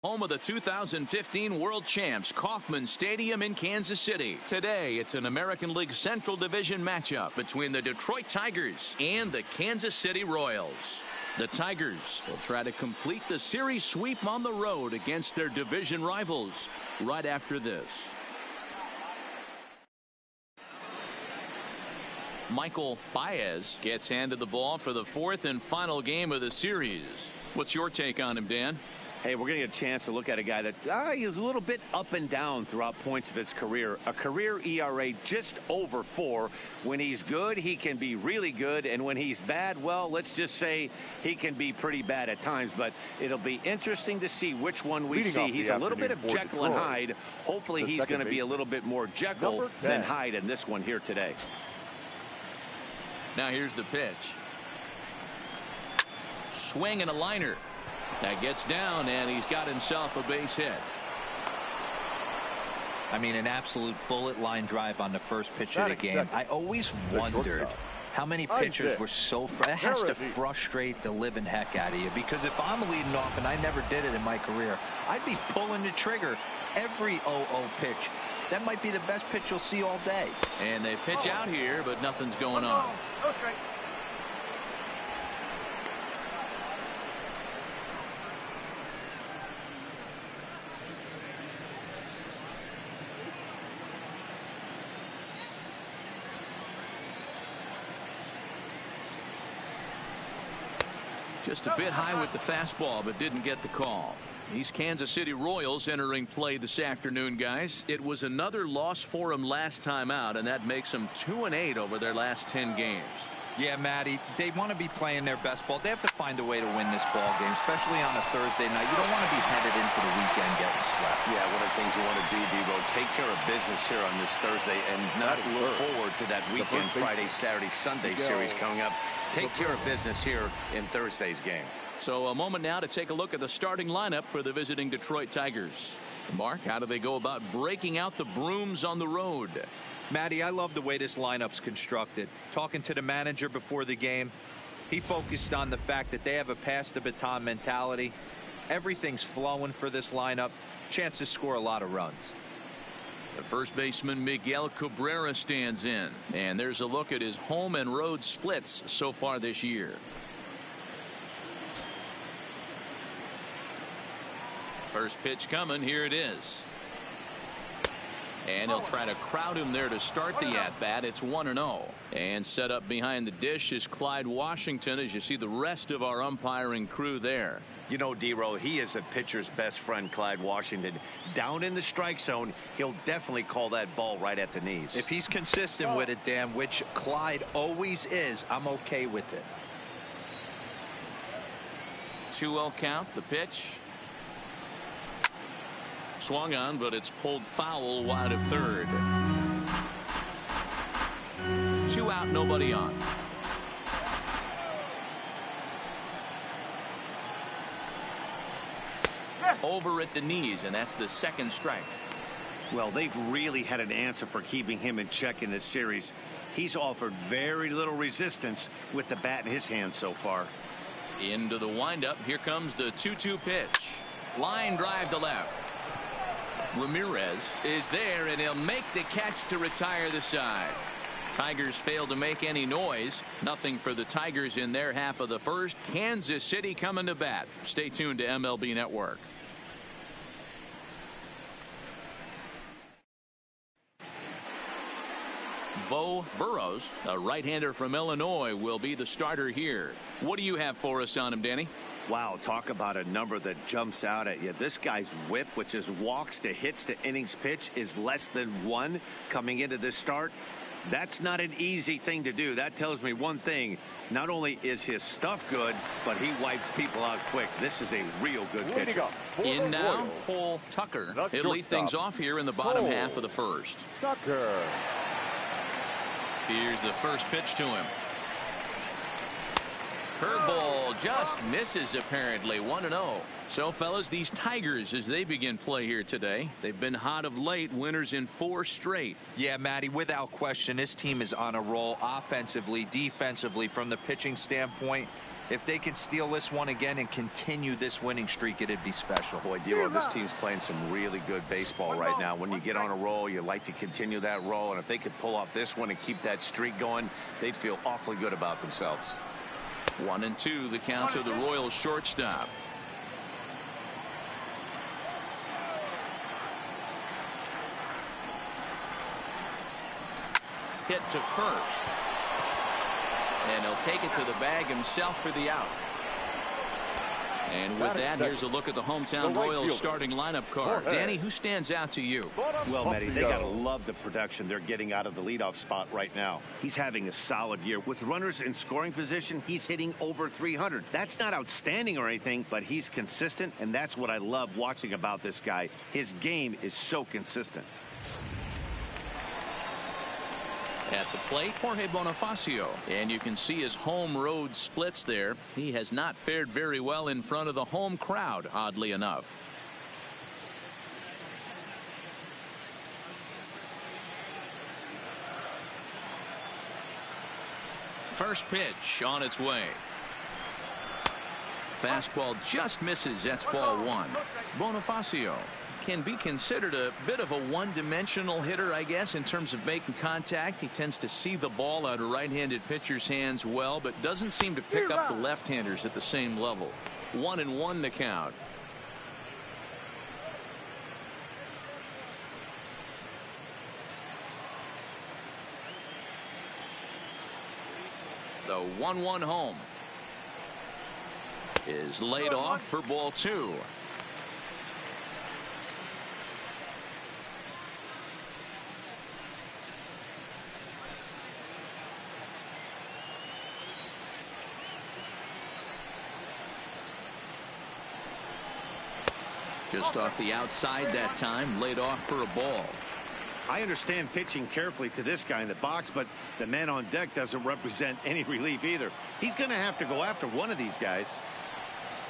Home of the 2015 World Champs, Kauffman Stadium in Kansas City. Today, it's an American League Central Division matchup between the Detroit Tigers and the Kansas City Royals. The Tigers will try to complete the series sweep on the road against their division rivals right after this. Michael Baez gets handed the ball for the fourth and final game of the series. What's your take on him, Dan? Hey, we're going to get a chance to look at a guy that he's a little bit up and down throughout points of his career. A career ERA just over 4. When he's good, he can be really good. And when he's bad, well, let's just say he can be pretty bad at times. But it'll be interesting to see which one we see. He's a little bit of Jekyll and Hyde. Hopefully he's going to be a little bit more Jekyll than Hyde in this one here today. Now here's the pitch. Swing and a liner. That gets down, and he's got himself a base hit. I mean, an absolute bullet line drive on the first pitch of the game. I always wondered how many pitchers were so it has to frustrate the living heck out of you, because if I'm leading off, and I never did it in my career, I'd be pulling the trigger every 0-0 pitch. That might be the best pitch you'll see all day. And they pitch out here, but nothing's going on. Okay. Just a bit high with the fastball, but didn't get the call. These Kansas City Royals entering play this afternoon, guys. It was another loss for them last time out, and that makes them 2-8 over their last 10 games. Yeah, Matty, they want to be playing their best ball. They have to find a way to win this ball game, especially on a Thursday night. You don't want to be headed into the weekend getting swept. Yeah, one of the things you want to do, Devo, take care of business here on this Thursday and not look forward to that weekend, Friday, Saturday, Sunday series coming up. Take care of business here in Thursday's game. So a moment now to take a look at the starting lineup for the visiting Detroit Tigers. Mark, how do they go about breaking out the brooms on the road? Matty, I love the way this lineup's constructed. Talking to the manager before the game, he focused on the fact that they have a pass the baton mentality. Everything's flowing for this lineup. Chance to score a lot of runs. The first baseman Miguel Cabrera stands in, and there's a look at his home and road splits so far this year. First pitch coming. Here it is. And he'll try to crowd him there to start the at-bat. It's 1-0. And set up behind the dish is Clyde Washington, as you see the rest of our umpiring crew there. You know, D-Row, he is a pitcher's best friend, Clyde Washington. Down in the strike zone, he'll definitely call that ball right at the knees. If he's consistent with it, Dan, which Clyde always is, I'm okay with it. 2-0 count. The pitch. Swung on, but it's pulled foul wide of third. 2 out, nobody on. Over at the knees, and that's the second strike. Well, they've really had an answer for keeping him in check in this series. He's offered very little resistance with the bat in his hand so far. Into the windup. Here comes the 2-2 pitch. Line drive to left. Ramirez is there, and he'll make the catch to retire the side. Tigers fail to make any noise. Nothing for the Tigers in their half of the first. Kansas City coming to bat. Stay tuned to MLB Network. Bo Burrows, a right-hander from Illinois, will be the starter here. What do you have for us on him, Danny? Wow, talk about a number that jumps out at you. This guy's whip, which is walks to hits to innings pitch, is less than 1 coming into this start. That's not an easy thing to do. That tells me one thing. Not only is his stuff good, but he wipes people out quick. This is a real good pitcher. In now, Cole Tucker. He'll lead things off here in the bottom half of the first. Tucker. Here's the first pitch to him. Curveball just misses, apparently. 1-0. So, fellas, these Tigers, as they begin play here today, they've been hot of late, winners in 4 straight. Yeah, Matty, without question, this team is on a roll offensively, defensively. From the pitching standpoint, If they could steal this one again and continue this winning streak, it'd be special. Boy, D'Lo, this team's playing some really good baseball right now. When you get on a roll, you like to continue that roll. And if they could pull off this one and keep that streak going, they'd feel awfully good about themselves. 1-2, the count to the Royals shortstop. Hit to first. And he'll take it to the bag himself for the out. And with that, here's a look at the hometown Royals starting lineup card. Danny, who stands out to you? Well, Matty, they got to love the production they're getting out of the leadoff spot right now. He's having a solid year. With runners in scoring position, he's hitting over 300. That's not outstanding or anything, but he's consistent, and that's what I love watching about this guy. His game is so consistent. At the plate, Jorge Bonifacio. And you can see his home road splits there. He has not fared very well in front of the home crowd, oddly enough. First pitch on its way. Fastball just misses. That's ball one. Bonifacio can be considered a bit of a one-dimensional hitter, I guess, in terms of making contact. He tends to see the ball out of right-handed pitchers' hands well, but doesn't seem to pick up the left-handers at the same level. 1-1 the count. The 1-1 home is laid off for ball two. Just off the outside that time, laid off for a ball. I understand pitching carefully to this guy in the box, but the man on deck doesn't represent any relief either. He's going to have to go after one of these guys.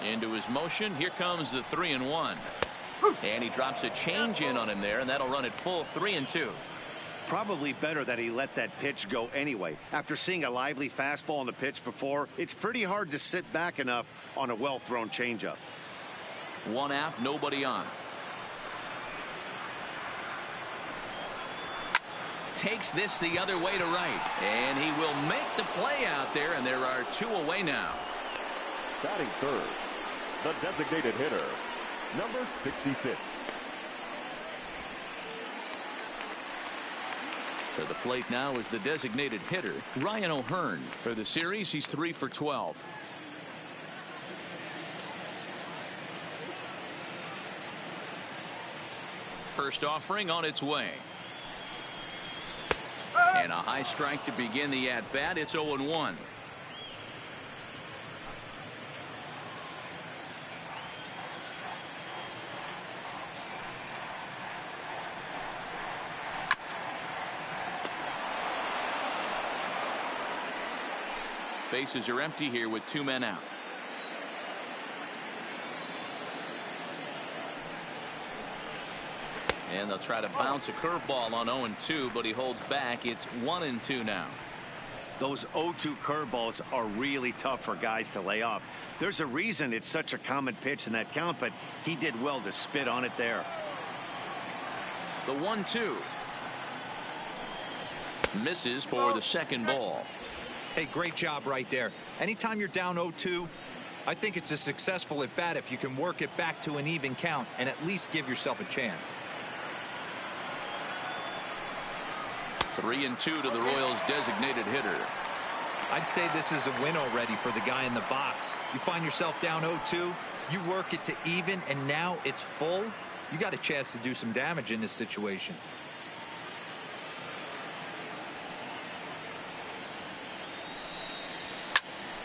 Into his motion. Here comes the 3-1. And he drops a change in on him there, and that'll run it full 3-2. Probably better that he let that pitch go anyway. After seeing a lively fastball on the pitch before, it's pretty hard to sit back enough on a well-thrown changeup. One out, nobody on. Takes this the other way to right. And he will make the play out there, and there are two away now. Batting third, the designated hitter, number 66. To the plate now is the designated hitter, Ryan O'Hearn. For the series, he's 3 for 12. First offering on its way. And a high strike to begin the at-bat. It's 0-1. Bases are empty here with two men out. And they'll try to bounce a curveball on 0-2, but he holds back. It's 1-2 now. Those 0-2 curveballs are really tough for guys to lay off. There's a reason it's such a common pitch in that count, but he did well to spit on it there. The 1-2 misses for the second ball. Hey, great job right there. Anytime you're down 0-2, I think it's a successful at bat if you can work it back to an even count and at least give yourself a chance. 3-2 to the Royals designated hitter. I'd say this is a win already for the guy in the box. You find yourself down 0-2, you work it to even, and now it's full. You got a chance to do some damage in this situation.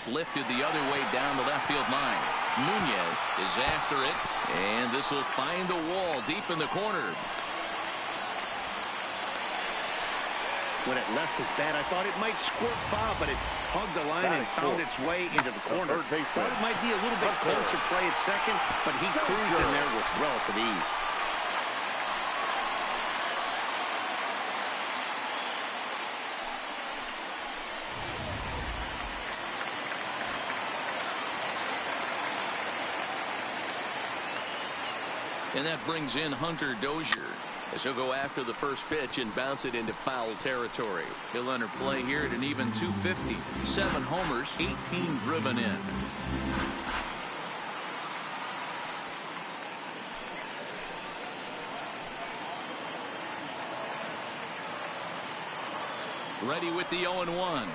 Lifted the other way down the left field line. Nunez is after it, and this will find the wall deep in the corner. When it left his bat, I thought it might squirt foul, but it hugged the line and found its way into the corner. Thought it might be a little bit closer play at second, but he cruised in there with relative ease. And that brings in Hunter Dozier, as he'll go after the first pitch and bounce it into foul territory. He'll enter play here at an even 250. 7 homers, 18 driven in. Ready with the 0-1.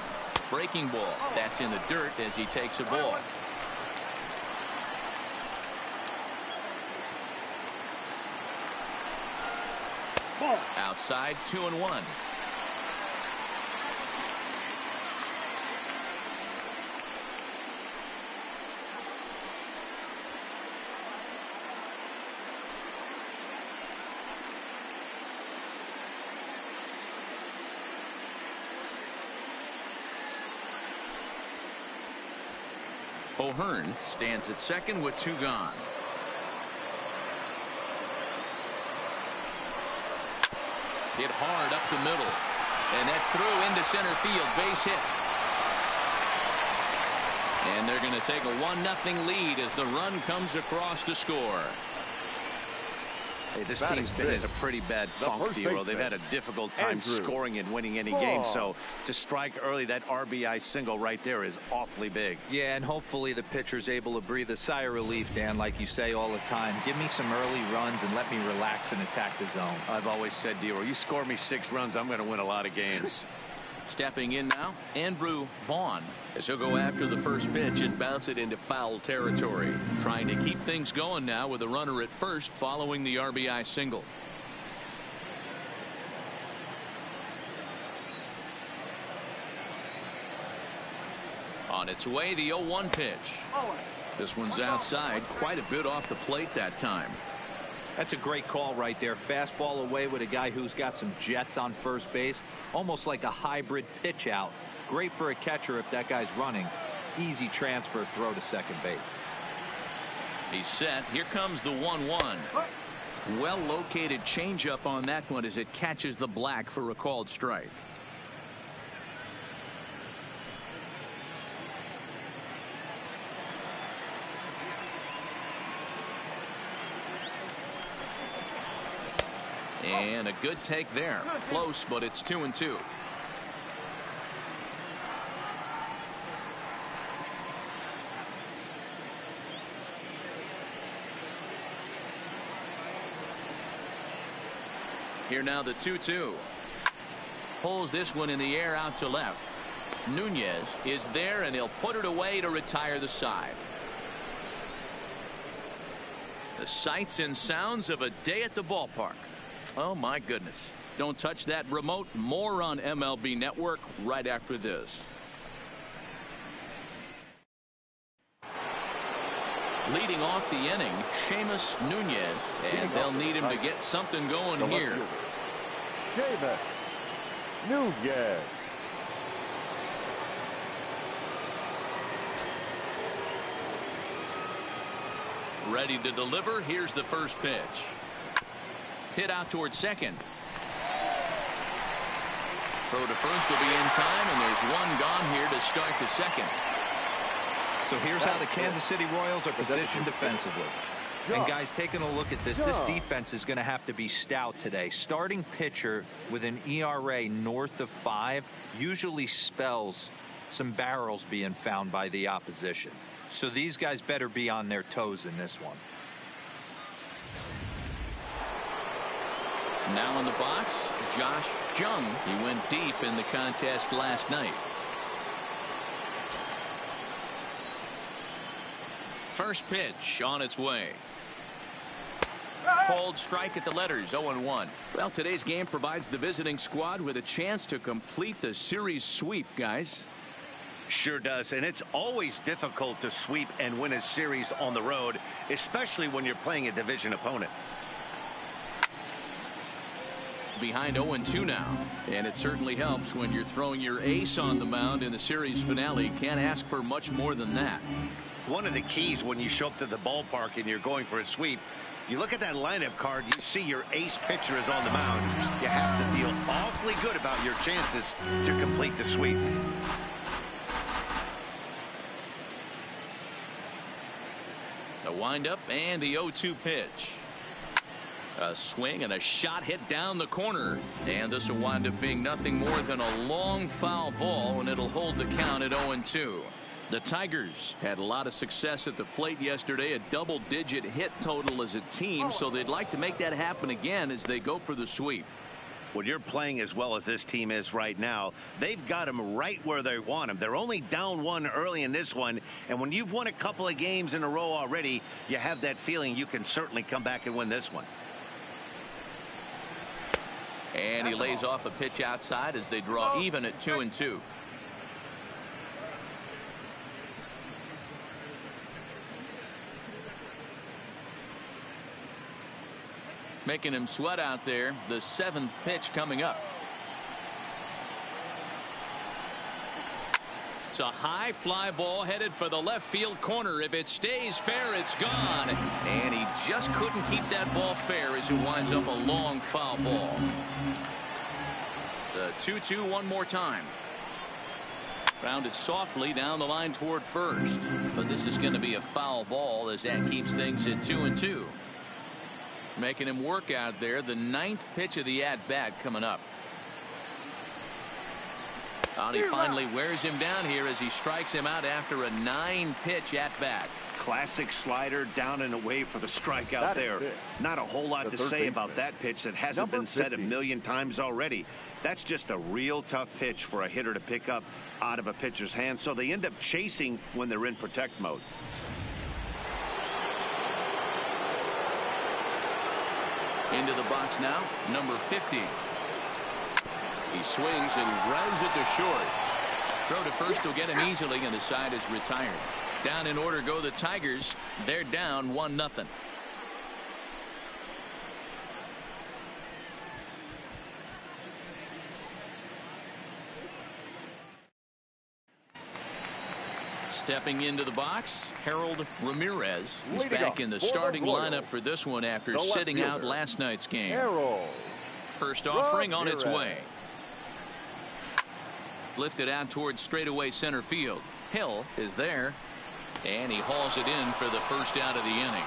Breaking ball. That's in the dirt as he takes a ball. Outside, 2-1. O'Hearn stands at second with 2 gone. Hit hard up the middle, and that's through into center field. Base hit. And they're going to take a 1-0 lead as the run comes across to score. Hey, this team's been in a pretty bad funk, D-Roll. They've had a difficult time scoring and winning any game. So to strike early, that RBI single right there is awfully big. Yeah, and hopefully the pitcher's able to breathe a sigh of relief, Dan, like you say all the time. Give me some early runs and let me relax and attack the zone. I've always said, D-Roll, you score me 6 runs, I'm going to win a lot of games. Stepping in now, Andrew Vaughn, as he'll go after the first pitch and bounce it into foul territory. Trying to keep things going now with a runner at first following the RBI single. On its way, the 0-1 pitch. This one's outside, quite a bit off the plate that time. That's a great call right there. Fastball away with a guy who's got some jets on first base. Almost like a hybrid pitch out. Great for a catcher if that guy's running. Easy transfer throw to second base. He's set. Here comes the 1-1. Well located changeup on that one as it catches the black for a called strike. And a good take there. Close, but it's 2-2. Here now the 2-2. Pulls this one in the air out to left. Nunez is there, and he'll put it away to retire the side. The sights and sounds of a day at the ballpark. Oh, my goodness. Don't touch that remote. More on MLB Network right after this. Leading off the inning, Seamus Nunez, and they'll need him to get something going here. Seamus Nunez. Ready to deliver. Here's the first pitch. Hit out towards second. Throw to first will be in time, and there's one gone here to start the second. So here's how the Kansas City Royals are positioned defensively. And guys, taking a look at this defense is going to have to be stout today. Starting pitcher with an ERA north of 5 usually spells some barrels being found by the opposition. So these guys better be on their toes in this one. Now in the box, Josh Jung. He went deep in the contest last night. First pitch on its way. Cold strike at the letters, 0-1. Well, today's game provides the visiting squad with a chance to complete the series sweep, guys. Sure does, and it's always difficult to sweep and win a series on the road, especially when you're playing a division opponent. Behind 0-2 now, and it certainly helps when you're throwing your ace on the mound in the series finale. Can't ask for much more than that. One of the keys when you show up to the ballpark and you're going for a sweep, you look at that lineup card, you see your ace pitcher is on the mound. You have to feel awfully good about your chances to complete the sweep. The windup and the 0-2 pitch. A swing and a shot hit down the corner. And this will wind up being nothing more than a long foul ball, and it'll hold the count at 0-2. The Tigers had a lot of success at the plate yesterday, a double-digit hit total as a team, so they'd like to make that happen again as they go for the sweep. When you're playing as well as this team is right now, they've got them right where they want them. They're only down one early in this one, and when you've won a couple of games in a row already, you have that feeling you can certainly come back and win this one. And he lays off a pitch outside as they draw even at 2-2. Making him sweat out there. The 7th pitch coming up. It's a high fly ball headed for the left field corner. If it stays fair, it's gone. And he just couldn't keep that ball fair as it winds up a long foul ball. The 2-2 one more time. Grounded softly down the line toward first. But this is going to be a foul ball as that keeps things at 2-2. Making him work out there. The 9th pitch of the at-bat coming up. And he finally wears him down here as he strikes him out after a 9-pitch at-bat. Classic slider down and away for the strikeout there. Not a whole lot to say about that pitch that hasn't been said a million times already. That's just a real tough pitch for a hitter to pick up out of a pitcher's hand, so they end up chasing when they're in protect mode. Into the box now, number 50. He swings and grounds it to short. Throw to first will get him easily, and the side is retired. Down in order go the Tigers. They're down 1-0. Stepping into the box, Harold Ramirez is back in the starting lineup for this one after sitting out last night's game. First offering on its way. Lifted out towards straightaway center field. Hill is there, and he hauls it in for the first out of the inning.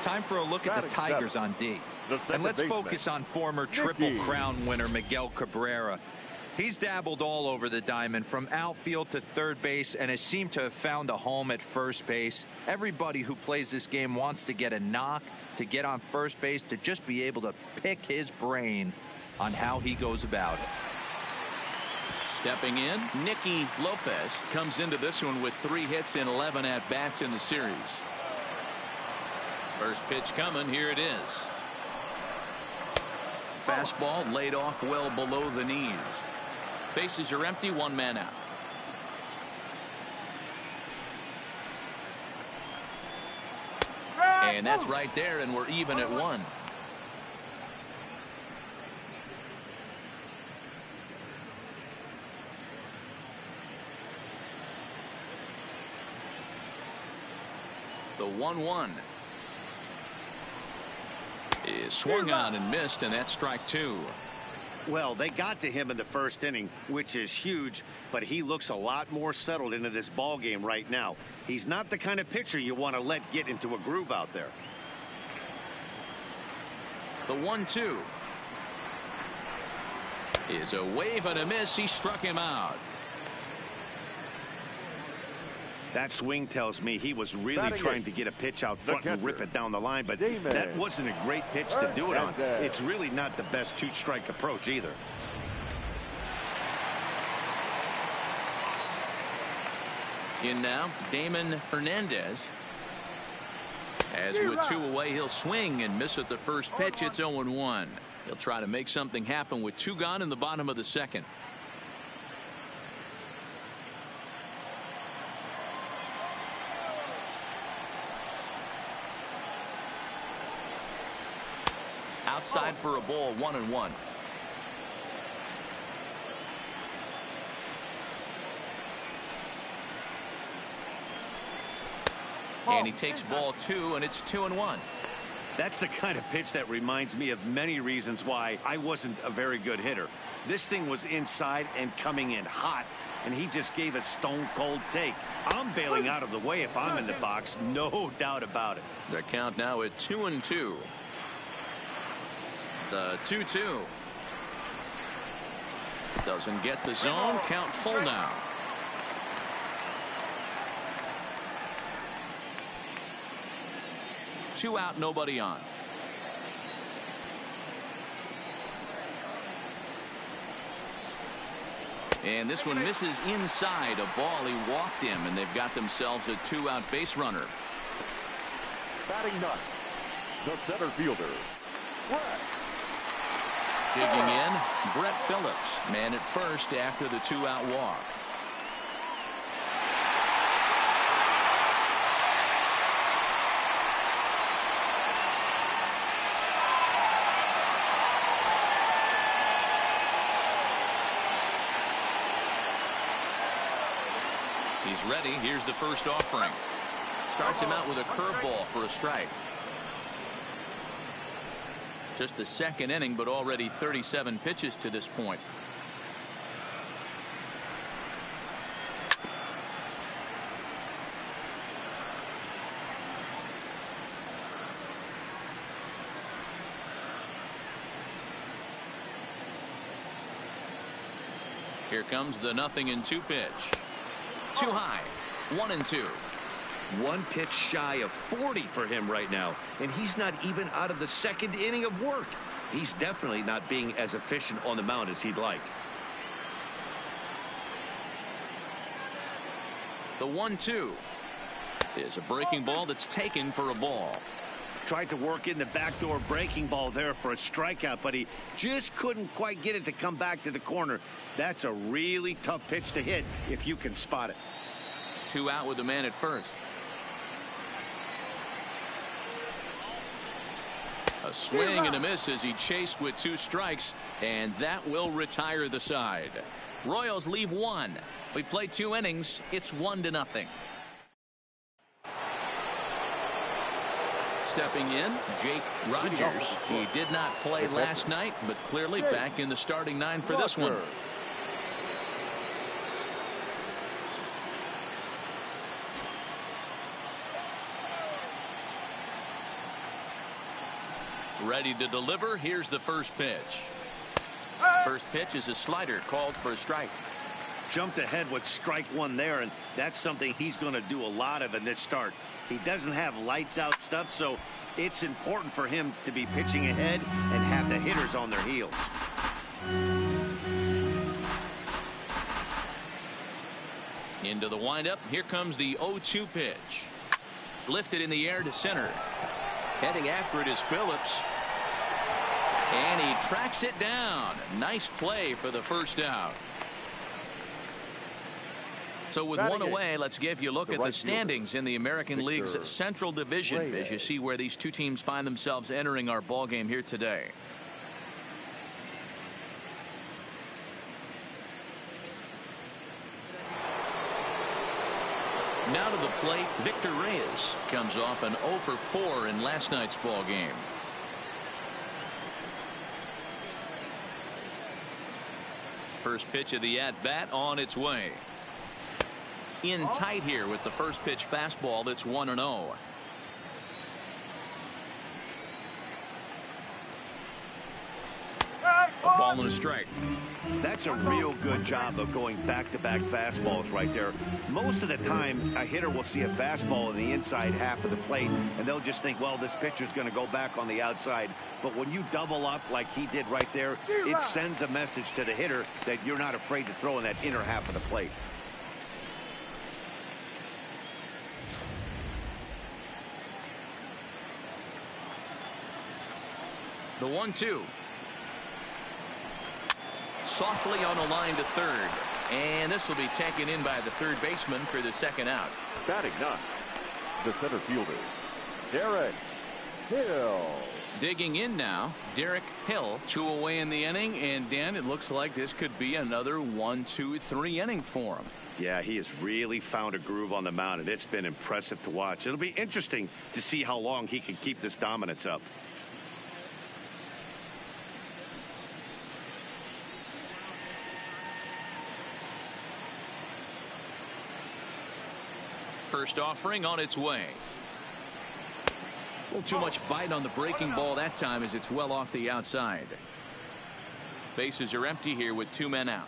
Time for a look at the Tigers on D. And let's focus on former Triple Crown winner Miguel Cabrera. He's dabbled all over the diamond, from outfield to third base, and has seemed to have found a home at first base. Everybody who plays this game wants to get a knock, to get on first base, to just be able to pick his brain on how he goes about it. Stepping in, Nicky Lopez comes into this one with 3 hits and 11 at-bats in the series. First pitch coming, here it is. Fastball laid off well below the knees. Bases are empty, 1 man out. And that's right there, and we're even at 1. The 1-1 is swung on and missed, and that's strike 2. Well, they got to him in the first inning, which is huge, but he looks a lot more settled into this ball game right now. He's not the kind of pitcher you want to let get into a groove out there. The 1-2 is a wave and a miss. He struck him out. That swing tells me he was really trying to get a pitch out front and rip it down the line, but that wasn't a great pitch to do it on. It's really not the best 2-strike approach either. In now, Damon Hernandez. As with 2 away, he'll swing and miss at the first pitch. It's 0-1. He'll try to make something happen with 2 gone in the bottom of the second. Outside for a ball, 1-1. And he takes ball 2, and it's 2-1. That's the kind of pitch that reminds me of many reasons why I wasn't a very good hitter. This thing was inside and coming in hot, and he just gave a stone-cold take. I'm bailing out of the way if I'm in the box, no doubt about it. The count now at 2-2. The 2-2. Doesn't get the zone. Count full now. Two out, nobody on. And this one misses inside a ball. He walked him, and they've got themselves a two-out base runner. Batting ninth, the center fielder, Brett. Digging in, Brett Phillips, man at first after the two-out walk. He's ready. Here's the first offering. Starts him out with a curveball for a strike. Just the second inning, but already 37 pitches to this point. Here comes the 0-2 pitch. Too high. 1-2. One pitch shy of 40 for him right now, and he's not even out of the second inning of work. He's definitely not being as efficient on the mound as he'd like. The 1-2 is a breaking ball that's taken for a ball. Tried to work in the backdoor breaking ball there for a strikeout, but he just couldn't quite get it to come back to the corner. That's a really tough pitch to hit if you can spot it. Two out with the man at first. A swing and a miss as he chased with two strikes, and that will retire the side. Royals leave one. We played 2 innings. It's 1-0. Stepping in, Jake Rogers. He did not play last night, but clearly back in the starting 9 for this one. Ready to deliver. Here's the first pitch. First pitch is a slider called for a strike. Jumped ahead with strike one there, and that's something he's going to do a lot of in this start. He doesn't have lights out stuff, so it's important for him to be pitching ahead and have the hitters on their heels. Into the windup. Here comes the 0-2 pitch. Lifted in the air to center. Heading after it is Phillips. And he tracks it down. Nice play for the first out. So with one away, let's give you a look at the standings in the American League's Central Division as you see where these two teams find themselves entering our ball game here today. Now to the plate, Victor Reyes comes off an 0 for 4 in last night's ball game. First pitch of the at-bat on its way. In tight here with the first pitch fastball that's 1-0. A ball and a strike. That's a real good job of going back-to-back fastballs right there. Most of the time, a hitter will see a fastball in the inside half of the plate, and they'll just think, well, this pitcher's going to go back on the outside. But when you double up like he did right there, it sends a message to the hitter that you're not afraid to throw in that inner half of the plate. The 1-2. Softly on a line to third. And this will be taken in by the third baseman for the second out. Batting ninth, the center fielder, Derek Hill. Digging in now, Derek Hill. 2 away in the inning. And Dan, it looks like this could be another 1, 2, 3 inning for him. Yeah, he has really found a groove on the mound, and it's been impressive to watch. It'll be interesting to see how long he can keep this dominance up. First offering on its way. A little too much bite on the breaking ball that time as it's well off the outside. Bases are empty here with 2 men out.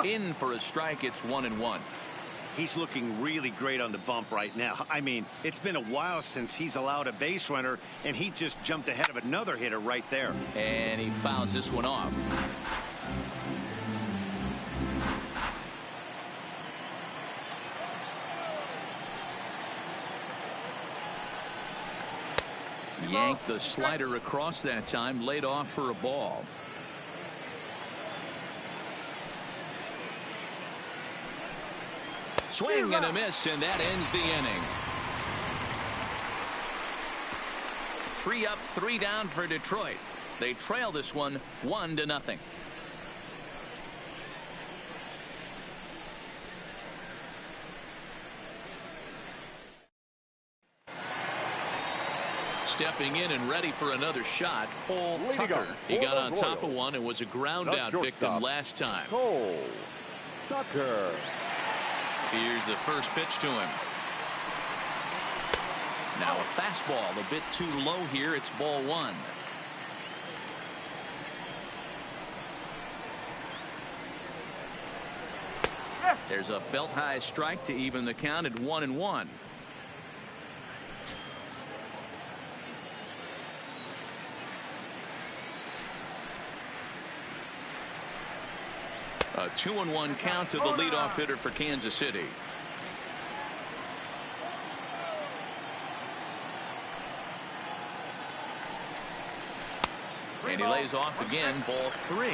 In for a strike. It's 1-1. He's looking really great on the bump right now. I mean, it's been a while since he's allowed a base runner, and he just jumped ahead of another hitter right there. And he fouls this one off. Yanked the slider across that time, laid off for a ball. Swing and a miss, and that ends the inning. 3 up, 3 down for Detroit. They trail this one 1-0. Stepping in and ready for another shot, Cole Tucker. He got on top of one and was a ground out victim last time. Cole Tucker. Here's the first pitch to him. Now a fastball a bit too low here. It's ball 1. There's a belt high strike to even the count at 1-1. A 2-1 count to the leadoff hitter for Kansas City. And he lays off again, ball 3.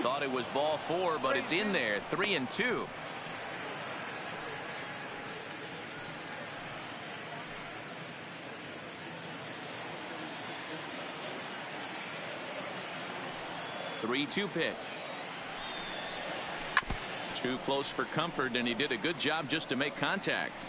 Thought it was ball 4, but it's in there. 3-2. Three-two pitch. Too close for comfort, and he did a good job just to make contact.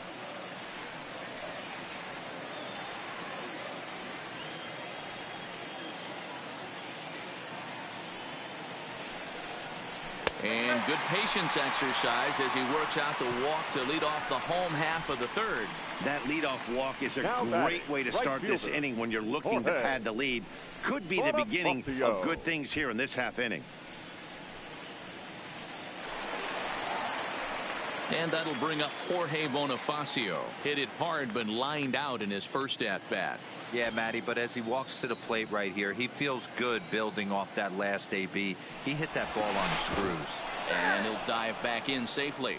And good patience exercise as he works out the walk to lead off the home half of the 3rd. That leadoff walk is a great way to start this inning when you're looking to pad the lead. Could be the beginning of good things here in this half inning. And that'll bring up Jorge Bonifacio. Hit it hard but lined out in his first at bat. Yeah, Matty, but as he walks to the plate right here, he feels good building off that last AB. He hit that ball on screws. And he'll dive back in safely.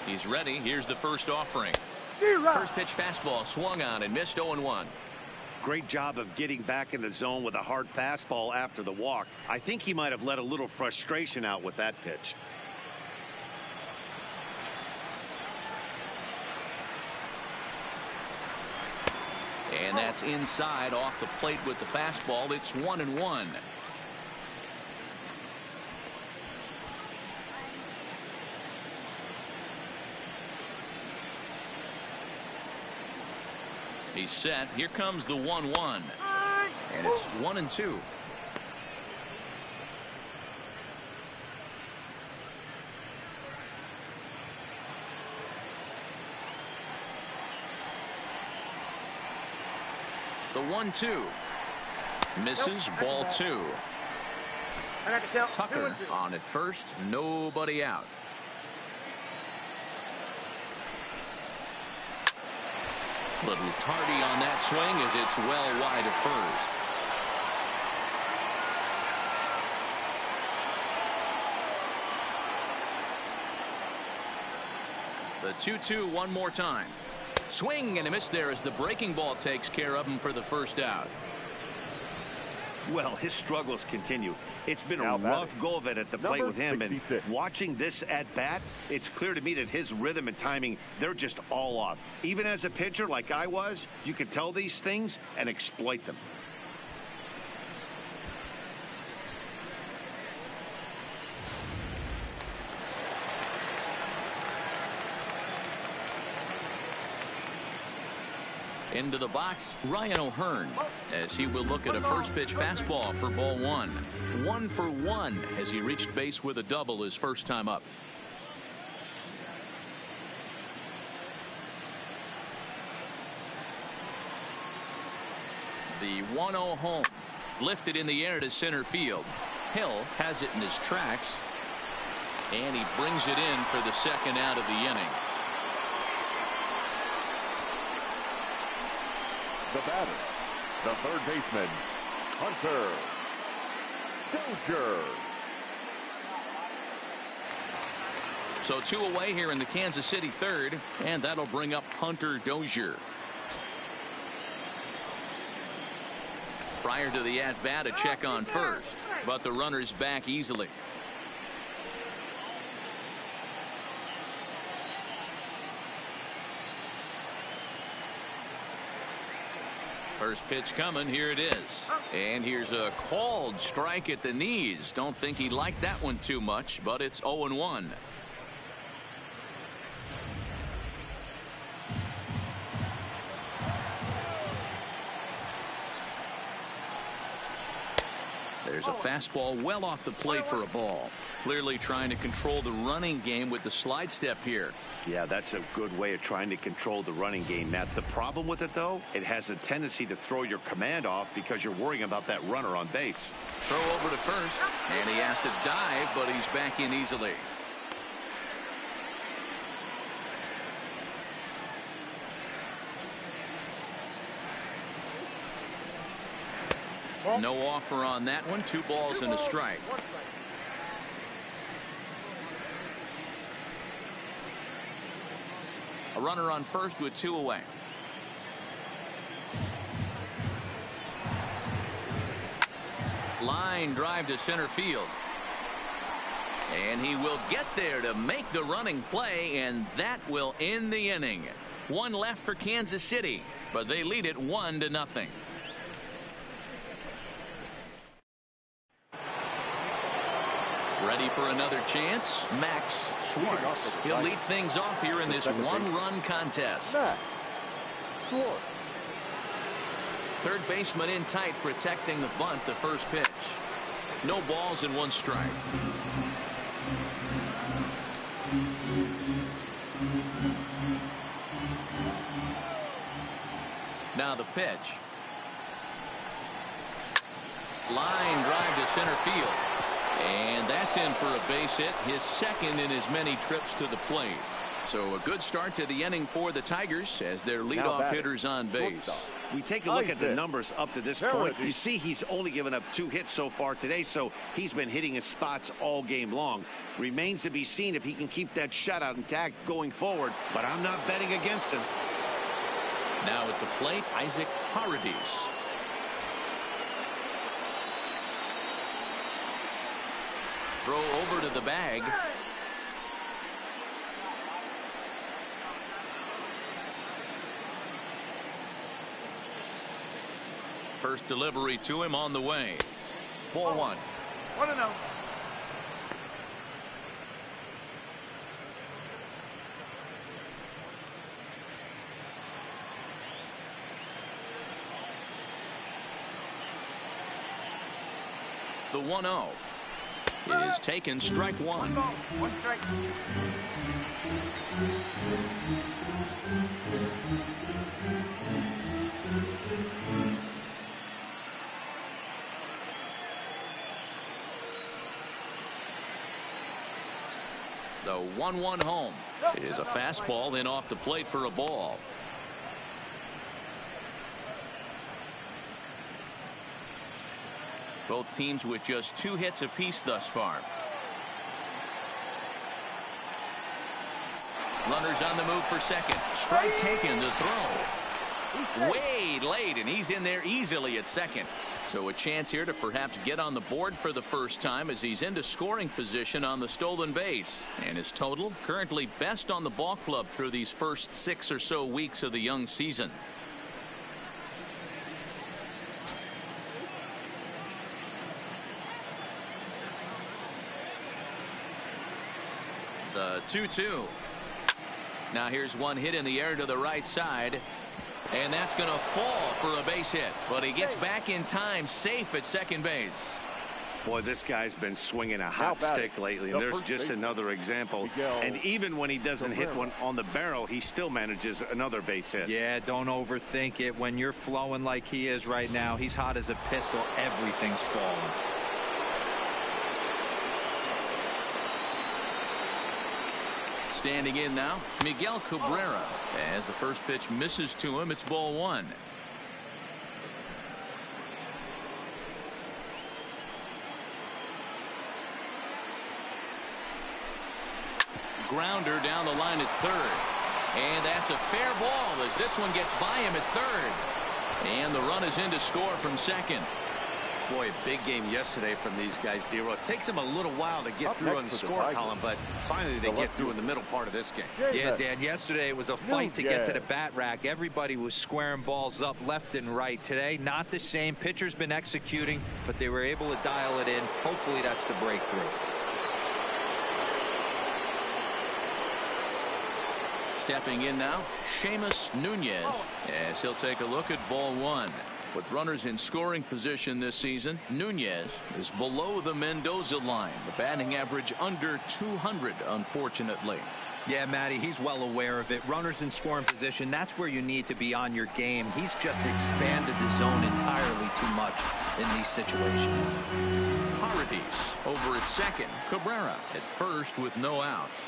He's ready. Here's the first offering. First pitch fastball swung on and missed. 0-1. Great job of getting back in the zone with a hard fastball after the walk. I think he might have let a little frustration out with that pitch. And that's inside off the plate with the fastball. It's 1-1. He's set. Here comes the 1-1. And it's 1-2. The 1-2 misses. Ball 2. Tucker on at first. Nobody out. Little tardy on that swing as it's well wide of first. The 2-2 one more time. Swing and a miss there as the breaking ball takes care of him for the first out. Well, his struggles continue. It's been Now a rough go of it at the plate with him. 66. And watching this at bat, it's clear to me that his rhythm and timing, they're just all off. Even as a pitcher like I was, you can tell these things and exploit them. Into the box, Ryan O'Hearn, as he will look at a first pitch fastball for ball one. 1 for 1 as he reached base with a double his first time up. The 1-0 home, lifted in the air to center field. Hill has it in his tracks, and he brings it in for the second out of the inning. The batter, the third baseman, Hunter Dozier. So 2 away here in the Kansas City third, and that'll bring up Hunter Dozier. Prior to the at-bat, a check on first, but the runner's back easily. First pitch coming. Here it is. And here's a called strike at the knees. Don't think he liked that one too much, but it's 0-1. There's a fastball well off the plate for a ball. Clearly trying to control the running game with the slide step here. Yeah, that's a good way of trying to control the running game, Matt. The problem with it, though, it has a tendency to throw your command off because you're worrying about that runner on base. Throw over to first, and he has to dive, but he's back in easily. No offer on that one. 2 balls and a strike. A runner on first with 2 away. Line drive to center field. And he will get there to make the running play, and that will end the inning. 1 left for Kansas City, but they lead it 1-0. Ready for another chance? Max Schwartz. He'll lead things off here in this 1-run contest. Max Schwartz. Third baseman in tight, protecting the bunt. The first pitch. No balls and 1 strike. Now the pitch. Line drive to center field. And that's in for a base hit, his second in as many trips to the plate. So a good start to the inning for the Tigers as their leadoff hitters on base. We take a look at the numbers up to this point. You see he's only given up 2 hits so far today, so he's been hitting his spots all game long. Remains to be seen if he can keep that shutout intact going forward, but I'm not betting against him. Now at the plate, Isaac Paradis. Throw over to the bag. First delivery to him on the way. Ball 1. 1-0. The 1-0 is taken, strike 1. 1 ball, 1 strike. The 1-1 home is a fastball in off the plate for a ball. Both teams with just 2 hits apiece thus far. Runners on the move for second. Strike taken, the throw. Way late, and he's in there easily at second. So a chance here to perhaps get on the board for the first time as he's into scoring position on the stolen base. And his total currently best on the ball club through these first 6 or so weeks of the young season. The 2-2. Now here's one hit in the air to the right side. And that's going to fall for a base hit. But he gets back in time, safe at second base. Boy, this guy's been swinging a hot stick lately. And there's just another example. And even when he doesn't hit one on the barrel, he still manages another base hit. Yeah, don't overthink it. When you're flowing like he is right now, he's hot as a pistol. Everything's falling. Standing in now, Miguel Cabrera. As the first pitch misses to him, it's ball 1. Grounder down the line at third. And that's a fair ball as this one gets by him at third. And the run is in to score from second. Boy, big game yesterday from these guys, Dero. It takes them a little while to get through on the score column, but finally they get through in the middle part of this game. Yeah, Dan, yesterday it was a fight to get to the bat rack. Everybody was squaring balls up left and right. Today, not the same. Pitcher's been executing, but they were able to dial it in. Hopefully that's the breakthrough. Stepping in now, Seamus Nunez, as he'll take a look at ball 1. With runners in scoring position this season, Nunez is below the Mendoza line. The batting average under 200, unfortunately. Yeah, Matty, he's well aware of it. Runners in scoring position, that's where you need to be on your game. He's just expanded the zone entirely too much in these situations. Paradis over at second. Cabrera at first with no outs.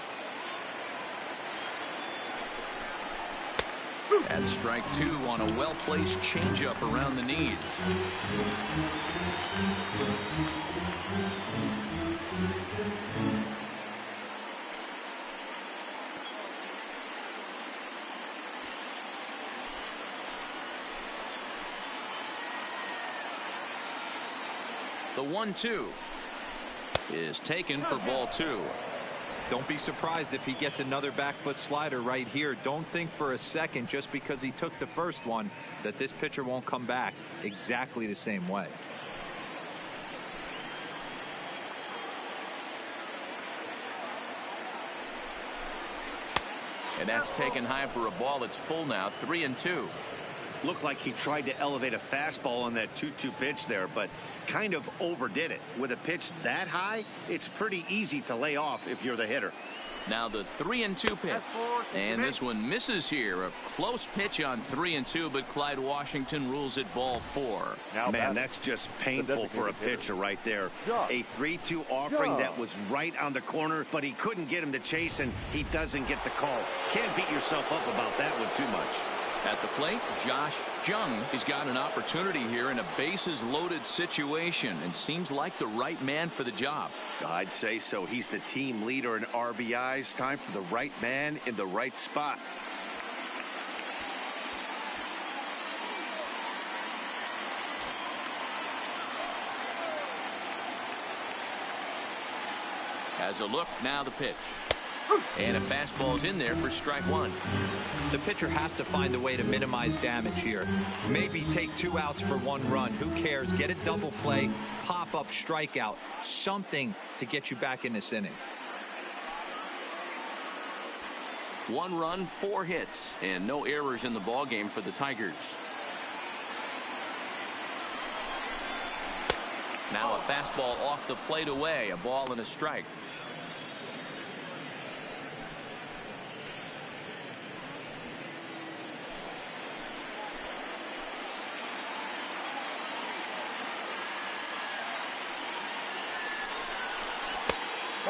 That's strike 2 on a well-placed changeup around the knees. The 1-2 is taken for ball 2. Don't be surprised if he gets another back foot slider right here. Don't think for a second, just because he took the first one, that this pitcher won't come back exactly the same way. And that's taken high for a ball. It's full now, 3-2. Looked like he tried to elevate a fastball on that 2-2 pitch there, but kind of overdid it. With a pitch that high, it's pretty easy to lay off if you're the hitter. Now the 3-2 pitch, and this one misses here. A close pitch on 3-2, but Clyde Washington rules it ball 4. Man, that's just painful for a pitcher right there. A 3-2 offering that was right on the corner, but he couldn't get him to chase, and he doesn't get the call. Can't beat yourself up about that one too much. At the plate, Josh Jung. He's got an opportunity here in a bases loaded situation and seems like the right man for the job. I'd say so. He's the team leader in RBIs. Time for the right man in the right spot. Has a look, now the pitch. And a fastball's in there for strike 1. The pitcher has to find a way to minimize damage here. Maybe take 2 outs for 1 run. Who cares? Get a double play, pop up, strikeout, something to get you back in this inning. 1 run, 4 hits, and no errors in the ballgame for the Tigers. Now a fastball off the plate away, a ball and a strike.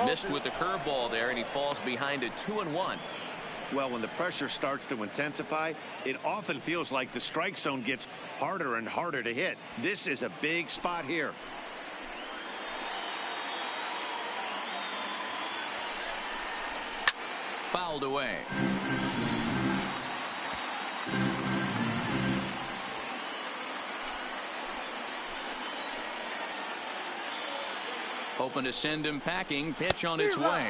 Missed with the curveball there, and he falls behind it 2-1. Well, when the pressure starts to intensify, it often feels like the strike zone gets harder and harder to hit. This is a big spot here. Fouled away. Hoping to send him packing. Pitch on its way.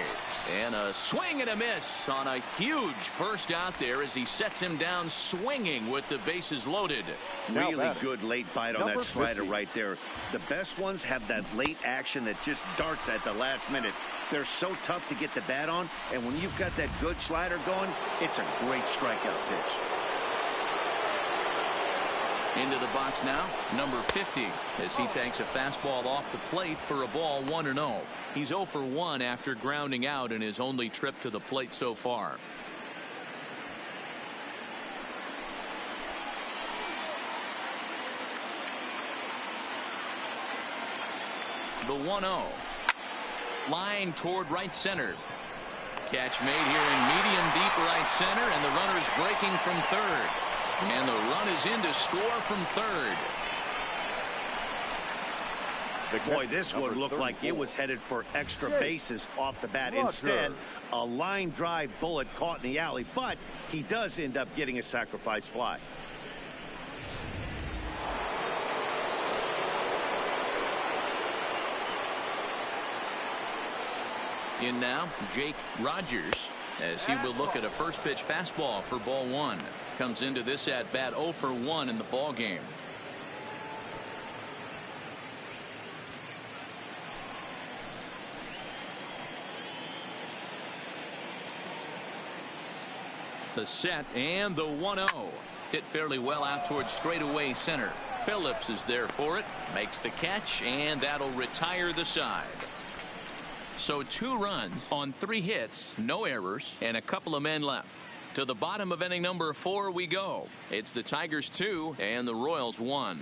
And a swing and a miss on a huge first out there as he sets him down swinging with the bases loaded. Really good late bite on that slider 50. right there. The best ones have that late action that just darts at the last minute. They're so tough to get the bat on, and when you've got that good slider going, it's a great strikeout pitch. Into the box now, number 50, as he takes a fastball off the plate for a ball 1-0. He's 0 for 1 after grounding out in his only trip to the plate so far. The 1-0. Line toward right center. Catch made here in medium deep right center, and the runner's breaking from third. And the run is in to score from third. Boy, this one looked like it was headed for extra bases off the bat. Instead, a line drive bullet caught in the alley, but he does end up getting a sacrifice fly. In now, Jake Rogers, as he will look at a first pitch fastball for ball 1. Comes into this at bat 0 for 1 in the ball game. The set and the 1-0. Hit fairly well out towards straightaway center. Phillips is there for it, makes the catch, and that'll retire the side. So 2 runs on 3 hits, no errors, and a couple of men left. To the bottom of inning number 4 we go. It's the Tigers 2 and the Royals 1.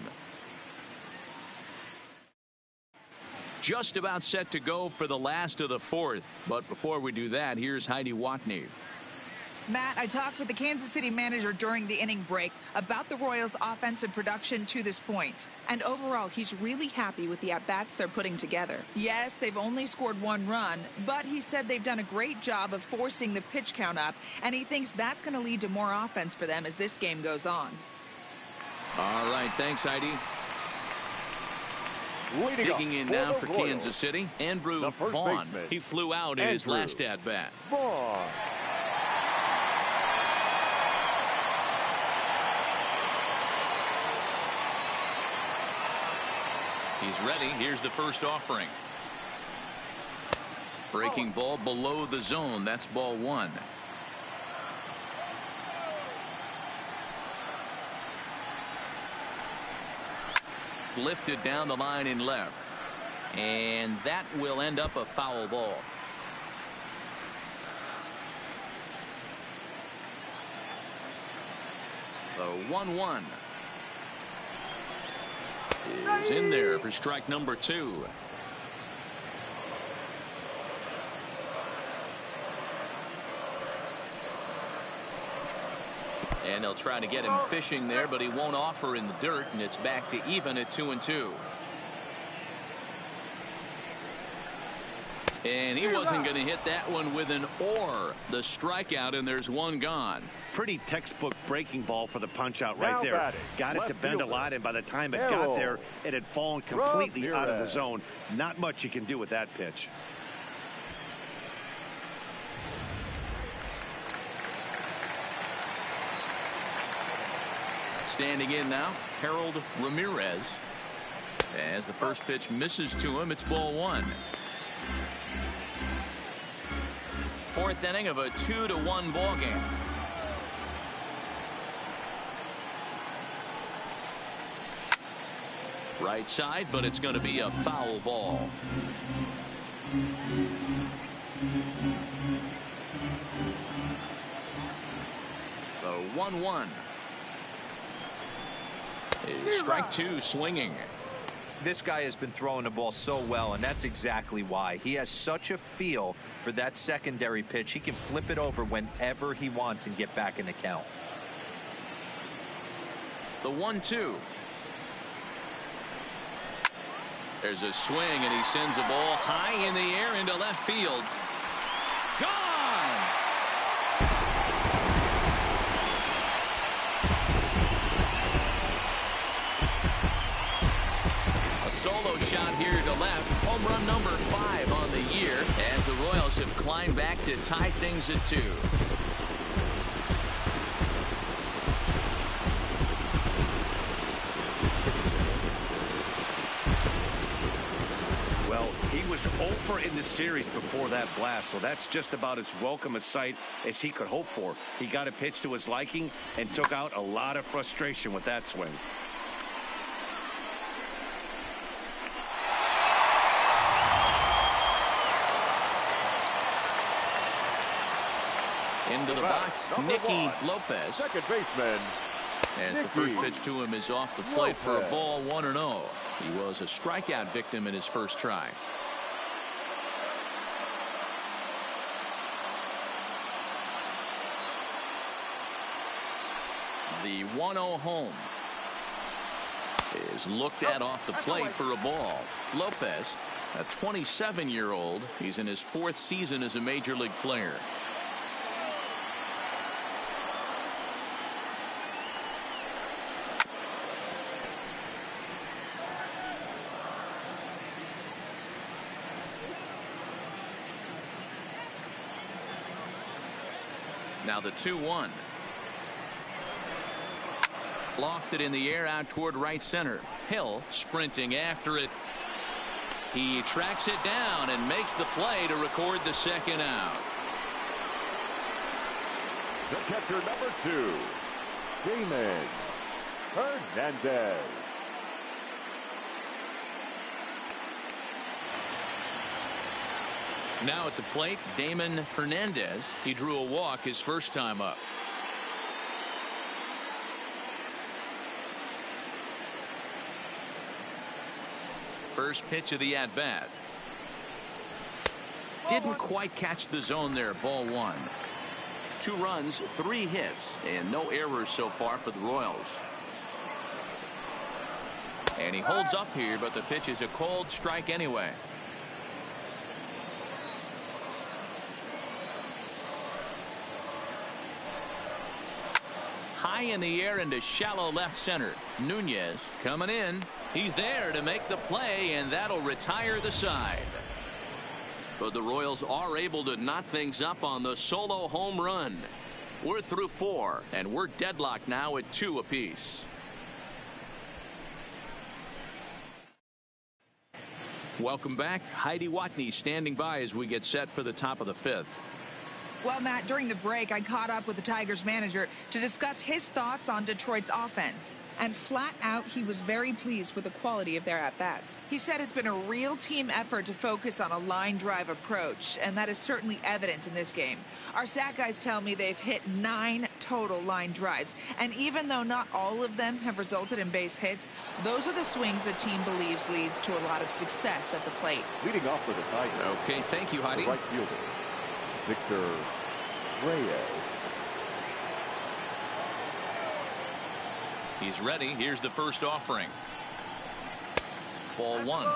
Just about set to go for the last of the 4th. But before we do that, here's Heidi Watney. Matt, I talked with the Kansas City manager during the inning break about the Royals' offensive production to this point. And overall, he's really happy with the at-bats they're putting together. Yes, they've only scored 1 run, but he said they've done a great job of forcing the pitch count up, and he thinks that's going to lead to more offense for them as this game goes on. All right, thanks, Heidi. Digging in now for Kansas City, Andrew Vaughn. He flew out in his last at-bat. He's ready. Here's the first offering. Breaking ball below the zone. That's ball 1. Lifted down the line in left. And that will end up a foul ball. The 1-1. Is in there for strike number 2. And they'll try to get him fishing there, but he won't offer in the dirt, and it's back to even at 2-2. And he wasn't going to hit that one with an or. The strikeout, and there's 1 gone. Pretty textbook breaking ball for the punch out right there. Got it to bend a lot, and by the time it got there, it had fallen completely out of the zone. Not much you can do with that pitch. Standing in now, Harold Ramirez. As the first pitch misses to him, it's ball 1. 4th inning of a 2-1 ball game. Right side, but it's going to be a foul ball. The 1-1. Strike 2 swinging. This guy has been throwing the ball so well, and that's exactly why. He has such a feel for that secondary pitch. He can flip it over whenever he wants and get back in the count. The 1-2. There's a swing, and he sends a ball high in the air into left field. Gone! A solo shot here to left. Home run number 5 on the year as the Royals have climbed back to tie things at 2. Well, he was 0 in the series before that blast, so that's just about as welcome a sight as he could hope for. He got a pitch to his liking and took out a lot of frustration with that swing. Into the box, Nicky Lopez. Second baseman. As the first pitch to him is off the plate for a ball, 1-0. He was a strikeout victim in his first try. The 1-0 home is looked at off the plate for a ball. Lopez, a 27-year-old. He's in his 4th season as a major league player. Now the 2-1. Lofted in the air out toward right center. Hill sprinting after it. He tracks it down and makes the play to record the second out. The catcher, number 2, Damon Hernandez. Now at the plate, Damon Hernandez. He drew a walk his first time up. First pitch of the at-bat. Didn't quite catch the zone there. Ball 1. 2 runs, 3 hits, and no errors so far for the Royals. And he holds up here, but the pitch is a cold strike anyway. High in the air into shallow left center. Nunez coming in. He's there to make the play, and that'll retire the side. But the Royals are able to knot things up on the solo home run. We're through 4, and we're deadlocked now at 2 apiece. Welcome back. Heidi Watney standing by as we get set for the top of the 5th. Well, Matt, during the break, I caught up with the Tigers manager to discuss his thoughts on Detroit's offense. And flat out, he was very pleased with the quality of their at-bats. He said it's been a real team effort to focus on a line drive approach, and that is certainly evident in this game. Our stat guys tell me they've hit 9 total line drives, and even though not all of them have resulted in base hits, those are the swings the team believes leads to a lot of success at the plate. Leading off for the Tigers. Okay, thank you, Heidi. The right fielder, Victor Reyes. He's ready. Here's the first offering. Ball 1.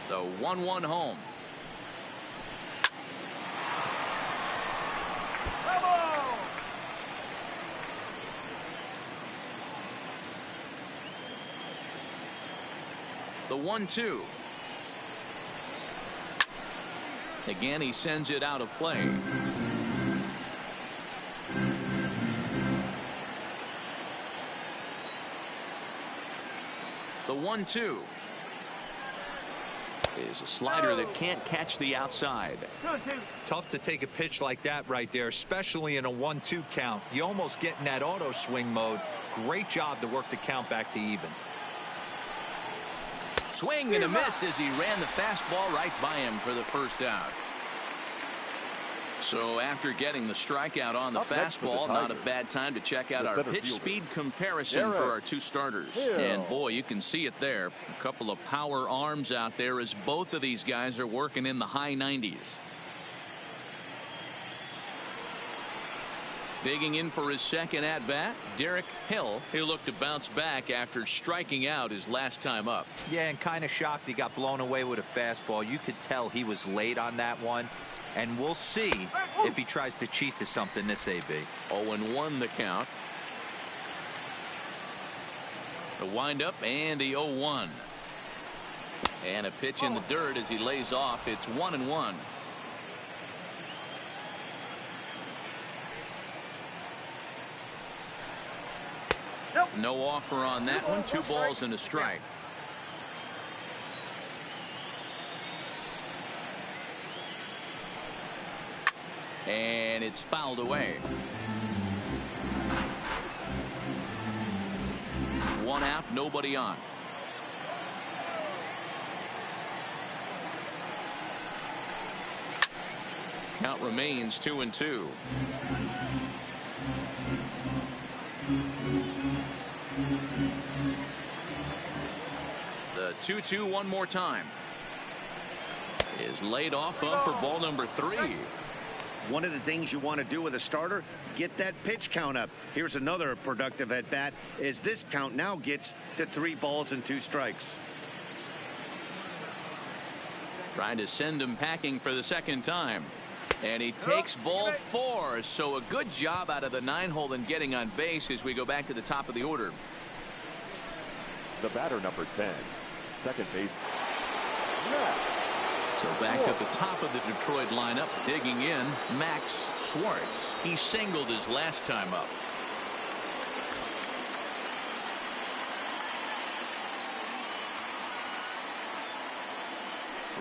The 1-1 home. The 1-2. Again, he sends it out of play. The 1-2 is a slider that can't catch the outside. Tough to take a pitch like that right there, especially in a 1-2 count. You almost get in that auto swing mode. Great job to work the count back to even. Swing and a miss as he ran the fastball right by him for the first out. So after getting the strikeout on the fastball, not a bad time to check out our pitch speed comparison for our 2 starters. And boy, you can see it there. A couple of power arms out there as both of these guys are working in the high 90s. Digging in for his second at-bat, Derek Hill. He'll look to bounce back after striking out his last time up. Yeah, and kind of shocked he got blown away with a fastball. You could tell he was late on that one. And we'll see if he tries to cheat to something this AB. 0-1 the count. The windup and the 0-1. And a pitch in the dirt as he lays off. It's 1-1. No offer on that one. 2 balls and a strike. And it's fouled away. 1 out, nobody on. Count remains 2-2. The 2-2 one more time. Is laid off of for ball number 3. One of the things you want to do with a starter, get that pitch count up. Here's another productive at bat as this count now gets to 3 balls and 2 strikes. Trying to send him packing for the second time. And he takes ball 4. So a good job out of the 9-hole in getting on base as we go back to the top of the order. The batter, number 10, second base. So back at the top of the Detroit lineup, digging in, Max Schwartz. He singled his last time up.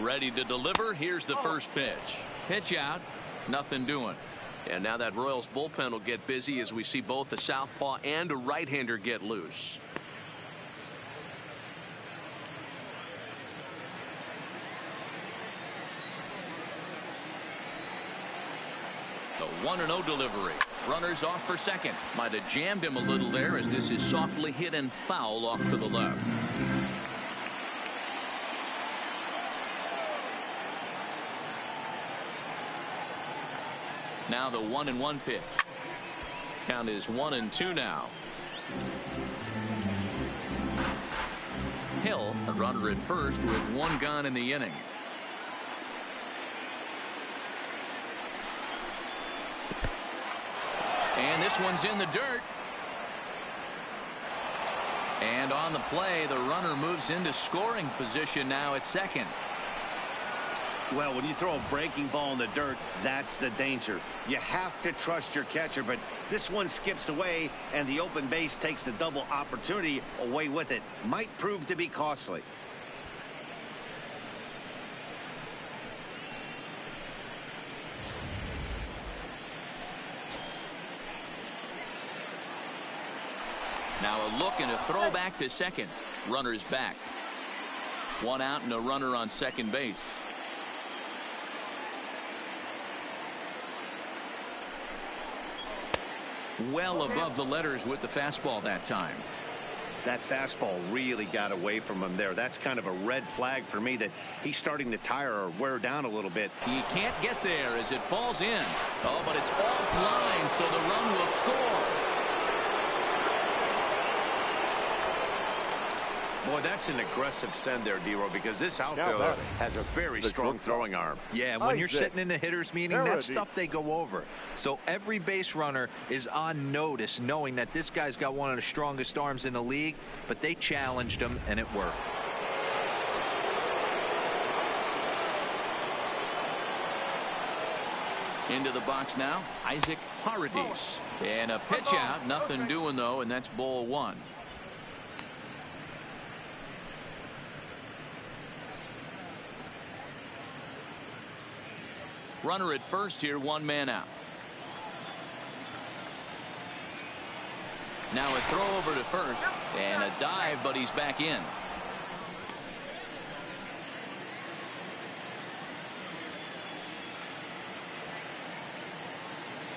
Ready to deliver. Here's the first pitch. Pitch out. Nothing doing. And now that Royals bullpen will get busy as we see both a southpaw and a right-hander get loose. The 1-0 delivery. Runners off for second. Might have jammed him a little there as this is softly hit and foul off to the left. Now the 1-1 pitch. Count is 1-2 now. Hill, a runner at first with 1 gone in the inning. And this one's in the dirt. And on the play, the runner moves into scoring position now at second. Well, when you throw a breaking ball in the dirt, that's the danger. You have to trust your catcher, but this one skips away, and the open base takes the double opportunity away with it. Might prove to be costly. Now a look and a throw back to second. Runner's back. 1 out and a runner on second base. Well above the letters with the fastball that time. That fastball really got away from him there. That's kind of a red flag for me that he's starting to tire or wear down a little bit. He can't get there as it falls in. Oh, but it's off line, so the run will score. Boy, that's an aggressive send there, D-Row, because this outfielder has a very strong throwing arm. Yeah, when you're sitting in a hitter's meeting, that's stuff they go over. So every base runner is on notice, knowing that this guy's got one of the strongest arms in the league, but they challenged him, and it worked. Into the box now, Isaac Paradis. And a pitch out, nothing doing, though, and that's ball 1. Runner at first here, 1 man out. Now a throw over to first and a dive, but he's back in.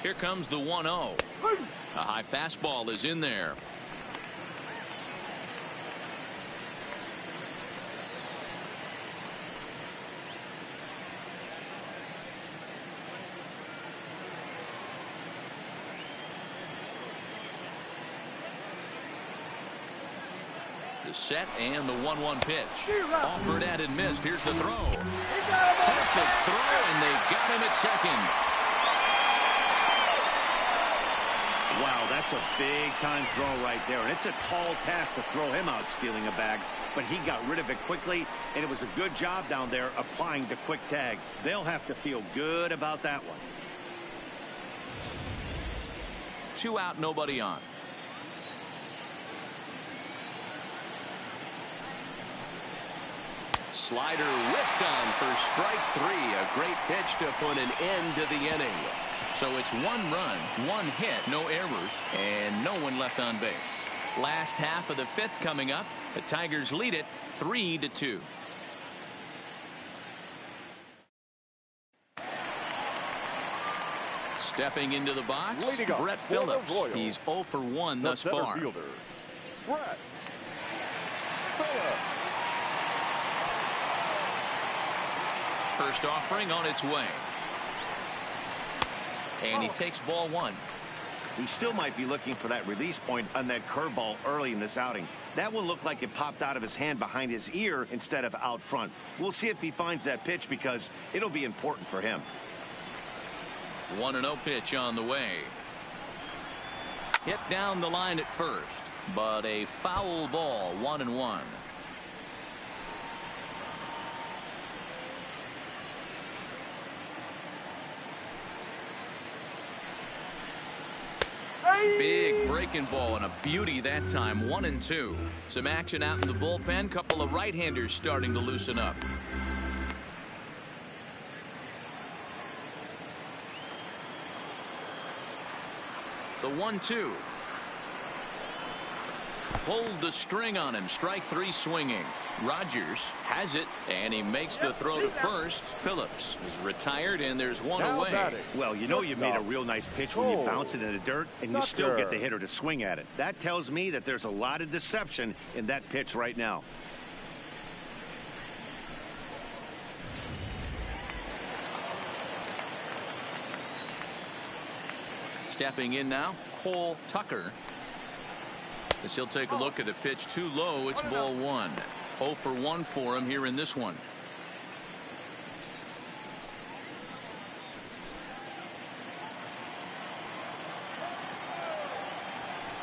Here comes the 1-0. A high fastball is in there. set, and the 1-1 pitch. Offered and missed. Here's the throw. Perfect throw, and they got him at second. Wow, that's a big-time throw right there. And it's a tall task to throw him out stealing a bag. But he got rid of it quickly, and it was a good job down there applying the quick tag. They'll have to feel good about that one. 2 out, nobody on. Slider whiffed on for strike 3. A great pitch to put an end to the inning. So it's 1 run, 1 hit, no errors, and no one left on base. Last half of the 5th coming up. The Tigers lead it 3-2. Stepping into the box, Brett Phillips. He's 0 for 1 thus far. Fielder, Brett Phillips. First offering on its way. And he takes ball 1. He still might be looking for that release point on that curveball early in this outing. That one looked like it popped out of his hand behind his ear instead of out front. We'll see if he finds that pitch because it'll be important for him. 1-0 pitch on the way. Hit down the line at first, but a foul ball, 1-1. Big breaking ball and a beauty that time. 1-2. Some action out in the bullpen. Couple of right-handers starting to loosen up. The 1-2. Pulled the string on him. Strike 3 swinging. Rogers has it, and he makes the throw to first. Phillips is retired, and there's 1 away. Well, you know you made a real nice pitch when you bounce it in the dirt, and you still get the hitter to swing at it. That tells me that there's a lot of deception in that pitch right now. Stepping in now, Cole Tucker. As he'll take a look at the pitch too low, it's ball 1. 0 for 1 for him here in this one.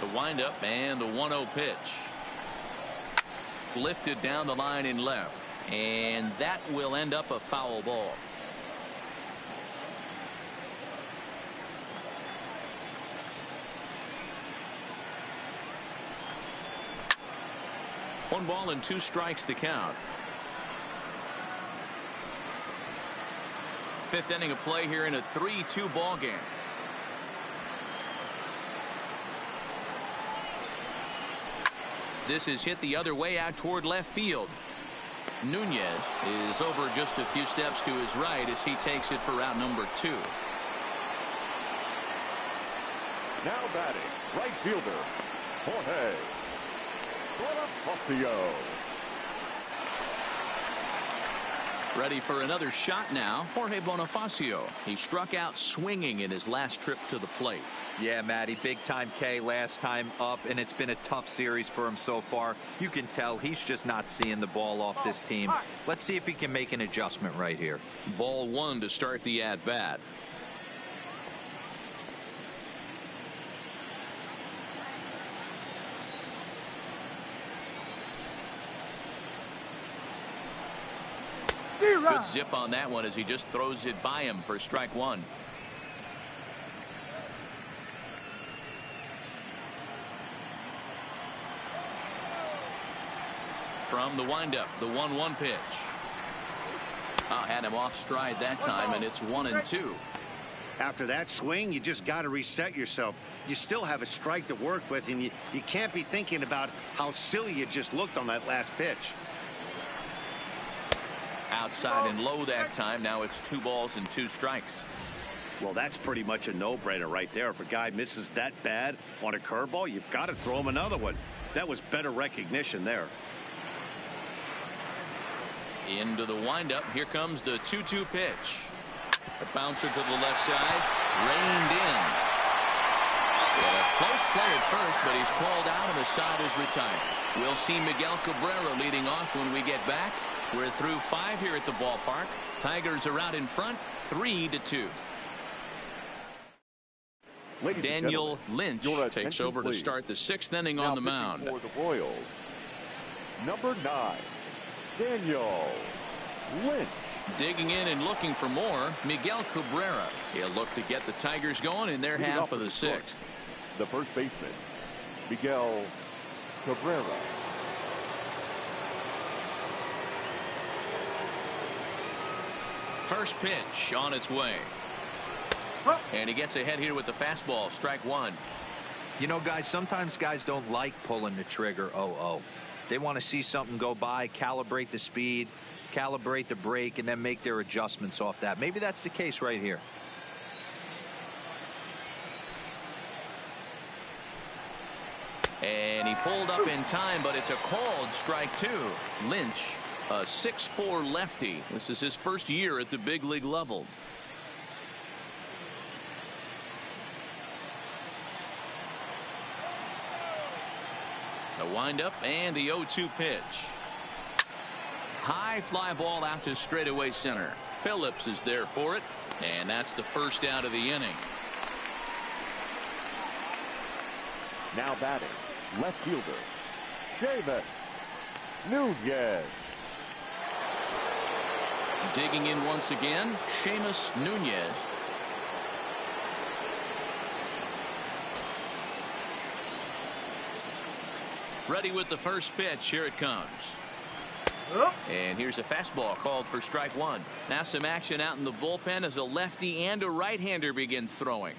The windup and the 1-0 pitch. Lifted down the line in left, and that will end up a foul ball. One ball and 2 strikes to count. 5th inning of play here in a 3-2 ball game. This is hit the other way out toward left field. Nunez is over just a few steps to his right as he takes it for out number 2. Now batting, right fielder, Jorge Bonifacio. Ready for another shot now. Jorge Bonifacio. He struck out swinging in his last trip to the plate. Yeah, Matty, big time K last time up, and it's been a tough series for him so far. You can tell he's just not seeing the ball off this team. Let's see if he can make an adjustment right here. Ball 1 to start the at bat. Good zip on that one as he just throws it by him for strike 1. From the windup, the 1-1 pitch. Had him off stride that time, and it's 1-2. After that swing, you just got to reset yourself. You still have a strike to work with, and you can't be thinking about how silly you just looked on that last pitch. Outside and low that time. Now it's 2 balls and 2 strikes. Well, that's pretty much a no-brainer right there. If a guy misses that bad on a curveball, you've got to throw him another one. That was better recognition there. Into the windup. Here comes the 2-2 pitch. The bouncer to the left side. Reined in. Close play at first, but he's called out and the side is retired. We'll see Miguel Cabrera leading off when we get back. We're through 5 here at the ballpark. Tigers are out in front, 3-2. Daniel Lynch takes over to start the 6th inning on the mound. For the Royals, number 9, Daniel Lynch. Digging in and looking for more, Miguel Cabrera. He'll look to get the Tigers going in their half of the 6th. The first baseman, Miguel Cabrera. First pitch on its way. And he gets ahead here with the fastball. Strike 1. You know, guys, sometimes guys don't like pulling the trigger 0-0. They want to see something go by, calibrate the speed, calibrate the brake, and then make their adjustments off that. Maybe that's the case right here. And he pulled up in time, but it's a called strike 2. Lynch, a 6'4" lefty. This is his first year at the big league level. The windup and the 0-2 pitch. High fly ball out to straightaway center. Phillips is there for it, and that's the first out of the inning. Now batting, left fielder, Seamus Nunez. Digging in once again, Seamus Nunez. Ready with the first pitch. Here it comes. And here's a fastball called for strike 1. Now some action out in the bullpen as a lefty and a right-hander begin throwing.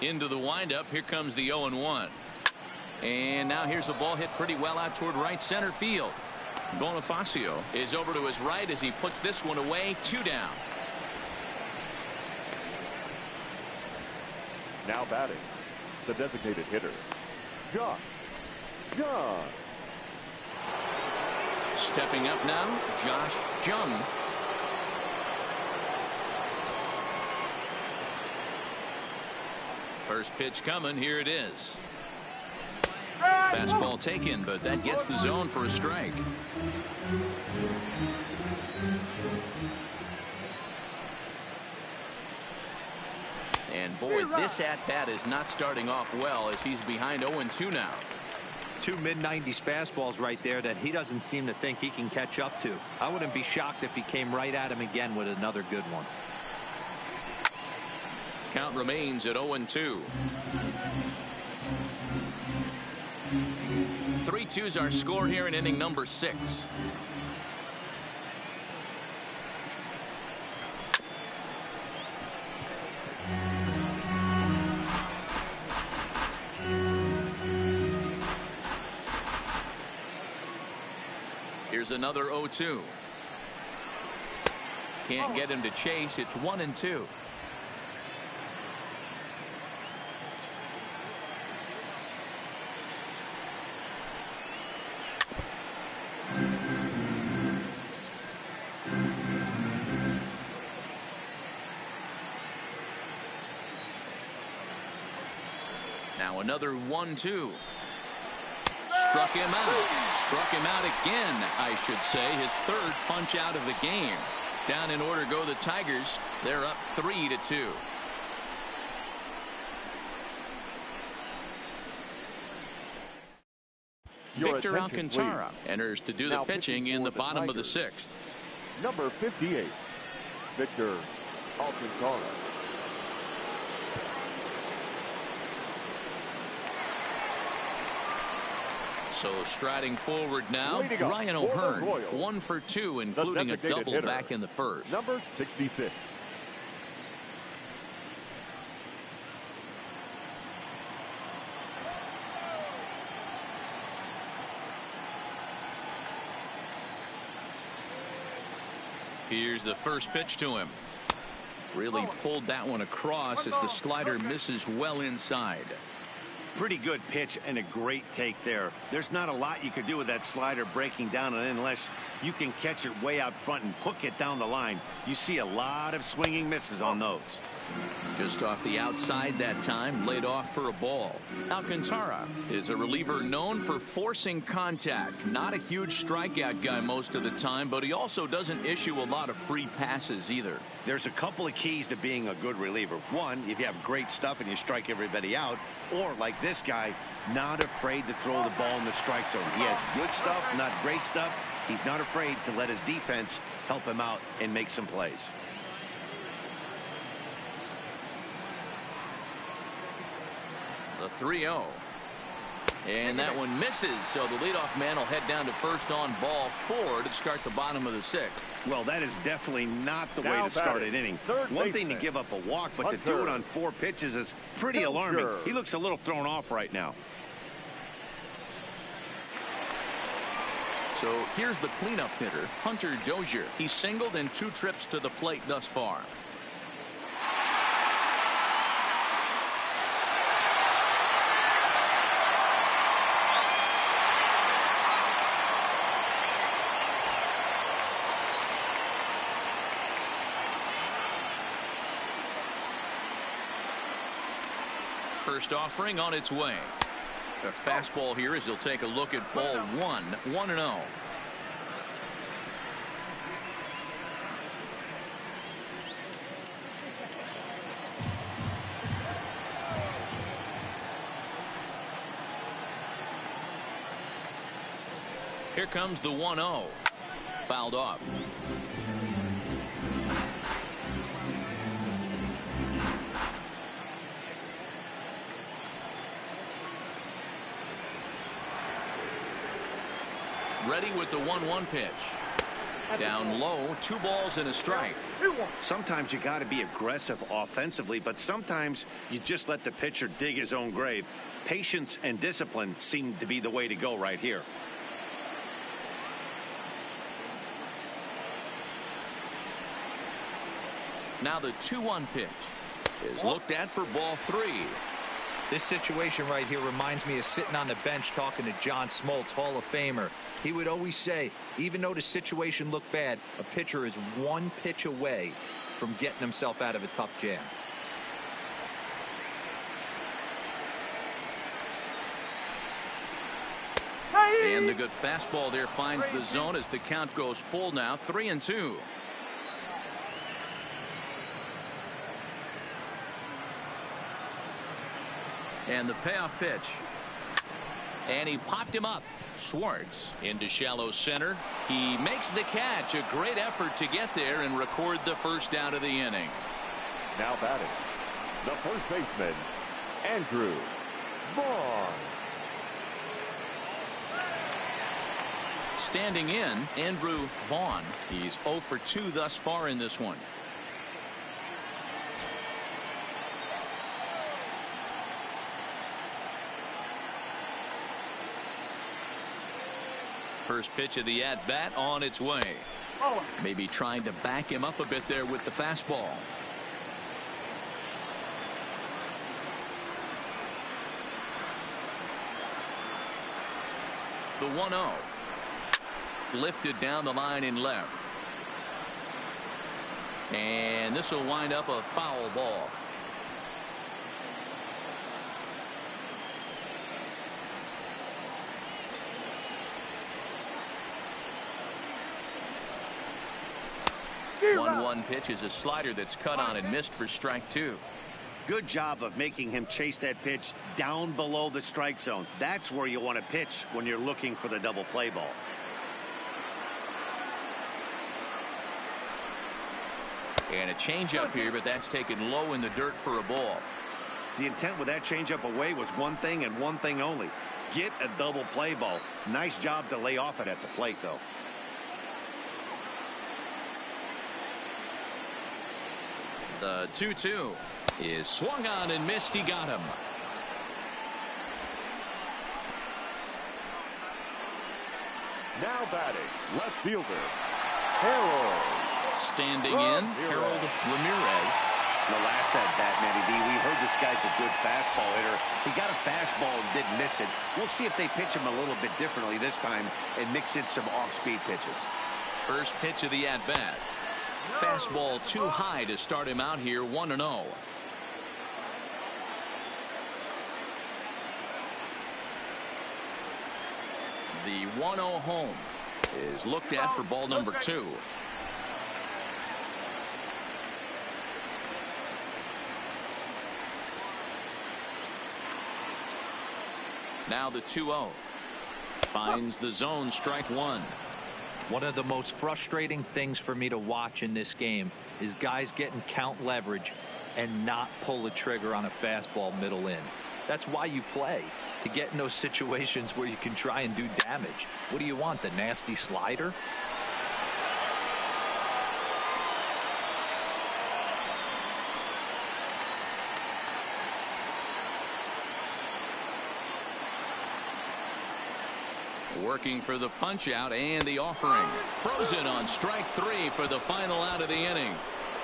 Into the windup. Here comes the 0-1. And now here's a ball hit pretty well out toward right center field. Bonifacio is over to his right as he puts this one away. 2 down. Now batting, the designated hitter, Josh Jung. Stepping up now, Josh Jung. First pitch coming. Here it is. Fastball taken, but that gets the zone for a strike. And boy, this at-bat is not starting off well as he's behind 0-2 now. 2 mid-90s fastballs right there that he doesn't seem to think he can catch up to. I wouldn't be shocked if he came right at him again with another good one. Count remains at 0-2. 3-2's our score here in inning number 6. Here's another 0-2. Can't get him to chase. It's 1-2. Now another 1-2. Struck him out. Struck him out again, I should say. His third punch out of the game. Down in order go the Tigers. They're up 3-2. Victor Alcantara enters to do the pitching in the bottom of the 6th. Number 58, Victor Alcantara. So striding forward now, Ryan O'Hearn, 1 for 2, including a double hitter, back in the first. Number 66. Here's the first pitch to him. Really pulled that one across as the slider misses well inside. Pretty good pitch and a great take there. There's not a lot you could do with that slider breaking down and unless you can catch it way out front and hook it down the line. You see a lot of swinging misses on those. Just off the outside that time, laid off for a ball. Alcantara is a reliever known for forcing contact. Not a huge strikeout guy most of the time, but he also doesn't issue a lot of free passes either. There's a couple of keys to being a good reliever. One, if you have great stuff and you strike everybody out, or like this guy, not afraid to throw the ball in the strike zone. He has good stuff, not great stuff. He's not afraid to let his defense help him out and make some plays. The 3-0. And that one misses, so the leadoff man will head down to first on ball 4 to start the bottom of the 6th. Well, that is definitely not the way to start an inning. One thing to give up a walk, but to do it on 4 pitches is pretty alarming. He looks a little thrown off right now. So here's the cleanup hitter, Hunter Dozier. He's singled in 2 trips to the plate thus far. First offering on its way. A fastball here as he'll take a look at ball 1, 1-0. Here comes the 1-0. Fouled off. Ready with the 1-1 pitch. Down low, 2 balls and a strike. Sometimes you got to be aggressive offensively, but sometimes you just let the pitcher dig his own grave. Patience and discipline seem to be the way to go right here. Now the 2-1 pitch is looked at for ball 3. This situation right here reminds me of sitting on the bench talking to John Smoltz, Hall of Famer. He would always say, even though the situation looked bad, a pitcher is 1 pitch away from getting himself out of a tough jam. And the good fastball there finds the zone as the count goes full now, 3-2. And the payoff pitch. And he popped him up. Schwartz into shallow center. He makes the catch. A great effort to get there and record the first out of the inning. Now batting, the first baseman, Andrew Vaughn. Standing in, Andrew Vaughn. He's 0 for 2 thus far in this one. First pitch of the at-bat on its way. Maybe trying to back him up a bit there with the fastball. The 1-0. Lifted down the line in left. And this will wind up a foul ball. One pitch is a slider that's cut on and missed for strike 2. Good job of making him chase that pitch down below the strike zone. That's where you want to pitch when you're looking for the double play ball. And a changeup here, but that's taken low in the dirt for a ball. The intent with that changeup away was one thing and one thing only. Get a double play ball. Nice job to lay off it at the plate, though. The 2-2 is swung on and missed. He got him. Now batting, left fielder, Harold. Standing in, Harold Ramirez. The last at-bat, Matty D, we heard this guy's a good fastball hitter. He got a fastball and didn't miss it. We'll see if they pitch him a little bit differently this time and mix in some off-speed pitches. First pitch of the at-bat. Fastball too high to start him out here, 1-0. The 1-0 home is looked at for ball number 2. Now the 2-0. Finds the zone, strike 1. One of the most frustrating things for me to watch in this game is guys getting count leverage and not pull the trigger on a fastball middle in. That's why you play, to get in those situations where you can try and do damage. What do you want, the nasty slider? Working for the punch out and the offering. Frozen on strike 3 for the final out of the inning.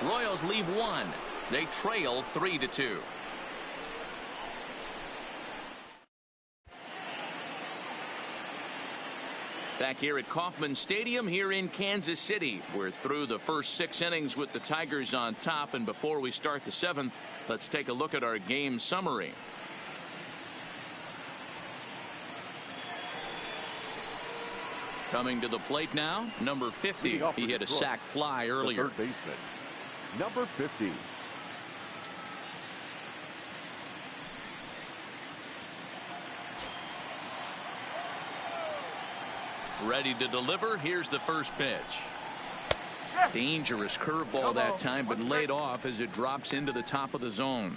Royals leave 1. They trail 3-2. Back here at Kauffman Stadium here in Kansas City. We're through the first 6 innings with the Tigers on top, and before we start the 7th, let's take a look at our game summary. Coming to the plate now, number 50. He hit a sac fly earlier. Third baseman, number 50. Ready to deliver. Here's the first pitch. Dangerous curveball that time, but laid off as it drops into the top of the zone.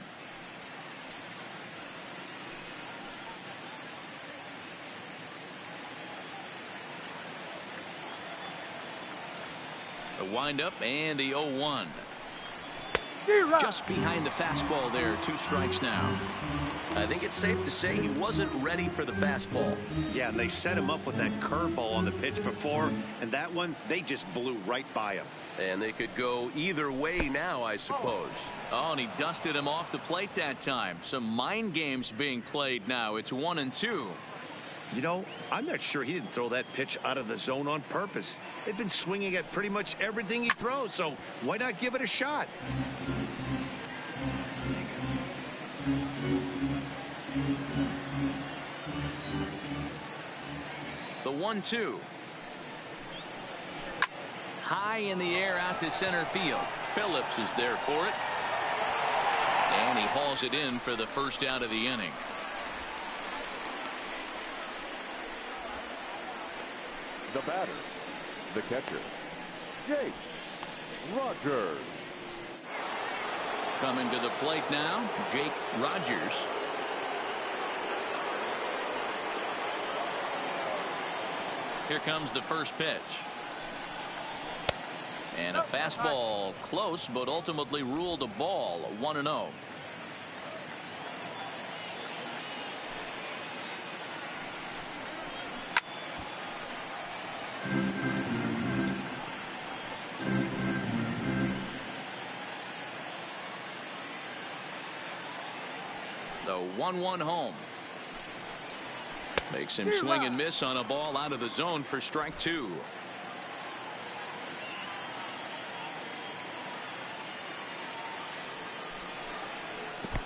The windup and the 0-1. Just behind the fastball there. 2 strikes now. I think it's safe to say he wasn't ready for the fastball. Yeah, and they set him up with that curveball on the pitch before, and that one, they just blew right by him. And they could go either way now, I suppose. Oh, and he dusted him off the plate that time. Some mind games being played now. It's 1-2. You know, I'm not sure he didn't throw that pitch out of the zone on purpose. They've been swinging at pretty much everything he throws, so why not give it a shot? The 1-2. High in the air out to center field. Phillips is there for it. And he hauls it in for the first out of the inning. The batter, the catcher, Jake Rogers. Coming to the plate now, Jake Rogers. Here comes the first pitch. And a fastball close, but ultimately ruled a ball. 1-0. The 1-1 home. Makes him swing and miss on a ball out of the zone for strike 2.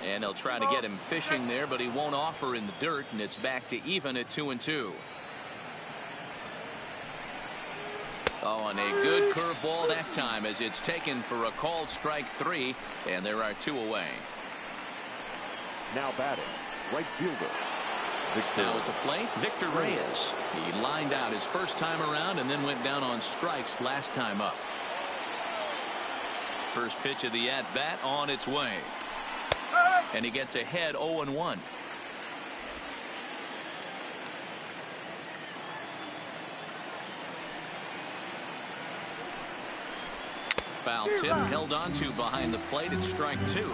And they'll try to get him fishing there, but he won't offer in the dirt, and it's back to even at 2-2. Oh, and a good curveball that time as it's taken for a called strike 3, and there are 2 away. Now batting, right fielder, Victor. Now at the plate, Victor Reyes. He lined out his first time around and then went down on strikes last time up. First pitch of the at-bat on its way. And he gets ahead 0-1. Foul tip held on to behind the plate at strike 2.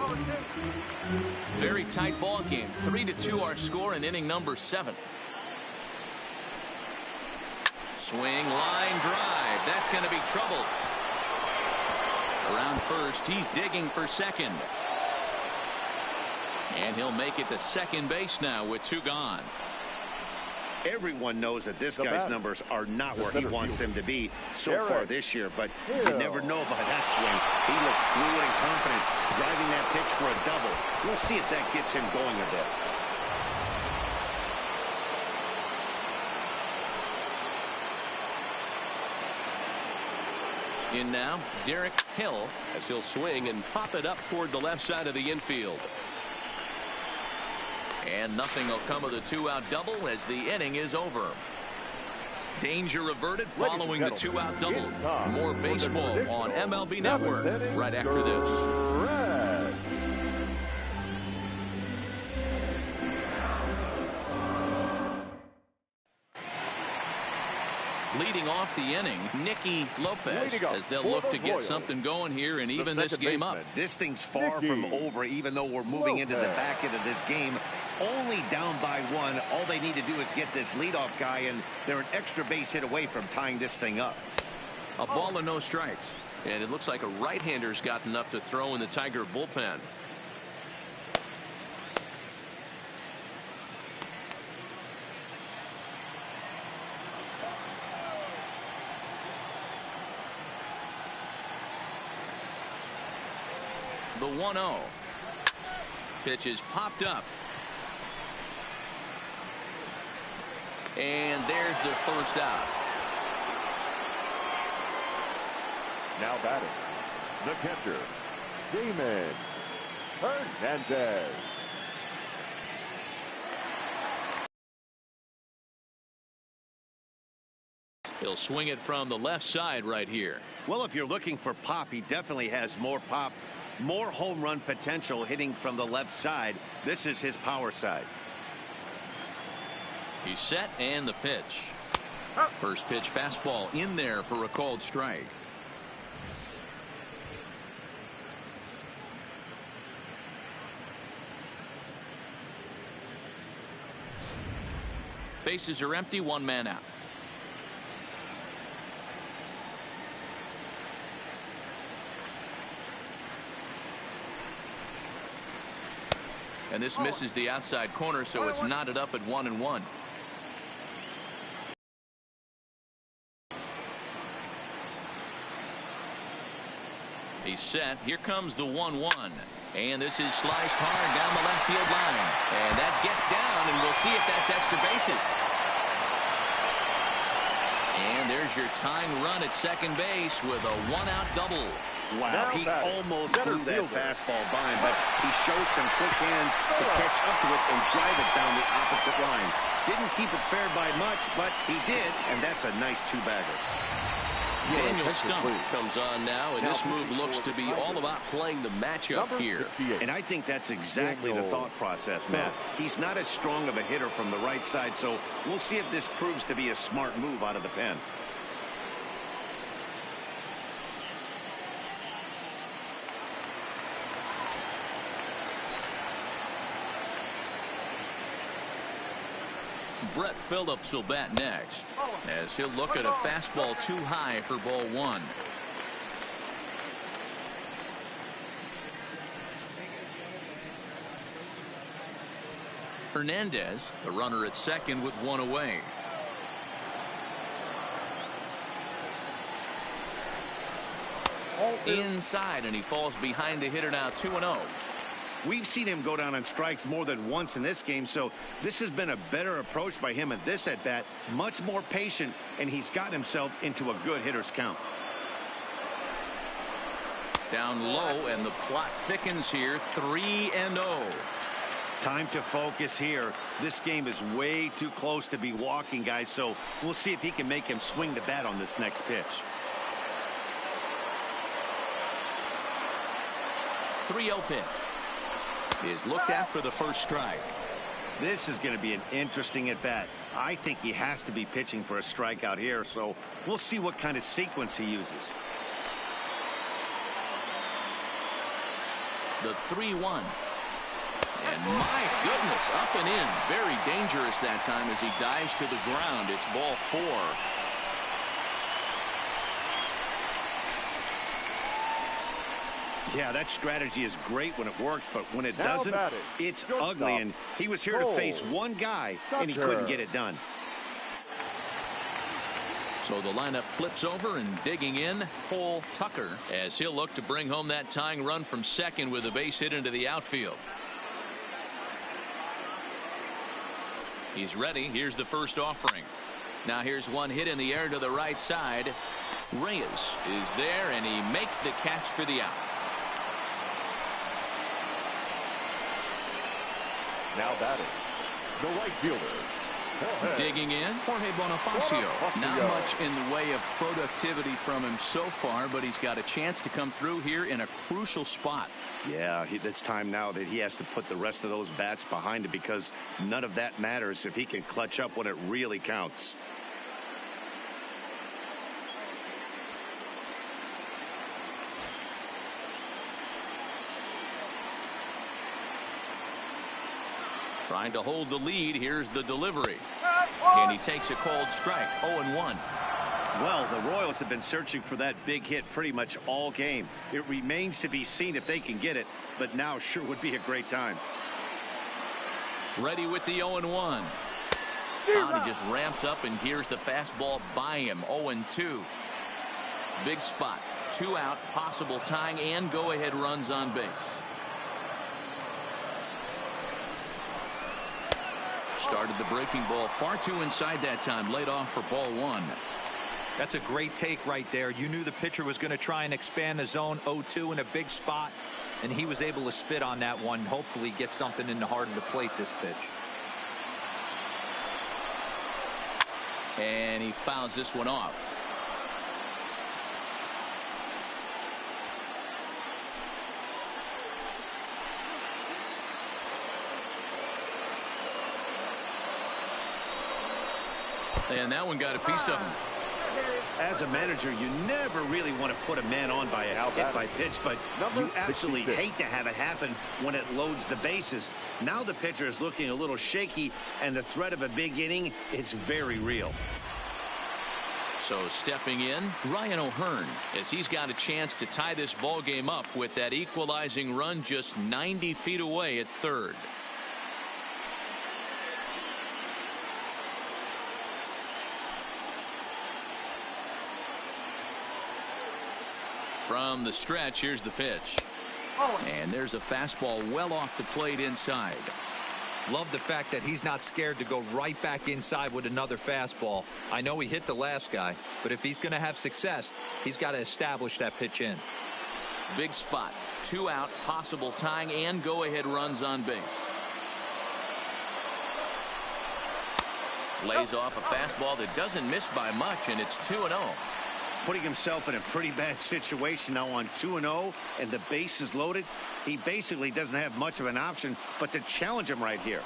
Very tight ball game. 3-2 our score in inning number 7. Swing, line drive. That's going to be trouble. Around first, he's digging for second. And he'll make it to second base now with 2 gone. Everyone knows that this guy's numbers are not where he wants them to be so far this year, but you never know by that swing. He looked fluid and confident, driving that pitch for a double. We'll see if that gets him going a bit. In now, Derek Hill, as he'll swing and pop it up toward the left side of the infield. And nothing will come of the 2-out double as the inning is over. Danger averted following the 2-out double. More baseball on MLB Network right after this. Leading off the inning, Nicky Lopez, as they'll look to get something going here and even this game up. This thing's far from over, even though we're moving into the back end of this game. Only down by 1. All they need to do is get this leadoff guy, and they're an extra base hit away from tying this thing up. A ball and no strikes. And it looks like a right-hander's got enough to throw in the Tiger bullpen. The 1-0. Pitch is popped up. And there's the first out. Now batting, the catcher, Damon Hernandez. He'll swing it from the left side right here. Well, if you're looking for pop, he definitely has more pop, more home run potential hitting from the left side. This is his power side. He's set, and the pitch. First pitch fastball in there for a called strike. Bases are empty, 1 man out. And this misses the outside corner, so it's knotted up at 1-1. He's set. Here comes the 1-1. And this is sliced hard down the left field line. And that gets down, and we'll see if that's extra bases. And there's your tying run at second base with a 1-out double. Wow, he almost blew that fastball by him, but he shows some quick hands to catch up to it and drive it down the opposite line. Didn't keep it fair by much, but he did, and that's a nice 2-bagger. Daniel Stump comes on now, and this move looks to be all about playing the matchup here. And I think that's exactly the thought process, Matt. He's not as strong of a hitter from the right side, so we'll see if this proves to be a smart move out of the pen. Brett Phillips will bat next, as he'll look at a fastball too high for ball 1. Hernandez, the runner at second with 1 away. Inside, and he falls behind the hitter now, 2-0. We've seen him go down on strikes more than once in this game, so this has been a better approach by him at this at-bat. Much more patient, and he's gotten himself into a good hitter's count. Down low, and the plot thickens here, 3-0. Time to focus here. This game is way too close to be walking, guys, so we'll see if he can make him swing the bat on this next pitch. 3-0 pitch is looked at for the first strike. This is going to be an interesting at-bat. I think he has to be pitching for a strikeout here, so we'll see what kind of sequence he uses. The 3-1. And my goodness, up and in. Very dangerous that time as he dives to the ground. It's ball 4. Yeah, that strategy is great when it works, but when it Now doesn't, batting, it's shortstop, ugly. And he was here to face one guy, and he couldn't get it done. So the lineup flips over, and digging in, Cole Tucker, as he'll look to bring home that tying run from second with a base hit into the outfield. He's ready. Here's the first offering. Now here's one hit in the air to the right side. Reyes is there, and he makes the catch for the out. Now batting, the right fielder. Digging in, Jorge Bonifacio. Not much in the way of productivity from him so far, but he's got a chance to come through here in a crucial spot. Yeah, it's time now that he has to put the rest of those bats behind him, because none of that matters if he can clutch up when it really counts. Trying to hold the lead. Here's the delivery. And he takes a cold strike. 0-1. Well, the Royals have been searching for that big hit pretty much all game. It remains to be seen if they can get it, but now sure would be a great time. Ready with the 0-1. He just ramps up and gears the fastball by him. 0-2. Big spot. 2 out, possible tying and go-ahead runs on base. Started the breaking ball far too inside that time. Laid off for ball 1. That's a great take right there. You knew the pitcher was going to try and expand the zone. 0-2 in a big spot, and he was able to spit on that one. Hopefully get something in the heart of the plate this pitch. And he fouls this one off. And that one got a piece of him. As a manager, you never really want to put a man on by a hit by pitch, but you absolutely hate to have it happen when it loads the bases. Now the pitcher is looking a little shaky, and the threat of a big inning is very real. So stepping in, Ryan O'Hearn, as he's got a chance to tie this ball game up with that equalizing run just 90 feet away at third. From the stretch, here's the pitch. And there's a fastball well off the plate inside. Love the fact that he's not scared to go right back inside with another fastball. I know he hit the last guy, but if he's going to have success, he's got to establish that pitch in. Big spot. 2 out, possible tying and go-ahead runs on base. Lays off a fastball that doesn't miss by much, and it's 2-0. Putting himself in a pretty bad situation now on 2-0, and the base is loaded. He basically doesn't have much of an option but to challenge him right here.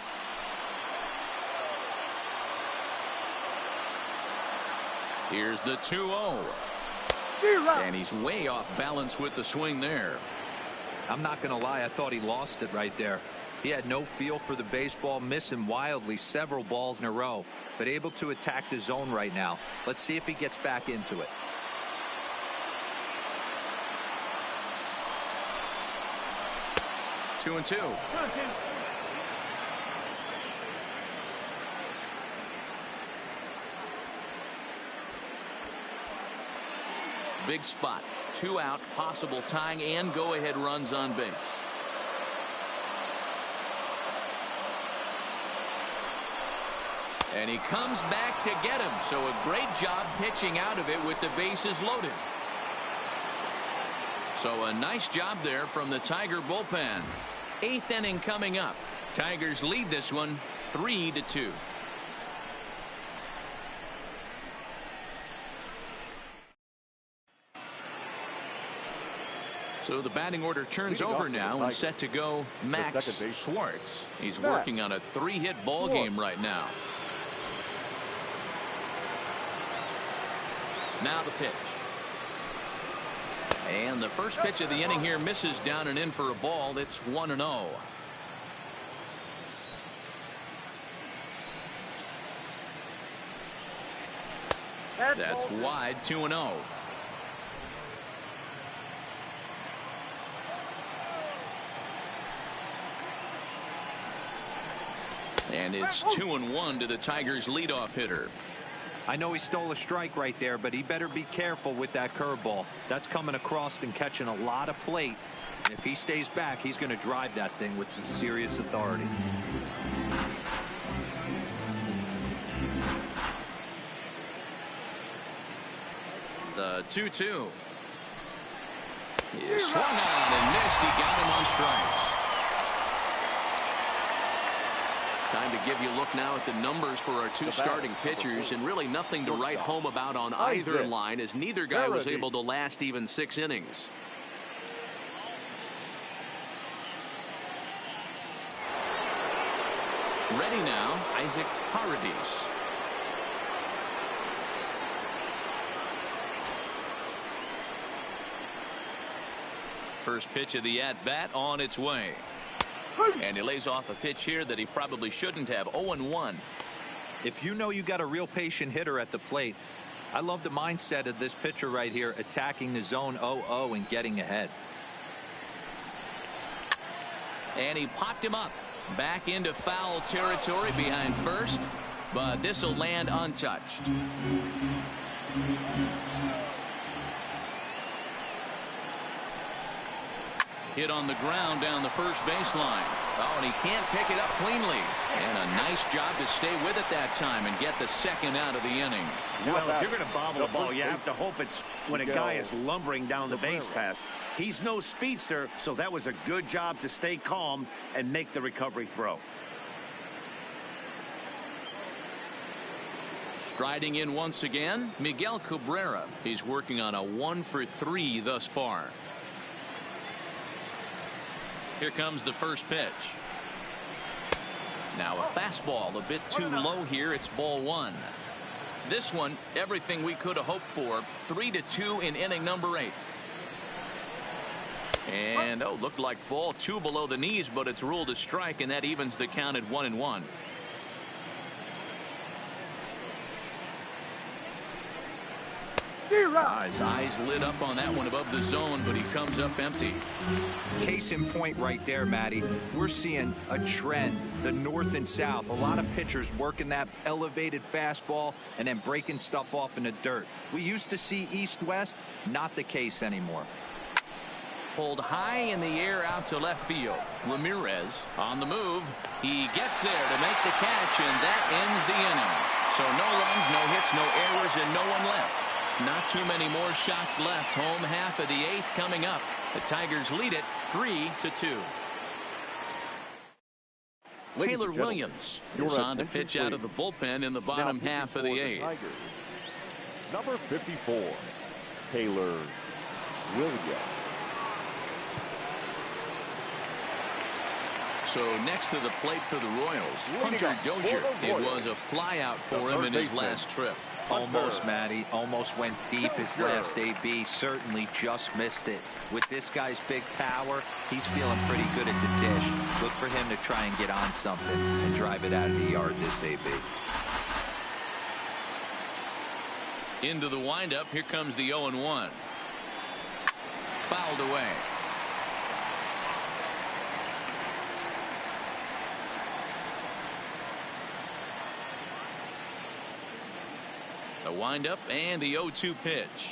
Here's the 2-0. And he's way off balance with the swing there. I'm not going to lie, I thought he lost it right there. He had no feel for the baseball, missing wildly several balls in a row, but able to attack the zone right now. Let's see if he gets back into it. Two and 2. Big spot. 2 out, possible tying and go-ahead runs on base. And he comes back to get him. So a great job pitching out of it with the bases loaded. So a nice job there from the Tiger bullpen. 8th inning coming up. Tigers lead this one 3-2. So the batting order turns over now, and set to go Max Schwartz. He's working on a 3-hit ball game right now. Now the pitch. And the first pitch of the inning here misses down and in for a ball. It's 1-0. That's wide. 2-0. And it's 2-1 to the Tigers leadoff hitter. I know he stole a strike right there, but he better be careful with that curveball. That's coming across and catching a lot of plate. And if he stays back, he's going to drive that thing with some serious authority. The 2-2. He swung on and missed. He got him on strikes. Time to give you a look now at the numbers for our two starting pitchers, and really nothing to write home about on either line, as neither guy was able to last even 6 innings. Ready now, Isaac Paradis. First pitch of the at-bat on its way. And he lays off a pitch here that he probably shouldn't have. 0-1. If you know you got a real patient hitter at the plate, I love the mindset of this pitcher right here, attacking the zone 0-0 and getting ahead. And he popped him up. Back into foul territory behind first, but this will land untouched. Hit on the ground down the first baseline. Oh, and he can't pick it up cleanly. And a nice job to stay with it that time and get the second out of the inning. Well, if you're going to bobble a ball, you have to hope it's when a guy is lumbering down the base pass. He's no speedster, so that was a good job to stay calm and make the recovery throw. Striding in once again, Miguel Cabrera. He's working on a 1-for-3 thus far. Here comes the first pitch. Now a fastball a bit too low here. It's ball 1. This one, everything we could have hoped for. 3-2 in inning number 8. And looked like ball 2 below the knees, but it's ruled a strike, and that evens the count at 1-1. His eyes lit up on that one above the zone, but he comes up empty. Case in point right there, Matty. We're seeing a trend, the north and south. A lot of pitchers working that elevated fastball and then breaking stuff off in the dirt. We used to see east-west, not the case anymore. Pulled high in the air out to left field. Ramirez on the move. He gets there to make the catch, and that ends the inning. So no runs, no hits, no errors, and no one left. Not too many more shots left. Home half of the 8th coming up. The Tigers lead it 3-2. Taylor Williams is on to pitch out of the bullpen in the bottom half of the 8th. Number 54, Taylor Williams. So next to the plate for the Royals, Hunter Dozier. It was a flyout for him in his last trip. Almost, Matty. Almost went deep his last AB. Certainly just missed it. With this guy's big power, he's feeling pretty good at the dish. Look for him to try and get on something and drive it out of the yard this AB. Into the windup. Here comes the 0-1. Fouled away. The windup and the 0-2 pitch.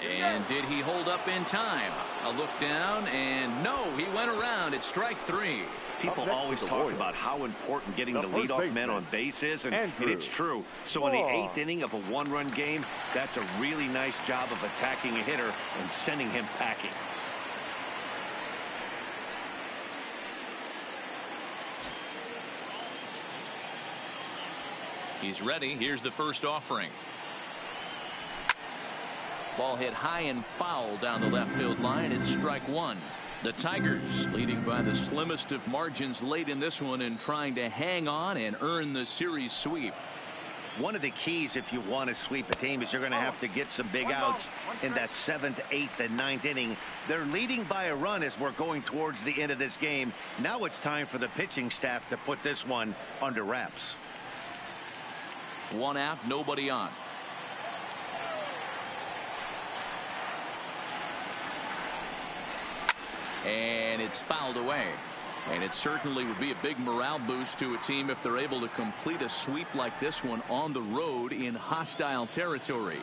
And did he hold up in time? A look down, and no, he went around. It's strike 3. People always talk about how important getting the leadoff man on base is, and it's true. So in the 8th inning of a 1-run game, that's a really nice job of attacking a hitter and sending him packing. He's ready. Here's the first offering. Ball hit high and foul down the left field line. It's strike 1. The Tigers leading by the slimmest of margins late in this one and trying to hang on and earn the series sweep. One of the keys if you want to sweep a team is you're going to have to get some big outs in that 7th, 8th, and 9th inning. They're leading by a run as we're going towards the end of this game. Now it's time for the pitching staff to put this one under wraps. 1 out, nobody on. And it's fouled away. And it certainly would be a big morale boost to a team if they're able to complete a sweep like this one on the road in hostile territory.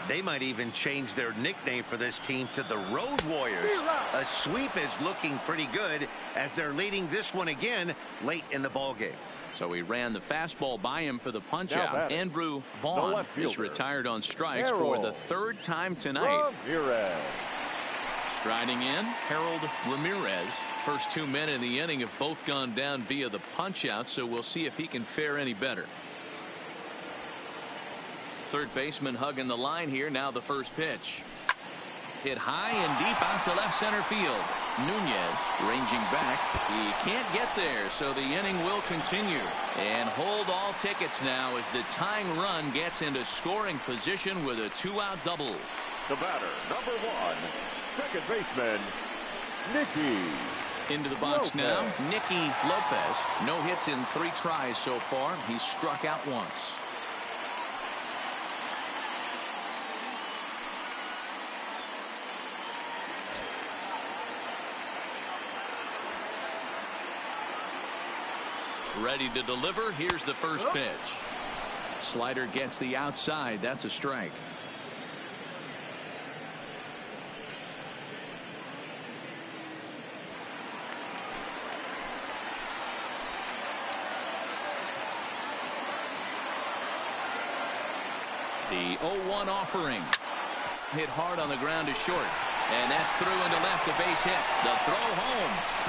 They might even change their nickname for this team to the Road Warriors. A sweep is looking pretty good as they're leading this one again late in the ballgame. So he ran the fastball by him for the punch out. Andrew Vaughn is retired on strikes for the third time tonight. Striding in, Harold Ramirez. First 2 men in the inning have both gone down via the punch out, so we'll see if he can fare any better. Third baseman hugging the line here. Now the first pitch. Hit high and deep out to left center field. Nunez ranging back. He can't get there, so the inning will continue. And hold all tickets now as the tying run gets into scoring position with a 2-out double. The batter, number 1, second baseman, Nicky. Into the box now, Nicky Lopez. No hits in 3 tries so far. He's struck out once. Ready to deliver. Here's the first pitch. Slider gets the outside. That's a strike. The 0-1 offering. Hit hard on the ground to short. And that's through into left, a base hit. The throw home.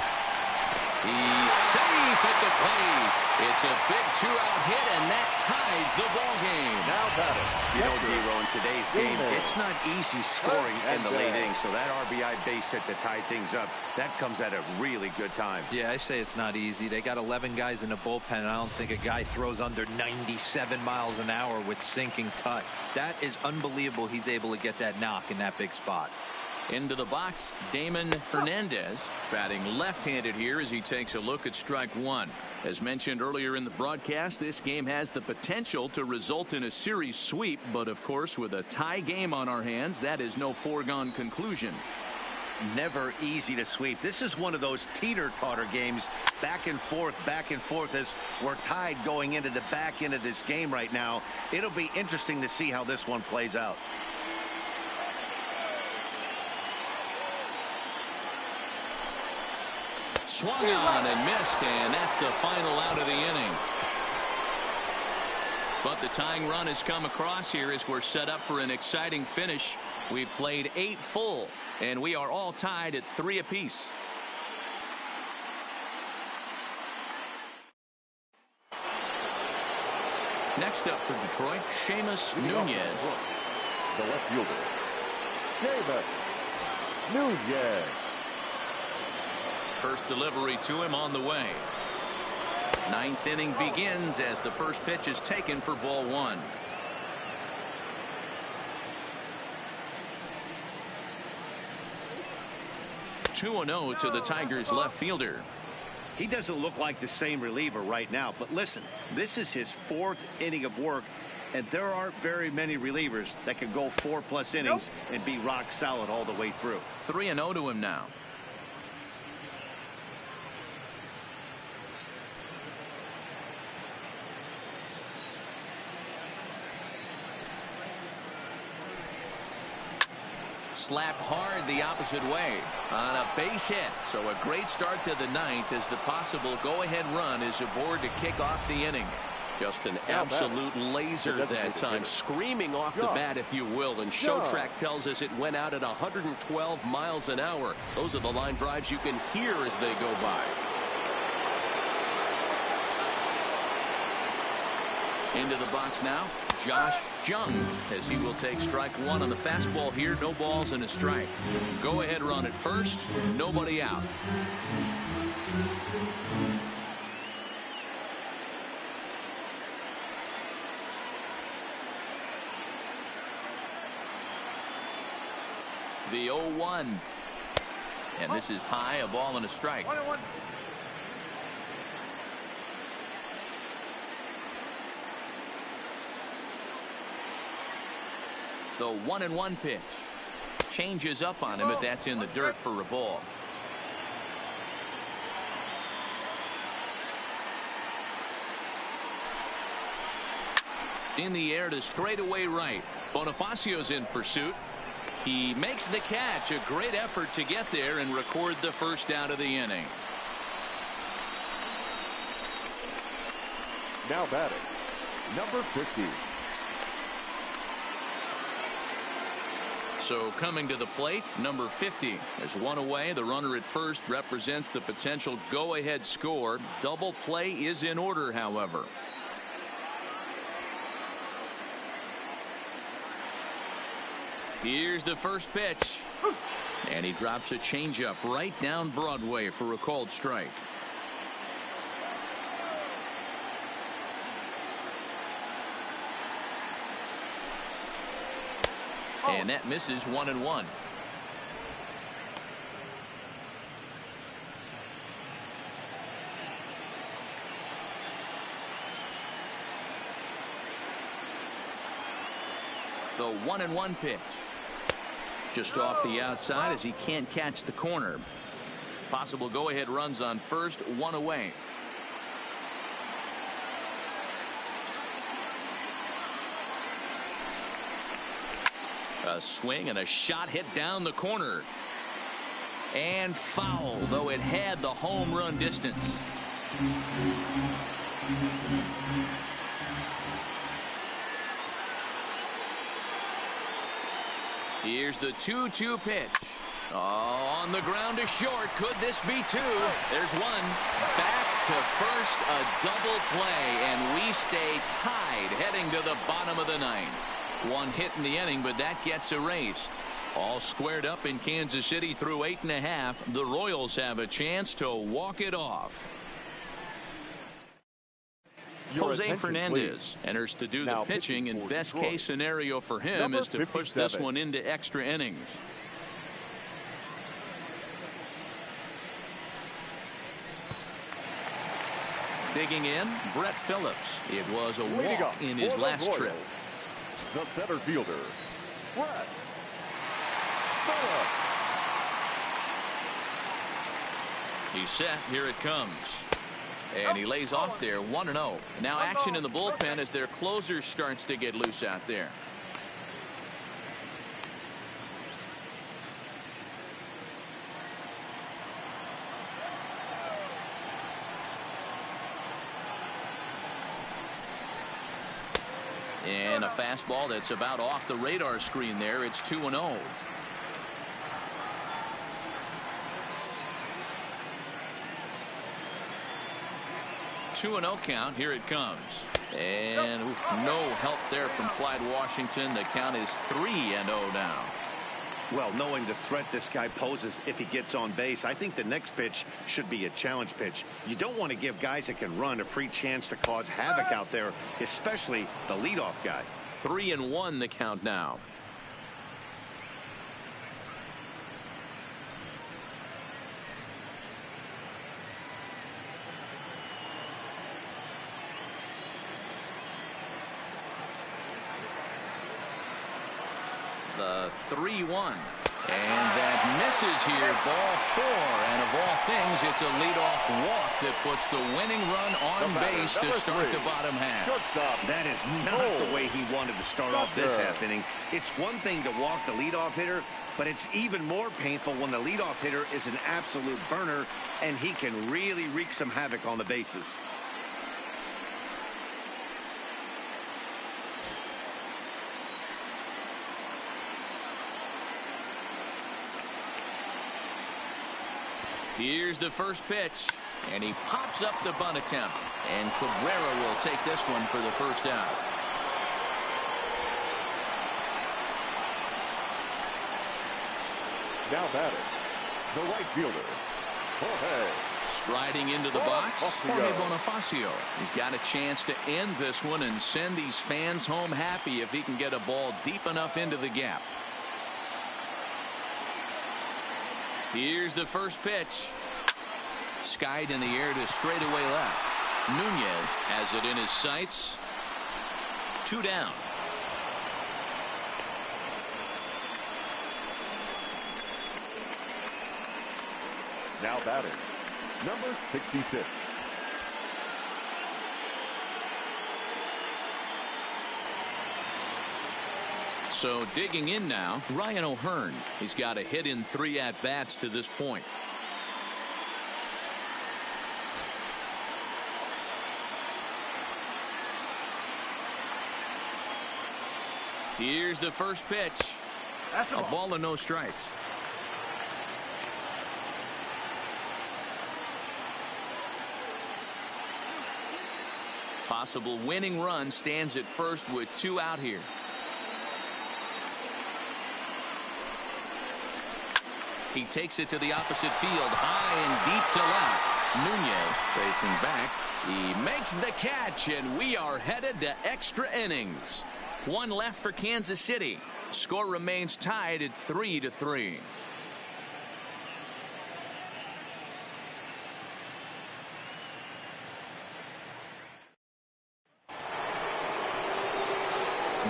He's safe at the plate. It's a big 2-out hit, and that ties the ball game. Now batting. You know, Dero, in today's game, it's not easy scoring in the late innings. So that RBI base hit to tie things up, that comes at a really good time. Yeah, I say it's not easy. They got 11 guys in the bullpen, and I don't think a guy throws under 97 miles an hour with sinking cut. That is unbelievable. He's able to get that knock in that big spot. Into the box, Damon Hernandez batting left-handed here as he takes a look at strike one. As mentioned earlier in the broadcast, this game has the potential to result in a series sweep, but of course with a tie game on our hands, that is no foregone conclusion. Never easy to sweep. This is one of those teeter-totter games, back and forth as we're tied going into the back end of this game right now. It'll be interesting to see how this one plays out. Swung on and missed, and that's the final out of the inning. But the tying run has come across here as we're set up for an exciting finish. We've played 8 full, and we are all tied at 3 apiece. Next up for Detroit, Seamus Nunez. The left fielder, Seamus Nunez. First delivery to him on the way. 9th inning begins as the first pitch is taken for ball 1. (2-0) to the Tigers left fielder. He doesn't look like the same reliever right now, but listen, this is his 4th inning of work, and there aren't very many relievers that can go 4+ innings and be rock solid all the way through. 3-0 to him now. Slapped hard the opposite way on a base hit. So a great start to the 9th as the possible go-ahead run is aboard to kick off the inning. Just an absolute laser that time, screaming off the bat, if you will. And Showtrack tells us it went out at 112 miles an hour. Those are the line drives you can hear as they go by. Into the box now, Josh Jung, as he will take strike 1 on the fastball here. No balls and a strike. Go ahead run at first. Nobody out. The 0-1. And this is high, a ball and a strike. 1-1. The 1-1 pitch. Changes up on him, but that's in the dirt for a ball. In the air to straightaway right. Bonifacio's in pursuit. He makes the catch. A great effort to get there and record the first out of the inning. Now batting, number 50. So coming to the plate, number 50. There's one away. The runner at first represents the potential go-ahead score. Double play is in order, however. Here's the first pitch. And he drops a changeup right down Broadway for a called strike. And that misses 1-1. The 1-1 pitch. Just off the outside as he can't catch the corner. Possible go-ahead runs on first, one away. A swing and a shot hit down the corner. And foul, though it had the home run distance. Here's the 2-2 pitch. Oh, on the ground to short. Could this be two? There's one. Back to first, a double play, and we stay tied heading to the bottom of the ninth. One hit in the inning, but that gets erased. All squared up in Kansas City through 8.5. The Royals have a chance to walk it off. Jose Fernandez enters to do the pitching, and best case scenario for him is to push this one into extra innings. Digging in, Brett Phillips. It was a walk in his last trip. The center fielder, Brett Phillips. He's set. Here it comes. And he lays off there, 1-0. Now action in the bullpen as their closer starts to get loose out there. And a fastball that's about off the radar screen there. It's 2-0. 2-0 count. Here it comes. And no help there from Clyde Washington. The count is 3-0 now. Well, knowing the threat this guy poses if he gets on base, I think the next pitch should be a challenge pitch. You don't want to give guys that can run a free chance to cause havoc out there, especially the leadoff guy. 3-1 the count now. The 3-1. And that misses here. Ball 4. And of all things, it's a leadoff walk that puts the winning run on base to start the bottom half. That is not the way he wanted to start off this half inning. It's one thing to walk the leadoff hitter, but it's even more painful when the leadoff hitter is an absolute burner and he can really wreak some havoc on the bases. Here's the first pitch, and he pops up the bunt attempt, and Cabrera will take this one for the first out. Now batting, the right fielder, Jorge. Striding into the box, Jorge Bonifacio. He's got a chance to end this one and send these fans home happy if he can get a ball deep enough into the gap. Here's the first pitch. Skied in the air to straightaway left. Nunez has it in his sights. 2 down. Now batting, number 66. So digging in now, Ryan O'Hearn. He's got a hit in 3 at-bats to this point. Here's the first pitch. A ball and no strikes. Possible winning run stands at first with 2 out here. He takes it to the opposite field, high and deep to left. Nunez facing back. He makes the catch, and we are headed to extra innings. 1 left for Kansas City. Score remains tied at 3-3.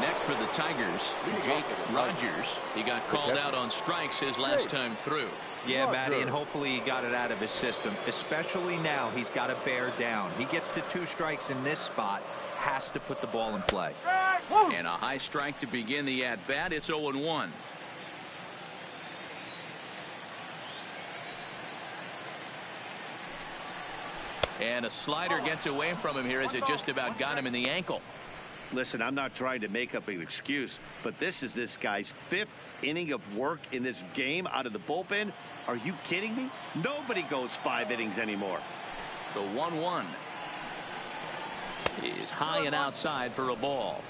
Next for the Tigers, Jake Rogers. He got called out on strikes his last time through. Yeah, Matty, and hopefully he got it out of his system, especially now. He's got to bear down. He gets the 2 strikes in this spot, has to put the ball in play. And a high strike to begin the at-bat. It's 0-1. And a slider gets away from him here as it just about got him in the ankle. Listen, I'm not trying to make up an excuse, but this is this guy's 5th inning of work in this game out of the bullpen. Are you kidding me? Nobody goes 5 innings anymore. The 1-1 is high and outside for a ball.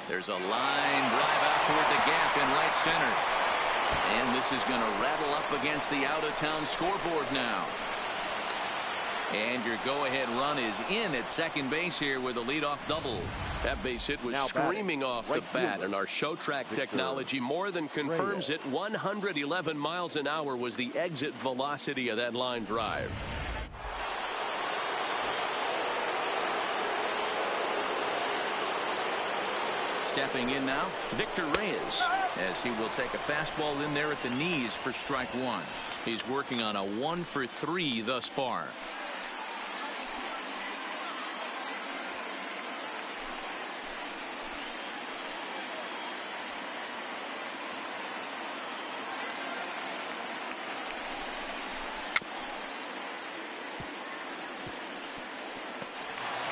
There's a line drive out toward the gap in right center. And this is going to rattle up against the out-of-town scoreboard now. And your go-ahead run is in at second base here with a leadoff double. That base hit was screaming off the bat, and our show track technology more than confirms it. 111 miles an hour was the exit velocity of that line drive. Stepping in now, Victor Reyes, as he will take a fastball in there at the knees for strike 1. He's working on a 1 for 3 thus far.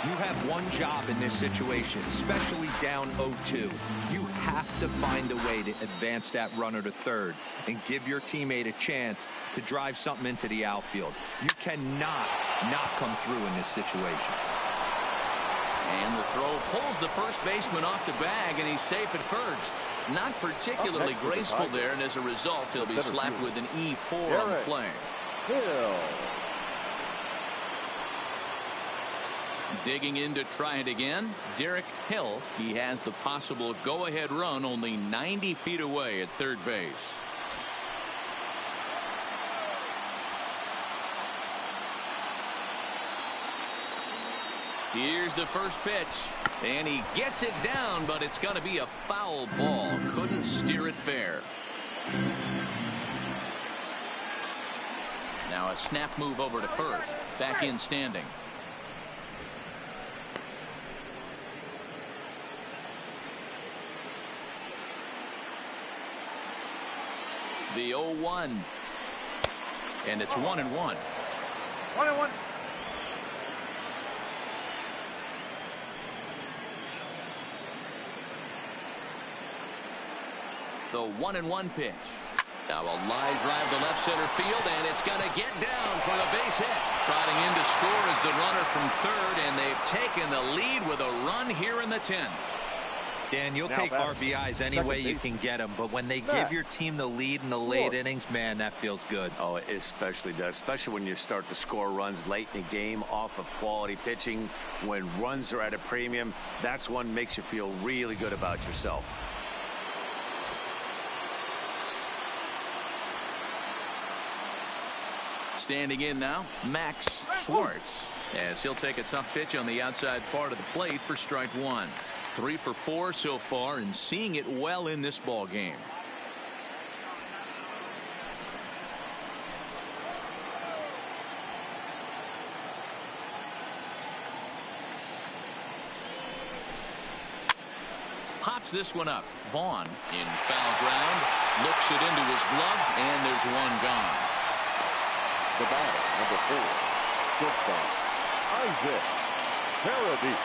You have one job in this situation, especially down 0-2. You have to find a way to advance that runner to third and give your teammate a chance to drive something into the outfield. You cannot not come through in this situation. And the throw pulls the first baseman off the bag, and he's safe at first. Not particularly graceful there, and as a result, he'll be slapped with an E4 on the play. Digging in to try it again, Derek Hill. He has the possible go-ahead run only 90 feet away at third base. Here's the first pitch, and he gets it down, but it's going to be a foul ball. Couldn't steer it fair. Now a snap move over to first. Back in standing. The 0-1. And it's 1-1. 1-1. The 1-1 pitch. Now a line drive to left center field, and it's going to get down for the base hit. Trotting in to score is the runner from third, and they've taken the lead with a run here in the 10th. Dan, you'll take RBIs any way you can get them, but when they give your team the lead in the late innings, man, that feels good. Oh, it especially does, especially when you start to score runs late in the game off of quality pitching. When runs are at a premium, that's one makes you feel really good about yourself. Standing in now, Max Schwartz, as he'll take a tough pitch on the outside part of the plate for strike 1. 3 for 4 so far, and seeing it well in this ball game. Pops this one up. Vaughn in foul ground. Looks it into his glove, and there's one gone. The batter, number 4, shortstop, Isaac Paradis.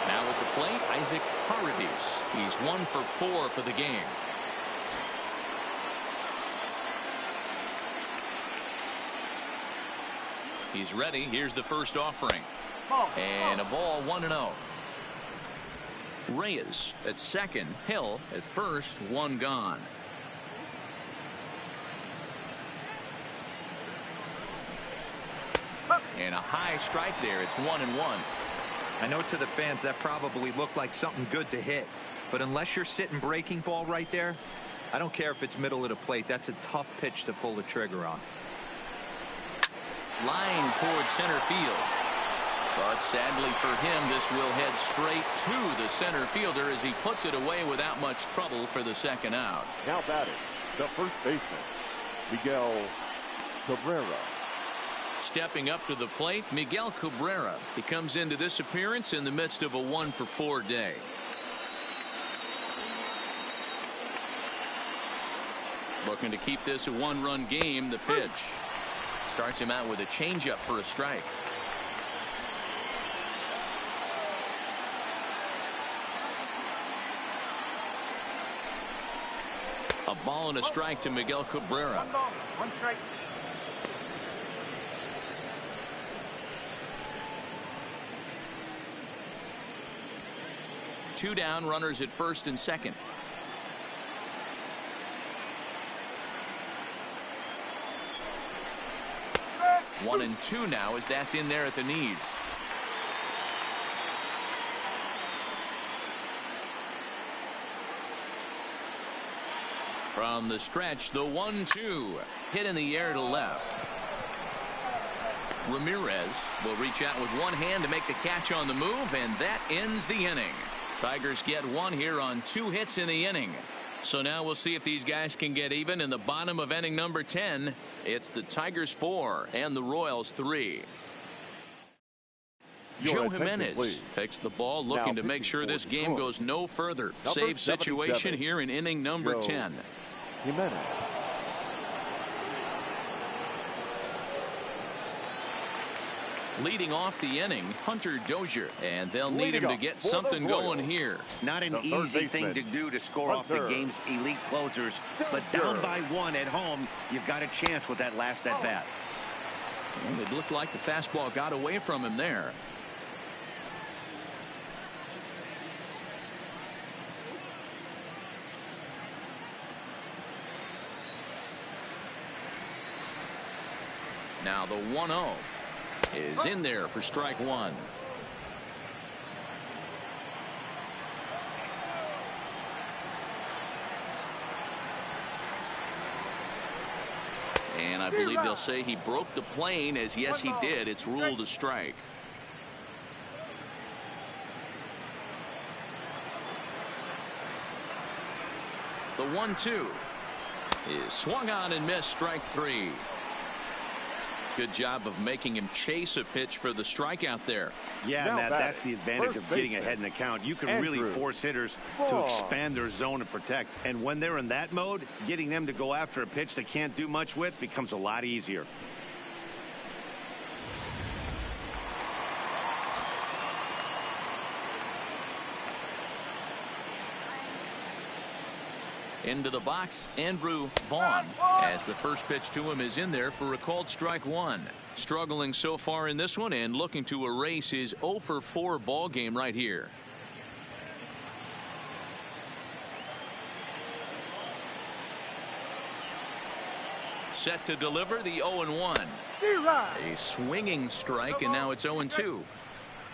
Now at the plate, Isaac Paradis. He's 1 for 4 for the game. He's ready. Here's the first offering. And a ball 1-0. Reyes at second. Hill at first. One gone. And a high strike there. It's 1-1. I know to the fans that probably looked like something good to hit, but unless you're sitting breaking ball right there, I don't care if it's middle of the plate. That's a tough pitch to pull the trigger on. Line towards center field. But sadly for him, this will head straight to the center fielder as he puts it away without much trouble for the second out. Now batting, the first baseman, Miguel Cabrera. Stepping up to the plate, Miguel Cabrera. He comes into this appearance in the midst of a 1 for 4 day. Looking to keep this a 1-run game. The pitch starts him out with a changeup for a strike. A ball and a strike to Miguel Cabrera. 1 ball, 1 strike. Two down, runners at first and second. One and two now as that's in there at the knees. From the stretch, the 1-2 hit in the air to left. Ramirez will reach out with one hand to make the catch on the move, and that ends the inning. Tigers get one here on 2 hits in the inning. So now we'll see if these guys can get even in the bottom of inning number 10. It's the Tigers 4 and the Royals 3. Joe Jimenez takes the ball, looking to make sure this game goes no further. Save situation here in inning number 10. Jimenez. Leading off the inning, Hunter Dozier, and they'll need him to get something going here. Not an easy thing to do to score off the game's elite closers, but down by 1 at home, you've got a chance with that last at bat. And it looked like the fastball got away from him there. Now the 1-0 is in there for strike 1. And I believe they'll say he broke the plane, as yes he did. It's ruled a strike. The 1-2 is swung on and missed, strike 3. Good job of making him chase a pitch for the strikeout there. Yeah, Matt, that's the advantage of getting ahead in the count. You can really force hitters to expand their zone and protect. And when they're in that mode, getting them to go after a pitch they can't do much with becomes a lot easier. Into the box, Andrew Vaughn, as the first pitch to him is in there for a called strike 1. Struggling so far in this one and looking to erase his 0 for 4 ball game right here. Set to deliver the 0-1. A swinging strike, and now it's 0-2.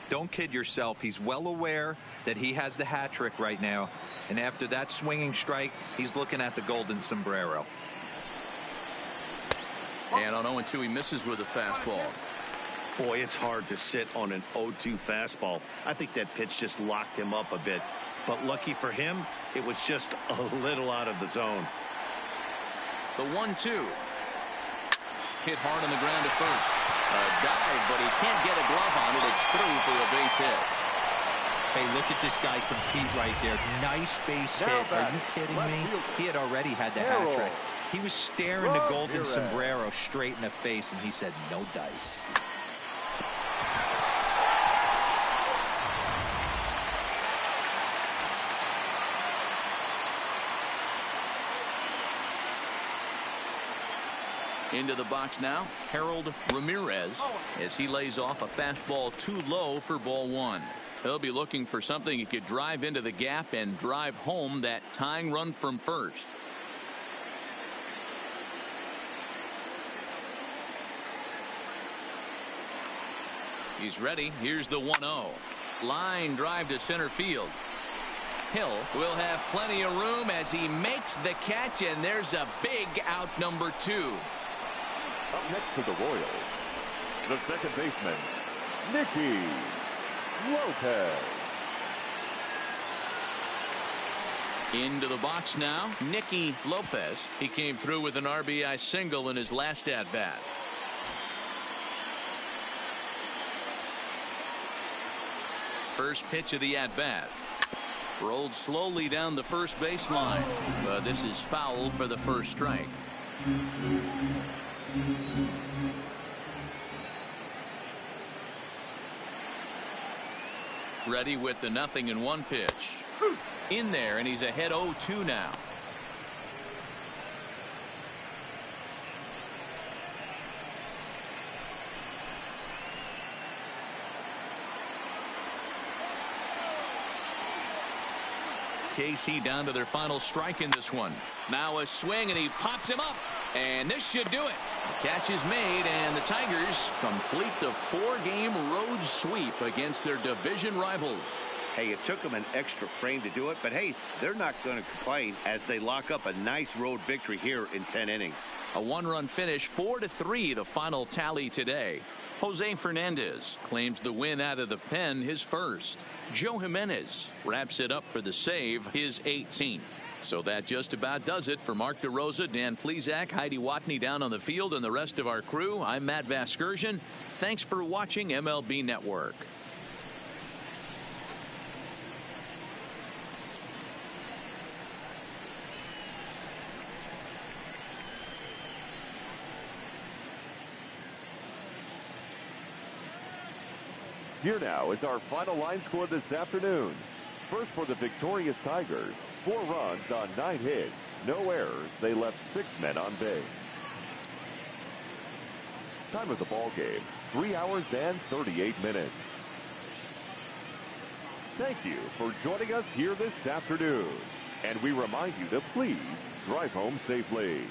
Don't kid yourself. He's well aware that he has the hat trick right now. And after that swinging strike, he's looking at the golden sombrero. And on 0-2, he misses with a fastball. Boy, it's hard to sit on an 0-2 fastball. I think that pitch just locked him up a bit. But lucky for him, it was just a little out of the zone. The 1-2. Hit hard on the ground to first. A dive, but he can't get a glove on it. It's through for a base hit. Hey, look at this guy compete right there. Nice base hit. Are you kidding me? He had already had the hat trick. He was staring the golden sombrero straight in the face, and he said, no dice. Into the box now, Harold Ramirez, as he lays off a fastball too low for ball one. He'll be looking for something he could drive into the gap and drive home that tying run from first. He's ready. Here's the 1-0. Line drive to center field. Hill will have plenty of room as he makes the catch, and there's a big out, number 2. Up next to the Royals, the second baseman, Nicky Lopez. Into the box now, Nicky Lopez. He came through with an RBI single in his last at-bat. First pitch of the at-bat. Rolled slowly down the first baseline, but this is foul for the first strike. Ready with the 0-1 pitch. In there, and he's ahead 0-2 now. KC down to their final strike in this one. Now a swing, and he pops him up. And this should do it. The catch is made, and the Tigers complete the 4-game road sweep against their division rivals. Hey, it took them an extra frame to do it, but hey, they're not going to complain as they lock up a nice road victory here in 10 innings. A 1-run finish, 4-3, the final tally today. Jose Fernandez claims the win out of the pen, his first. Joe Jimenez wraps it up for the save, his 18th. So that just about does it for Mark DeRosa, Dan Plesac, Heidi Watney down on the field, and the rest of our crew. I'm Matt Vasgersian. Thanks for watching MLB Network. Here now is our final line score this afternoon. First for the victorious Tigers, 4 runs on 9 hits, no errors. They left 6 men on base. Time of the ball game, 3 hours and 38 minutes. Thank you for joining us here this afternoon. And we remind you to please drive home safely.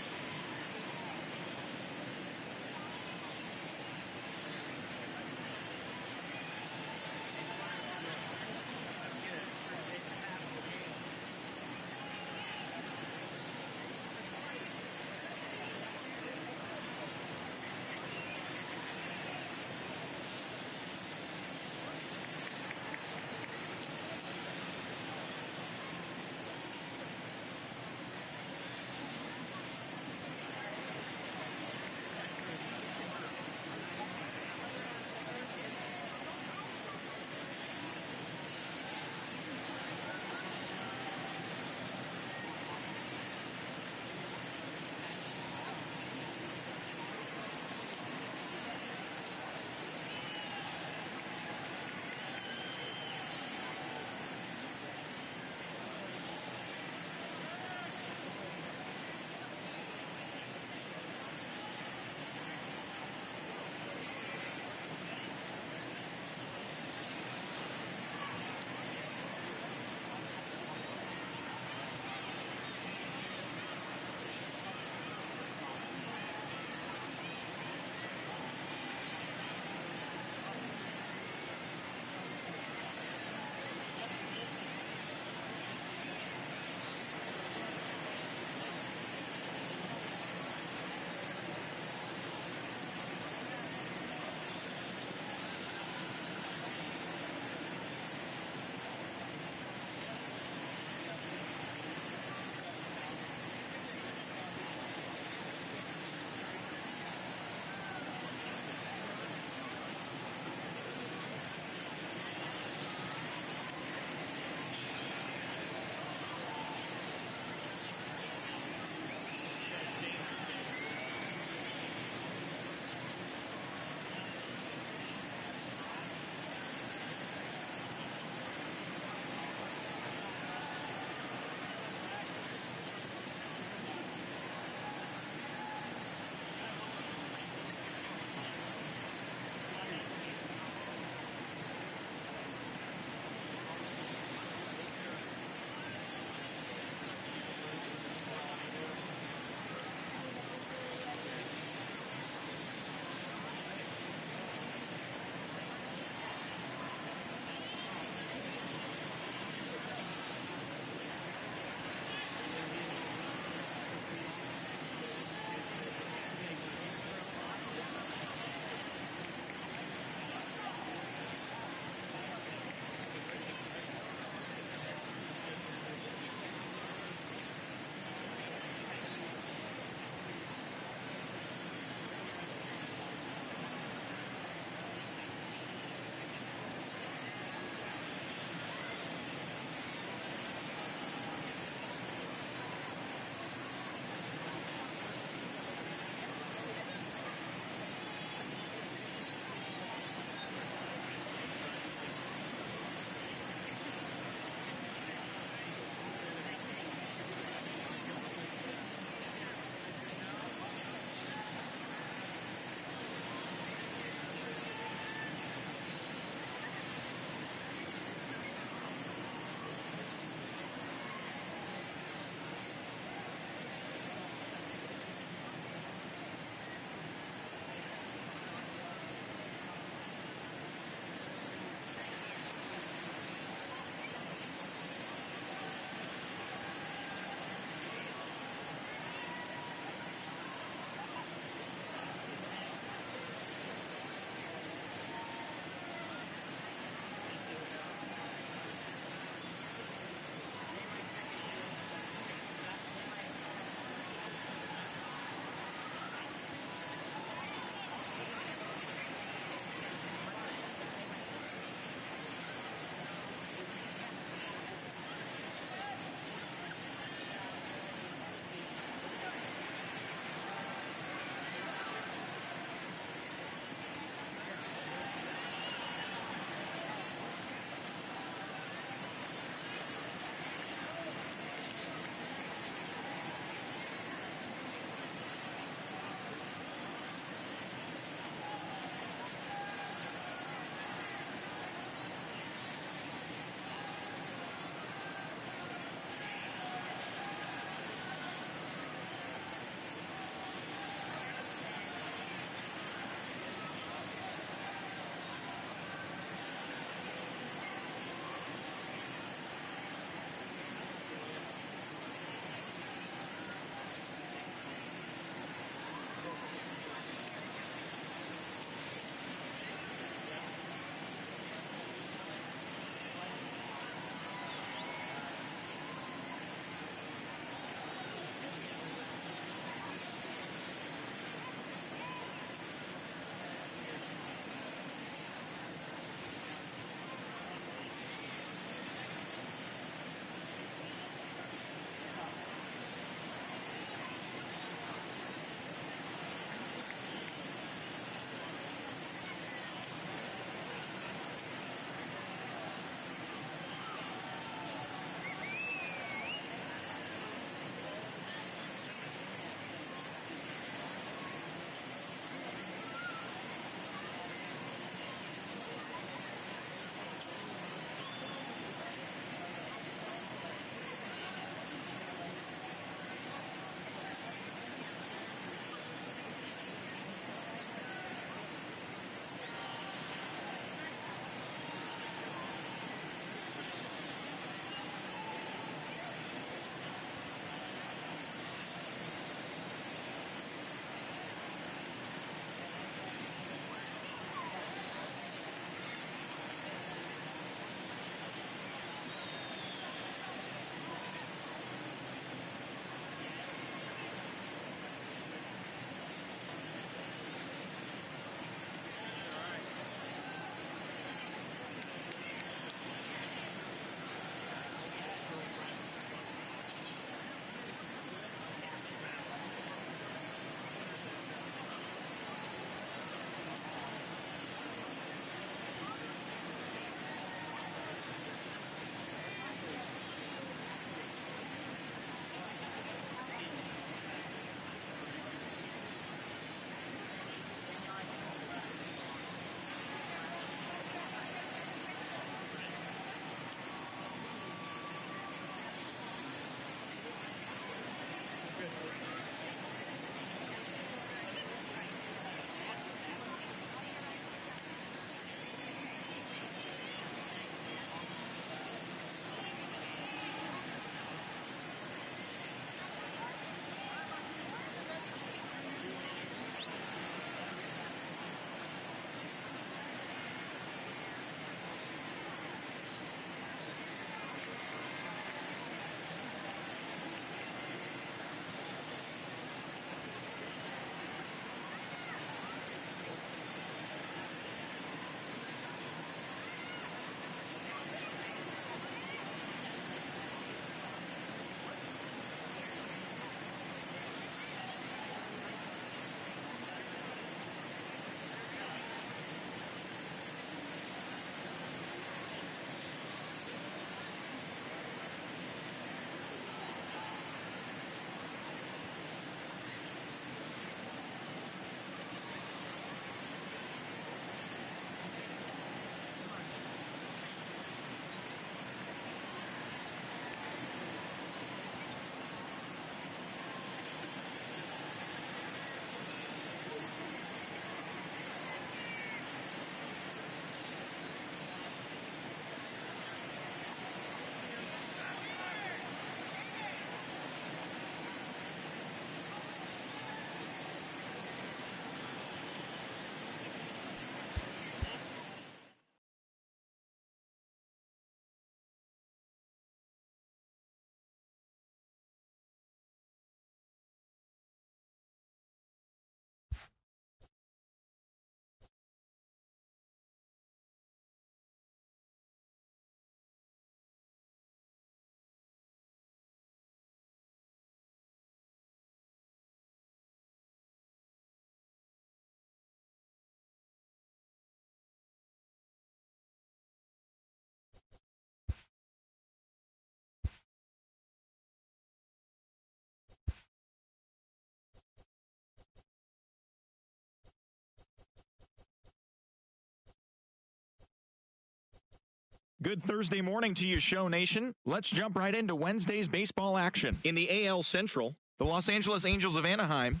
Good Thursday morning to you, Show Nation. Let's jump right into Wednesday's baseball action. In the AL Central, the Los Angeles Angels of Anaheim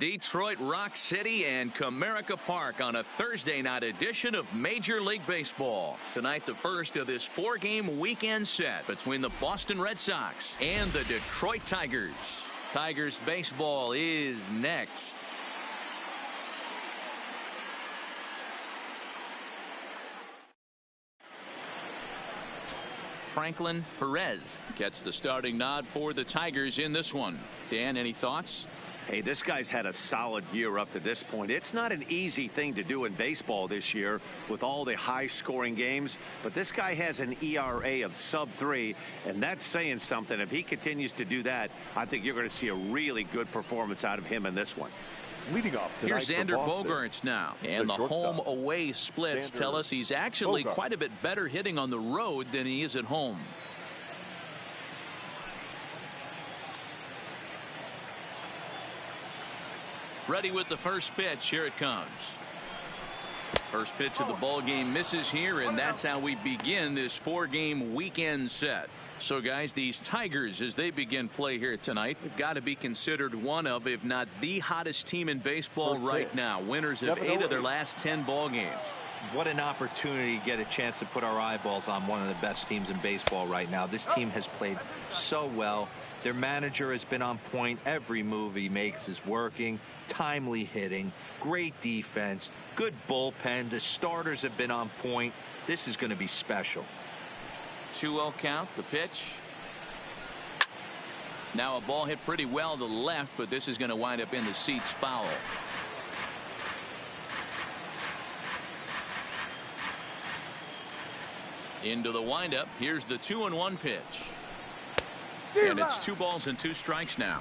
Detroit Rock City and Comerica Park on a Thursday night edition of Major League Baseball. Tonight, the first of this 4-game weekend set between the Boston Red Sox and the Detroit Tigers. Tigers baseball is next. Franklin Perez gets the starting nod for the Tigers in this one. Dan, any thoughts? Hey, this guy's had a solid year up to this point. It's not an easy thing to do in baseball this year with all the high-scoring games, but this guy has an ERA of sub-3, and that's saying something. If he continues to do that, I think you're going to see a really good performance out of him in this one. Leading off tonight, here's Xander Bogaerts now. And the home-away splits tell us he's actually quite a bit better hitting on the road than he is at home. Ready with the first pitch. Here it comes. First pitch of the ball game misses here, and that's how we begin this 4-game weekend set. So, guys, these Tigers, as they begin play here tonight, have got to be considered one of, if not the hottest team in baseball right now. Winners of 8 of their last 10 ball games. What an opportunity to get a chance to put our eyeballs on one of the best teams in baseball right now. This team has played so well. Their manager has been on point. Every move he makes is working. Timely hitting, great defense, good bullpen. The starters have been on point. This is going to be special. 2-0 count, the pitch. Now a ball hit pretty well to the left, but this is going to wind up in the seats foul. Into the windup. Here's the 2-1 pitch. And it's 2 balls and 2 strikes now.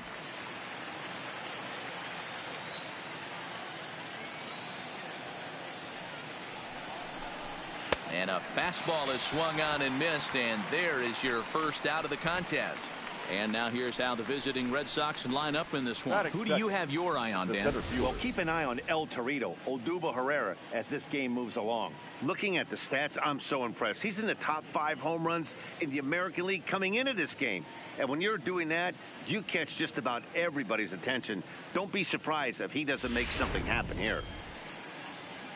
And a fastball is swung on and missed, and there is your first out of the contest. And now here's how the visiting Red Sox line up in this one. Who do you have your eye on, Dan? Well, keep an eye on El Torito, Odubel Herrera, as this game moves along. Looking at the stats, I'm so impressed. He's in the top 5 home runs in the American League coming into this game. And when you're doing that, you catch just about everybody's attention. Don't be surprised if he doesn't make something happen here.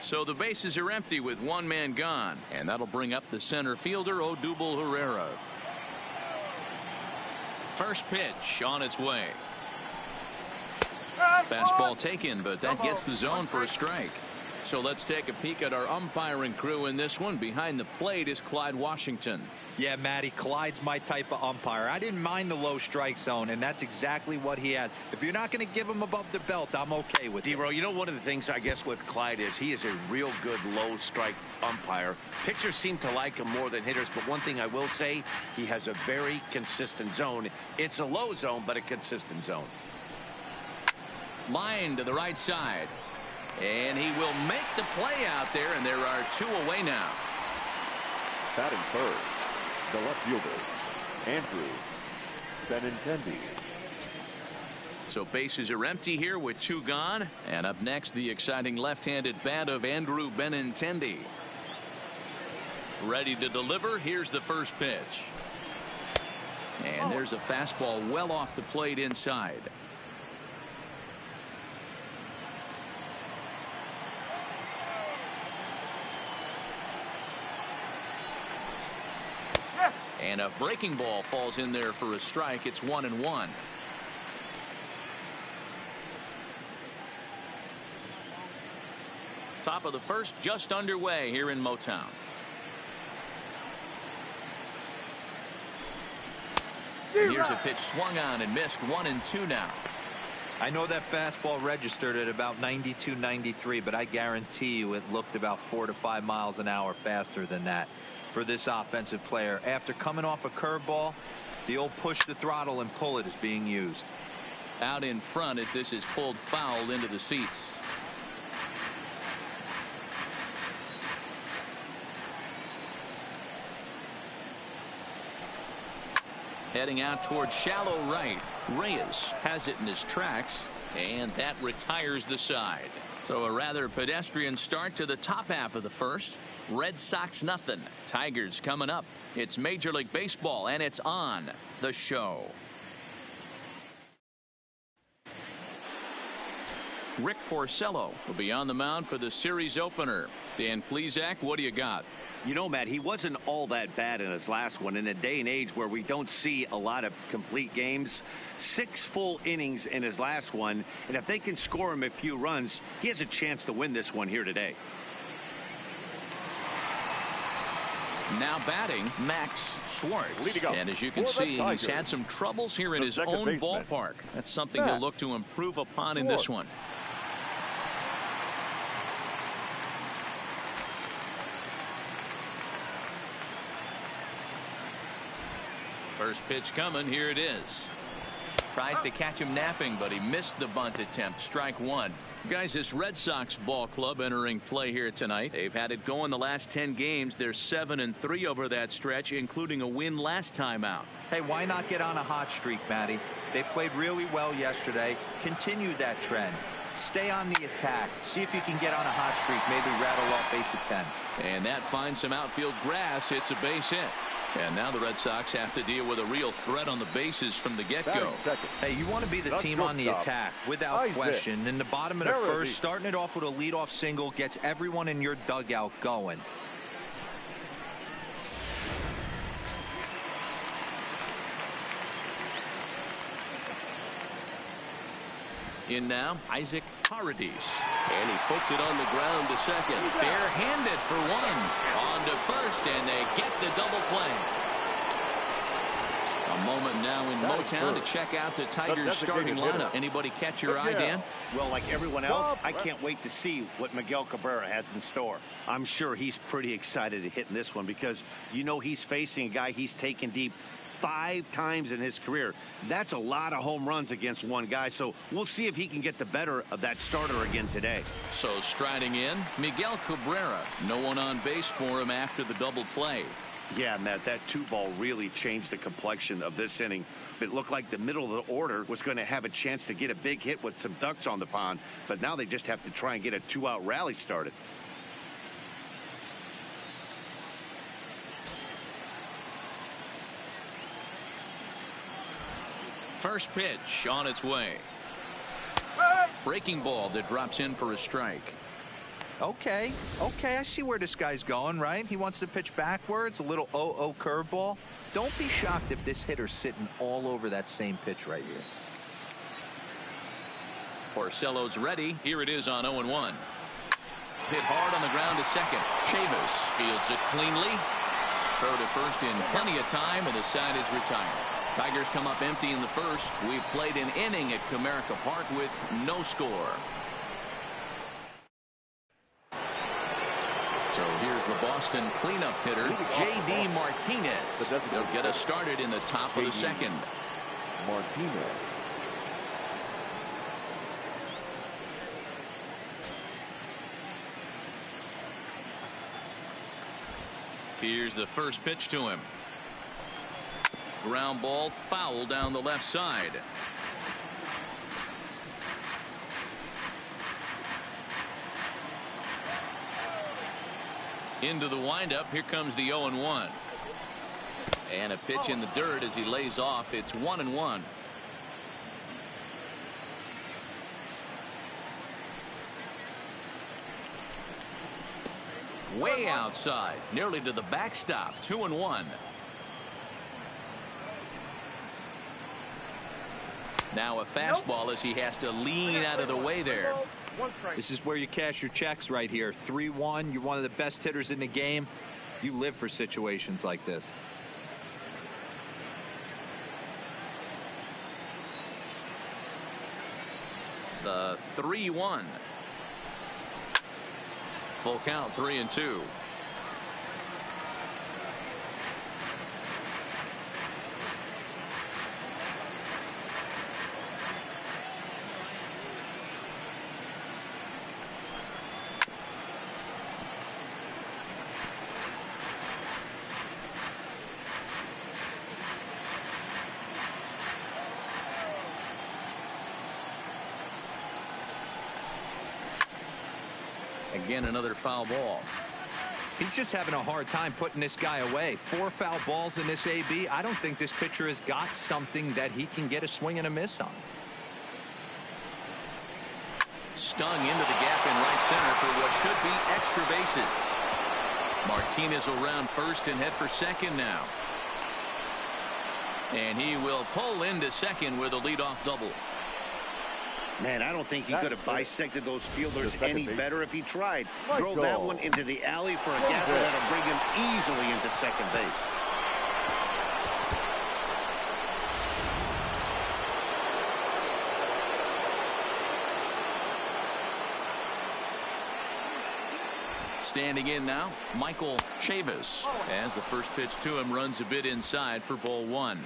So the bases are empty with 1 man gone, and that'll bring up the center fielder, Odubel Herrera. First pitch on its way. Fastball taken, but that gets the zone for a strike. So let's take a peek at our umpiring crew in this one. Behind the plate is Clyde Washington. Yeah, Matty, Clyde's my type of umpire. I didn't mind the low strike zone, and that's exactly what he has. If you're not going to give him above the belt, I'm okay with it. D-Row, you know, one of the things I guess with Clyde is he is a real good low strike umpire. Pitchers seem to like him more than hitters, but one thing I will say, he has a very consistent zone. It's a low zone, but a consistent zone. Line to the right side. And he will make the play out there, and there are 2 away now. Batting third, the left fielder, Andrew Benintendi. So bases are empty here with 2 gone. And up next, the exciting left-handed bat of Andrew Benintendi. Ready to deliver. Here's the first pitch. And there's a fastball well off the plate inside. And a breaking ball falls in there for a strike. It's 1-1. Top of the first just underway here in Motown. Here's a pitch swung on and missed. 1-2 now. I know that fastball registered at about 92, 93, but I guarantee you it looked about 4 to 5 miles an hour faster than that for this offensive player. After coming off a curveball, the old push the throttle and pull it is being used. Out in front as this is pulled foul into the seats. Heading out towards shallow right. Reyes has it in his tracks, and that retires the side. So a rather pedestrian start to the top half of the first. Red Sox nothing. Tigers coming up. It's Major League Baseball, and it's on the show. Rick Porcello will be on the mound for the series opener. Dan Plesac, what do you got? You know, Matt, he wasn't all that bad in his last one. In a day and age where we don't see a lot of complete games, 6 full innings in his last one, and if they can score him a few runs, he has a chance to win this one here today. Now batting, Max Schwartz. And as you can For the see, Tigers, he's had some troubles here in the his second own baseman, ballpark. That's something he'll Max look to improve upon in Schwartz. this one. First pitch coming. Here it is. Tries to catch him napping, but he missed the bunt attempt. Strike one. Guys, this Red Sox ball club entering play here tonight. They've had it going the last 10 games. They're 7-3 over that stretch, including a win last time out. Hey, why not get on a hot streak, Matty? They played really well yesterday. Continue that trend. Stay on the attack. See if you can get on a hot streak. Maybe rattle off 8 to 10. And that finds some outfield grass. It's a base hit. And now the Red Sox have to deal with a real threat on the bases from the get-go. Hey, you want to be the team on the attack, without question. In the bottom of the first, starting it off with a leadoff single gets everyone in your dugout going. In now, Isaac Paradis. And he puts it on the ground to second. Bare-handed for one. On to first, and they get the double play. A moment now in Motown to check out the Tigers starting lineup. Anybody catch your eye, Dan? Well, like everyone else, I can't wait to see what Miguel Cabrera has in store. I'm sure he's pretty excited to hit in this one because you know he's facing a guy he's taken deep 5 times in his career. That's a lot of home runs against one guy, so we'll see if he can get the better of that starter again today. So striding in, Miguel Cabrera. No one on base for him after the double play. Yeah, Matt, that 2-ball really changed the complexion of this inning. It looked like the middle of the order was going to have a chance to get a big hit with some ducks on the pond, but now they just have to try and get a 2-out rally started. First pitch on its way. Breaking ball that drops in for a strike. Okay, I see where this guy's going, right? He wants to pitch backwards, a little 0-0 curveball. Don't be shocked if this hitter's sitting all over that same pitch right here. Porcello's ready. Here it is on 0-1. Hit hard on the ground to second. Chavis fields it cleanly. Throw to first in plenty of time, and the side is retired. Tigers come up empty in the first. We've played an inning at Comerica Park with no score. So here's the Boston cleanup hitter, J.D. Martinez. They'll get us started in the top of the second. Martinez. Here's the first pitch to him. Ground ball foul down the left side. Into the windup. Here comes the 0-1. And a pitch in the dirt as he lays off. It's 1-1. Way outside, nearly to the backstop. 2-1. Now a fastball as he has to lean out of the way there. This is where you cash your checks right here. 3-1. You're one of the best hitters in the game. You live for situations like this. The 3-1. Full count, 3-2. Again, another foul ball. He's just having a hard time putting this guy away. 4 foul balls in this AB. I don't think this pitcher has got something that he can get a swing and a miss on. Stung into the gap in right center for what should be extra bases. Martinez will round first and head for second now. And he will pull into second with a leadoff double. Man, I don't think he could have bisected those fielders any better if he tried. Drove that one into the alley for a gapper that'll bring him easily into second base. Standing in now, Michael Chavis, as the first pitch to him runs a bit inside for ball one.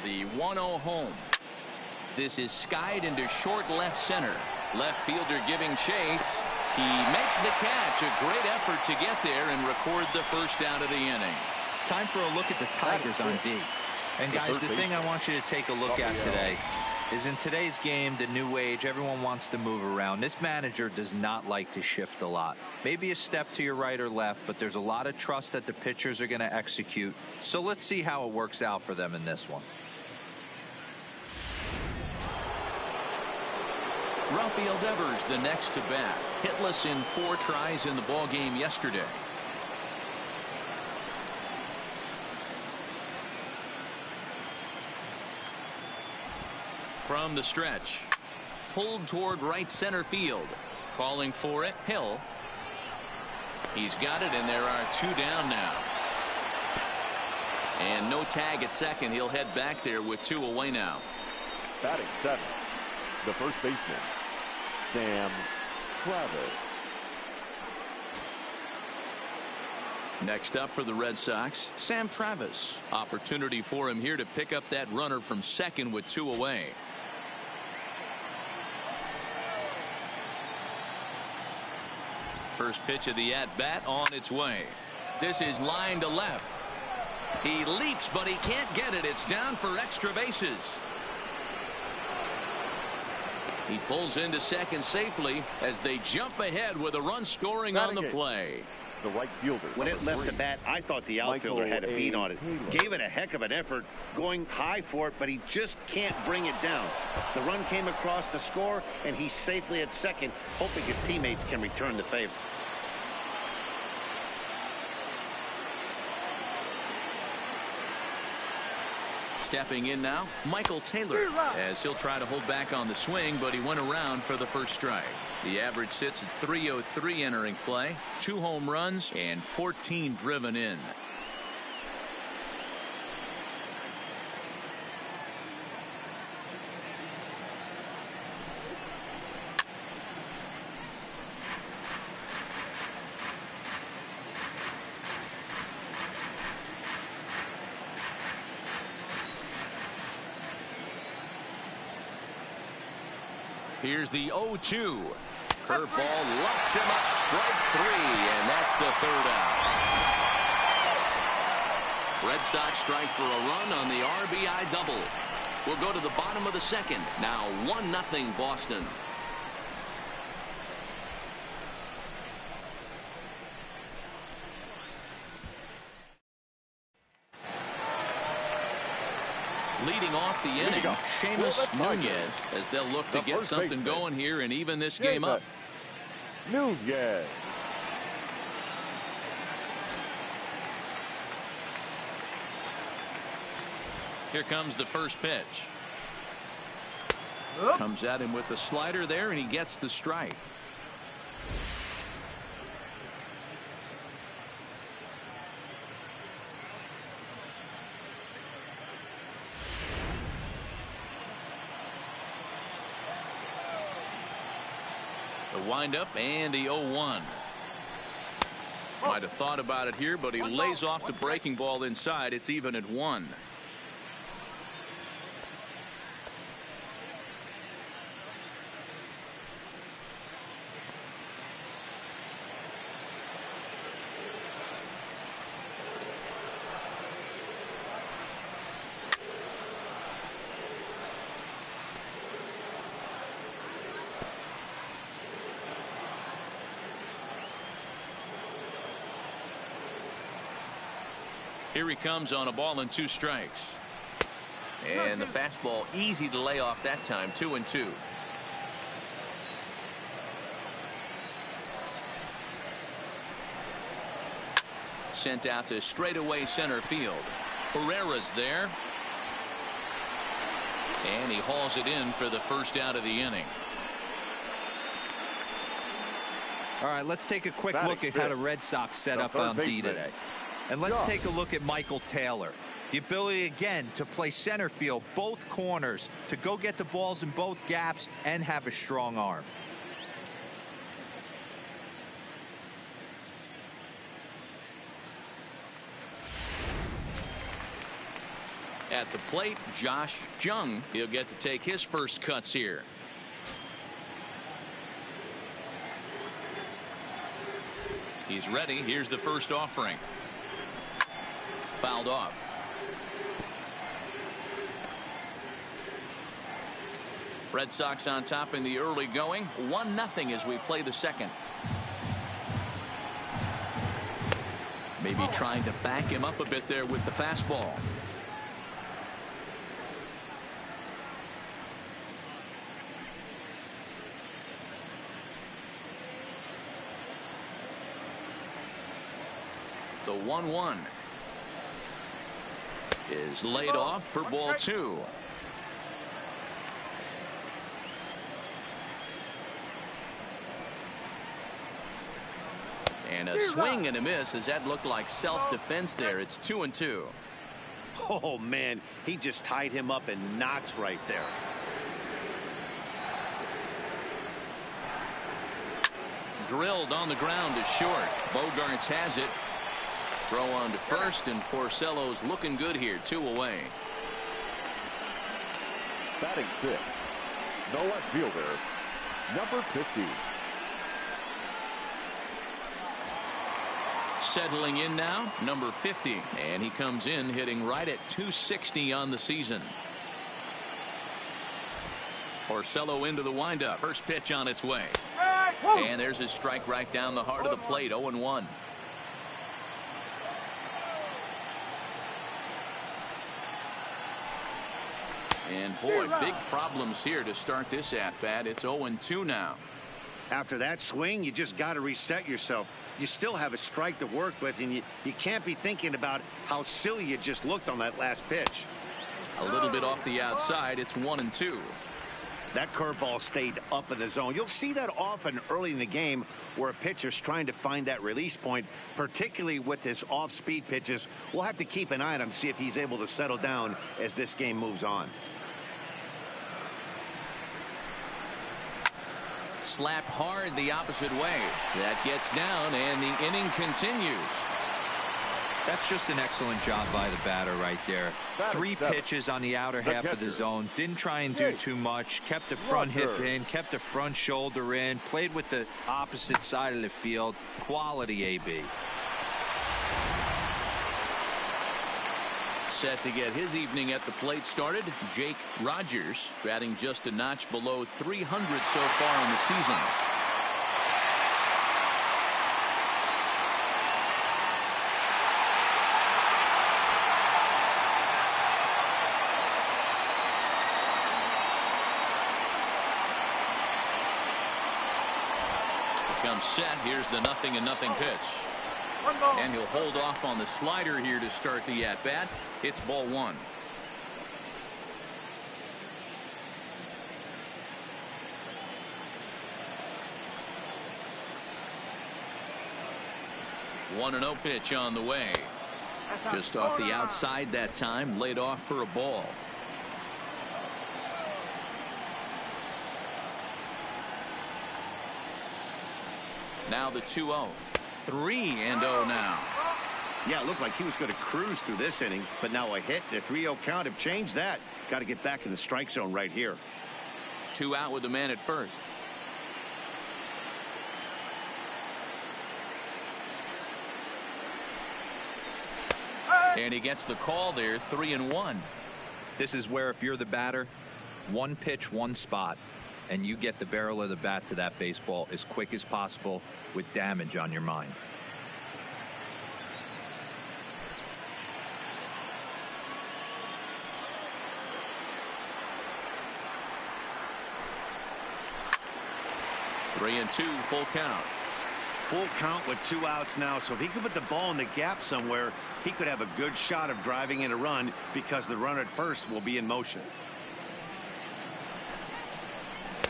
The 1-0 home. This is skied into short left center. Left fielder giving chase. He makes the catch. A great effort to get there and record the first out of the inning. Time for a look at the Tigers on D. And guys, the thing I want you to take a look at today is in today's game, the new age, everyone wants to move around. This manager does not like to shift a lot. Maybe a step to your right or left, but there's a lot of trust that the pitchers are going to execute. So let's see how it works out for them in this one. Rafael Devers, the next to bat. Hitless in 4 tries in the ball game yesterday. From the stretch. Pulled toward right center field. Calling for it, Hill. He's got it, and there are 2 down now. And no tag at second. He'll head back there with 2 away now. Batting 7, the first baseman, Sam Travis. Next up for the Red Sox, Sam Travis. Opportunity for him here to pick up that runner from second with 2 away. First pitch of the at-bat on its way. This is line to left. He leaps, but he can't get it. It's down for extra bases. He pulls into second safely as they jump ahead with a run scoring on the play. The right fielder. When it left the bat, I thought the outfielder had a beat on it. Gave it a heck of an effort, going high for it, but he just can't bring it down. The run came across to score, and he's safely at second, hoping his teammates can return the favor. Stepping in now, Michael Taylor, as he'll try to hold back on the swing, but he went around for the first strike. The average sits at .303 entering play, 2 home runs and 14 driven in. Here's the 0-2. Curveball locks him up, strike 3, and that's the 3rd out. Red Sox strike for a run on the RBI double. We'll go to the bottom of the 2nd. Now 1-0 Boston. Leading off the inning, Seamus Nunez, as they'll look to get something going here and even this game up. Nunez. Here comes the first pitch. Comes at him with the slider there, and he gets the strike. Windup and the 0-1. Might have thought about it here, but he lays off the breaking ball inside. It's even at 1. Here he comes on a ball and 2 strikes. And the fastball easy to lay off that time. 2-2. Sent out to straightaway center field. Herrera's there. And he hauls it in for the first out of the inning. All right, let's take a quick look at how the Red Sox set up on D today. And let's take a look at Michael Taylor. The ability, again, to play center field, both corners, to go get the balls in both gaps and have a strong arm. At the plate, Josh Jung. He'll get to take his first cuts here. He's ready. Here's the first offering. Fouled off. Red Sox on top in the early going. 1-0 as we play the second. Maybe trying to back him up a bit there with the fastball. The 1-1 is laid off for ball 2. And a swing and a miss, as that looked like self-defense there. It's 2-2. Oh, man, he just tied him up in knots right there. Drilled on the ground to short. Bogarts has it. Throw on to first, and Porcello's looking good here. 2 away. Batting 6, the left fielder, number 50. Settling in now, number 50, and he comes in hitting right at 260 on the season. Porcello into the windup. First pitch on its way. And there's his strike right down the heart of the plate. 0-1. And boy, big problems here to start this at-bat. It's 0-2 now. After that swing, you just got to reset yourself. You still have a strike to work with, and you can't be thinking about how silly you just looked on that last pitch. A little bit off the outside. It's 1-2. That curveball stayed up in the zone. You'll see that often early in the game where a pitcher's trying to find that release point, particularly with his off-speed pitches. We'll have to keep an eye on him, see if he's able to settle down as this game moves on. Slapped hard the opposite way. That gets down, and the inning continues. That's just an excellent job by the batter right there. 3 pitches on the outer half of the zone. Didn't try and do too much. Kept the front hip in. Kept the front shoulder in. Played with the opposite side of the field. Quality AB. Set to get his evening at the plate started. Jake Rogers batting just a notch below 300 so far in the season. Comes set. Here's the 0-0 pitch. And he'll hold off on the slider here to start the at-bat. It's ball 1. One 1-0 pitch on the way. Just off the outside that time. Laid off for a ball. Now the 2-0. 3-0 now. Yeah, it looked like he was going to cruise through this inning, but now a hit and a 3-0 count have changed that. Got to get back in the strike zone right here. 2 out with the man at first. And he gets the call there. 3-1. This is where, if you're the batter, 1 pitch, 1 spot, and you get the barrel of the bat to that baseball as quick as possible with damage on your mind. 3-2, full count. Full count with 2 outs now, so if he could put the ball in the gap somewhere, he could have a good shot of driving in a run because the runner at first will be in motion.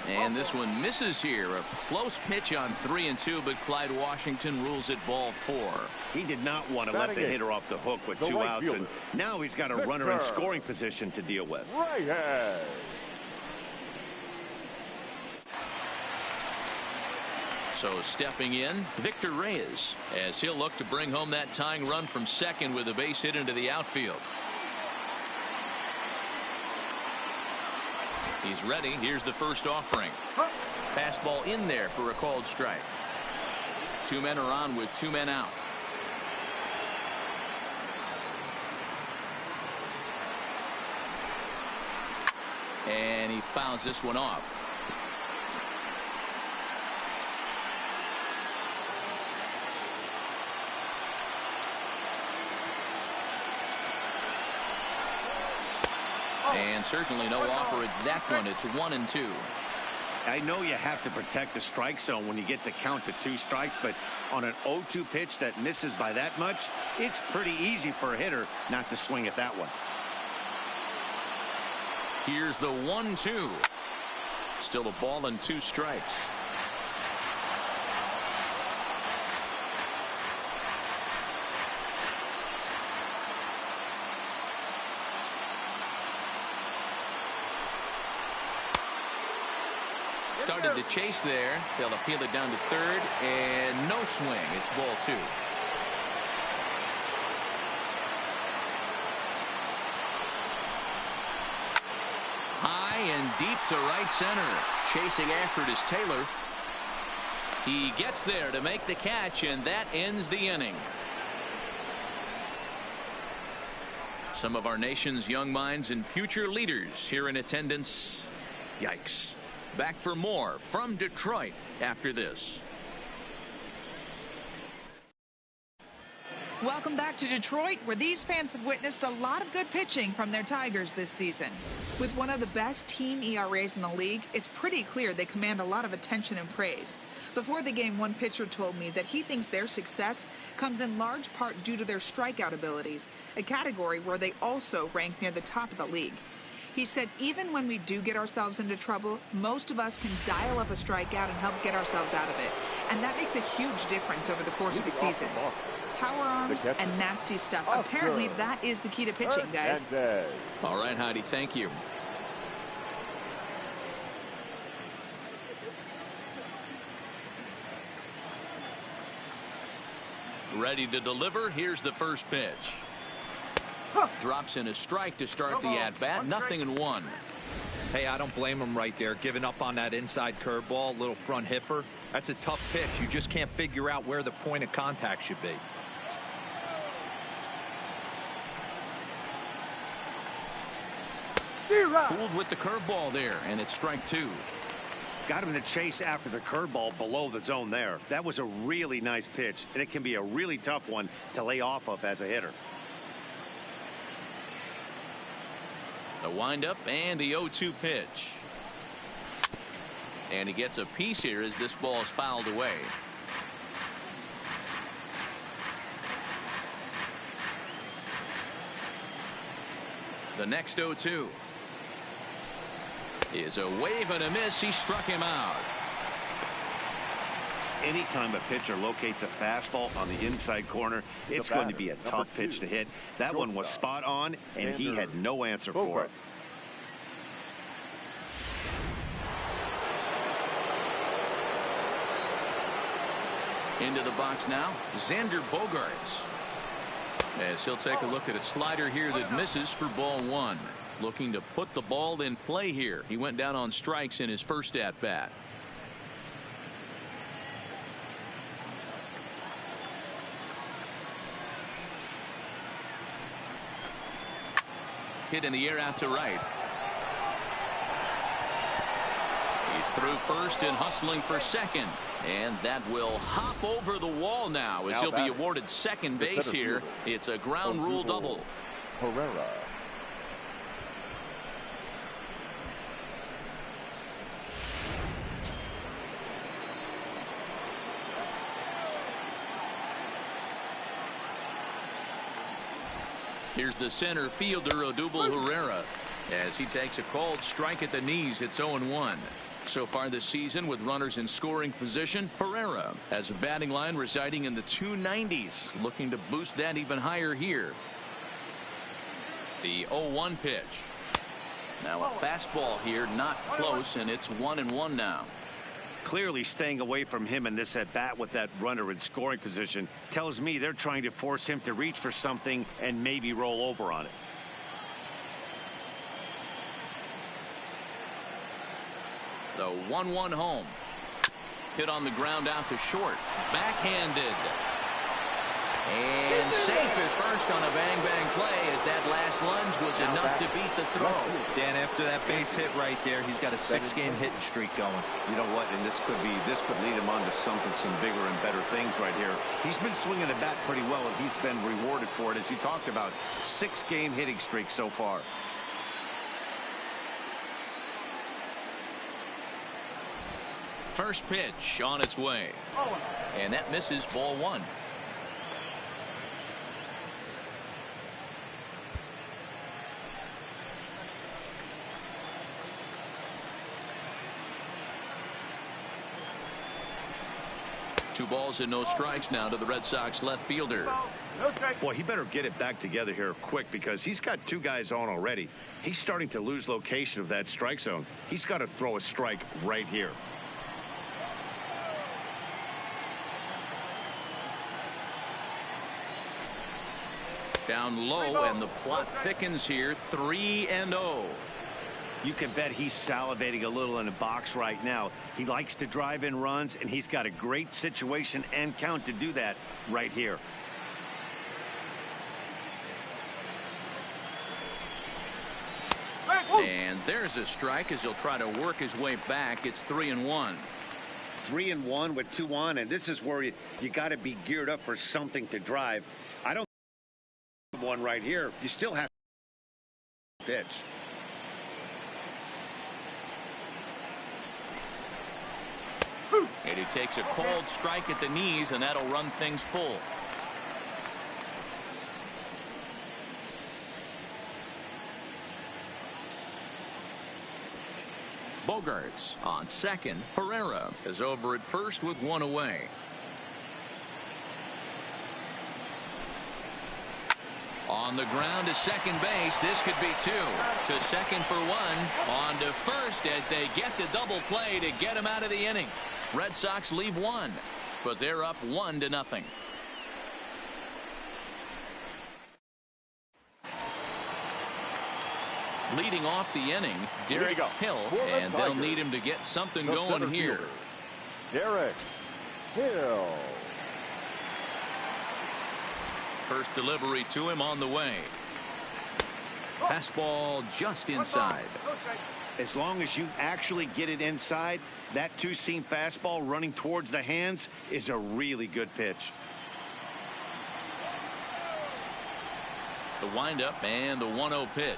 And this one misses here. A close pitch on 3-2, but Clyde Washington rules it ball 4. He did not want to let the hitter off the hook with 2 outs, and now he's got a runner in scoring position to deal with. Right hand. So stepping in, Victor Reyes, as he'll look to bring home that tying run from second with a base hit into the outfield. He's ready. Here's the first offering. Fastball in there for a called strike. 2 men are on with 2 men out. And he fouls this one off. And certainly no offer at that one. It's 1-2. I know you have to protect the strike zone when you get the count to 2 strikes, but on an 0-2 pitch that misses by that much, it's pretty easy for a hitter not to swing at that one. Here's the 1-2. Still a ball and 2 strikes. Started the chase there. They'll appeal it down to third, and no swing. It's ball 2. High and deep to right center. Chasing after it is Taylor. He gets there to make the catch, and that ends the inning. Some of our nation's young minds and future leaders here in attendance. Yikes. Back for more from Detroit after this. Welcome back to Detroit, where these fans have witnessed a lot of good pitching from their Tigers this season. With one of the best team ERAs in the league, it's pretty clear they command a lot of attention and praise. Before the game, one pitcher told me that he thinks their success comes in large part due to their strikeout abilities, a category where they also rank near the top of the league. He said even when we do get ourselves into trouble, most of us can dial up a strikeout and help get ourselves out of it. And that makes a huge difference over the course of a season. Power arms and nasty stuff. Apparently that is the key to pitching, guys. All right, Heidi, thank you. Ready to deliver. Here's the first pitch. Drops in a strike to start the at-bat. 0-1. Hey, I don't blame him right there. Giving up on that inside curveball, little front hipper. That's a tough pitch. You just can't figure out where the point of contact should be. Fooled with the curveball there, and it's strike 2. Got him to chase after the curveball below the zone there. That was a really nice pitch, and it can be a really tough one to lay off of as a hitter. The windup and the 0-2 pitch. And he gets a piece here as this ball is fouled away. The next 0-2 is a wave and a miss. He struck him out. Anytime a pitcher locates a fastball on the inside corner, it's going to be a tough pitch to hit. That one was spot on, and he had no answer for it. Into the box now, Xander Bogaerts. As he'll take a look at a slider here that misses for ball 1. Looking to put the ball in play here. He went down on strikes in his first at-bat. Hit in the air out to right. He's through first and hustling for second. And that will hop over the wall now as he'll be awarded second base here. It's a ground rule double. Herrera. Here's the center fielder, Odubel Herrera, as he takes a called strike at the knees. It's 0-1. So far this season, with runners in scoring position, Herrera has a batting line residing in the 290s, looking to boost that even higher here. The 0-1 pitch. Now a fastball here, not close, and it's 1-1 now. Clearly staying away from him in this at bat with that runner in scoring position tells me they're trying to force him to reach for something and maybe roll over on it. The 1-1 home. Hit on the ground out to short. Backhanded. And safe at first on a bang-bang play, as that last lunge was enough to beat the throw. Dan, after that base hit right there, he's got a 6-game hitting streak going. You know what? And this could lead him on to some bigger and better things right here. He's been swinging the bat pretty well, and he's been rewarded for it, as you talked about. 6-game hitting streak so far. First pitch on its way. And that misses, ball 1. Two balls and no strikes now to the Red Sox left fielder. Boy, he better get it back together here quick, because he's got 2 guys on already. He's starting to lose location of that strike zone. He's got to throw a strike right here. Down low, and the plot thickens here. 3-0. You can bet he's salivating a little in the box right now. He likes to drive in runs, and he's got a great situation and count to do that right here. And there's a strike as he'll try to work his way back. It's 3-1. 3-1 with 2 on, and this is where you got to be geared up for something to drive. I don't one right here. You still have to pitch. And he takes a called strike at the knees, and that'll run things full. Bogarts on second. Herrera is over at first with 1 away. On the ground to second base. This could be 2. To second for 1. On to first as they get the double play to get him out of the inning. Red Sox leave 1, but they're up 1-0. Leading off the inning, Derek Hill, and they'll need him to get something going here. Derek Hill. First delivery to him on the way. Fastball just inside. As long as you actually get it inside, that 2-seam fastball running towards the hands is a really good pitch. The windup and the 1-0 pitch.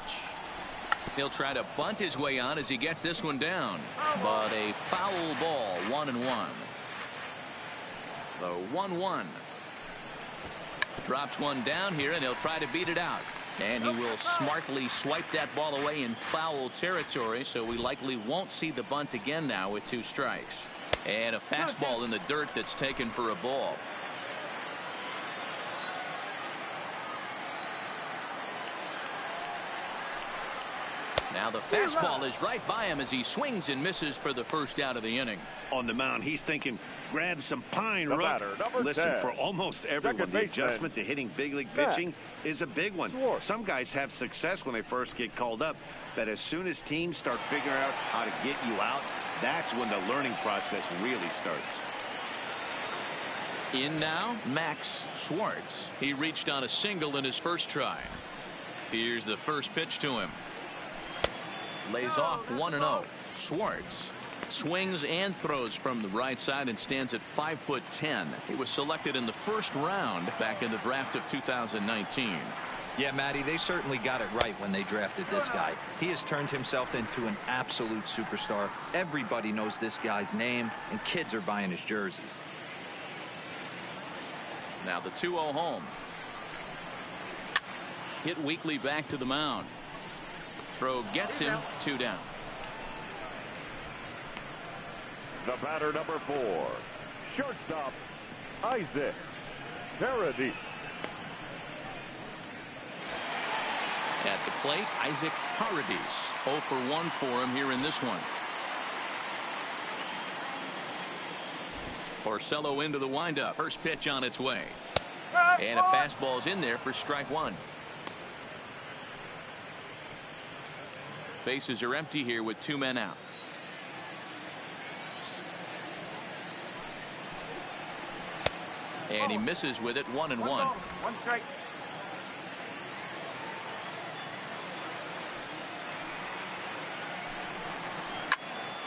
He'll try to bunt his way on as he gets this one down, but a foul ball. 1-1. The 1-1. Drops one down here, and he'll try to beat it out. And he will smartly swipe that ball away in foul territory, so we likely won't see the bunt again now with 2 strikes. And a fastball in the dirt that's taken for a ball. Now the fastball is right by him as he swings and misses for the first out of the inning. On the mound, he's thinking, grab some pine root. Listen, 10. For almost everyone, the adjustment to hitting big league pitching is a big one. Some guys have success when they first get called up, but as soon as teams start figuring out how to get you out, that's when the learning process really starts. In now, Max Schwartz. He reached on a single in his first try. Here's the first pitch to him. Lays off 1-0. Schwartz swings and throws from the right side and stands at 5'10". He was selected in the first round back in the draft of 2019. Yeah, Matty, they certainly got it right when they drafted this guy. He has turned himself into an absolute superstar. Everybody knows this guy's name, and kids are buying his jerseys. Now the 2-0 home. hit weekly back to the mound. Throw gets him 2 down. The batter, number 4, shortstop, Isaac Paradis. At the plate, Isaac Paradis. 0 for 1 for him here in this one. Porcello into the windup. First pitch on its way. And a fastball's in there for strike 1. Faces are empty here with 2 men out. And he misses with it. 1-1. 1 strike.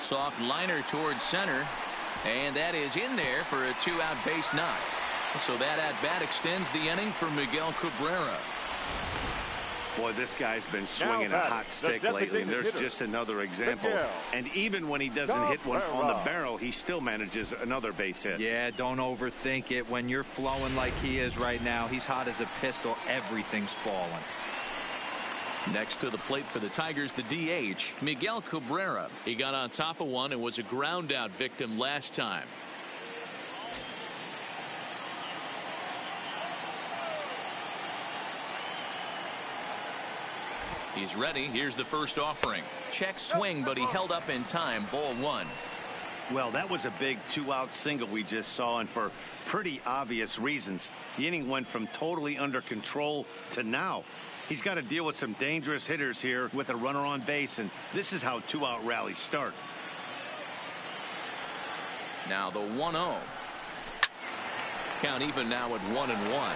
Soft liner towards center. And that is in there for a 2-out base knock. So that at-bat extends the inning for Miguel Cabrera. Boy, this guy's been swinging a hot stick lately, and there's just another example. And even when he doesn't hit one on the barrel, he still manages another base hit. Yeah, don't overthink it. When you're flowing like he is right now, he's hot as a pistol. Everything's falling. Next to the plate for the Tigers, the DH, Miguel Cabrera. He got on top of one and was a ground-out victim last time. He's ready. Here's the first offering. Check swing, but he held up in time. Ball 1. Well, that was a big 2-out single we just saw, and for pretty obvious reasons. The inning went from totally under control to now. He's got to deal with some dangerous hitters here with a runner on base, and this is how 2-out rallies start. Now the 1-0. Count even now at 1-1.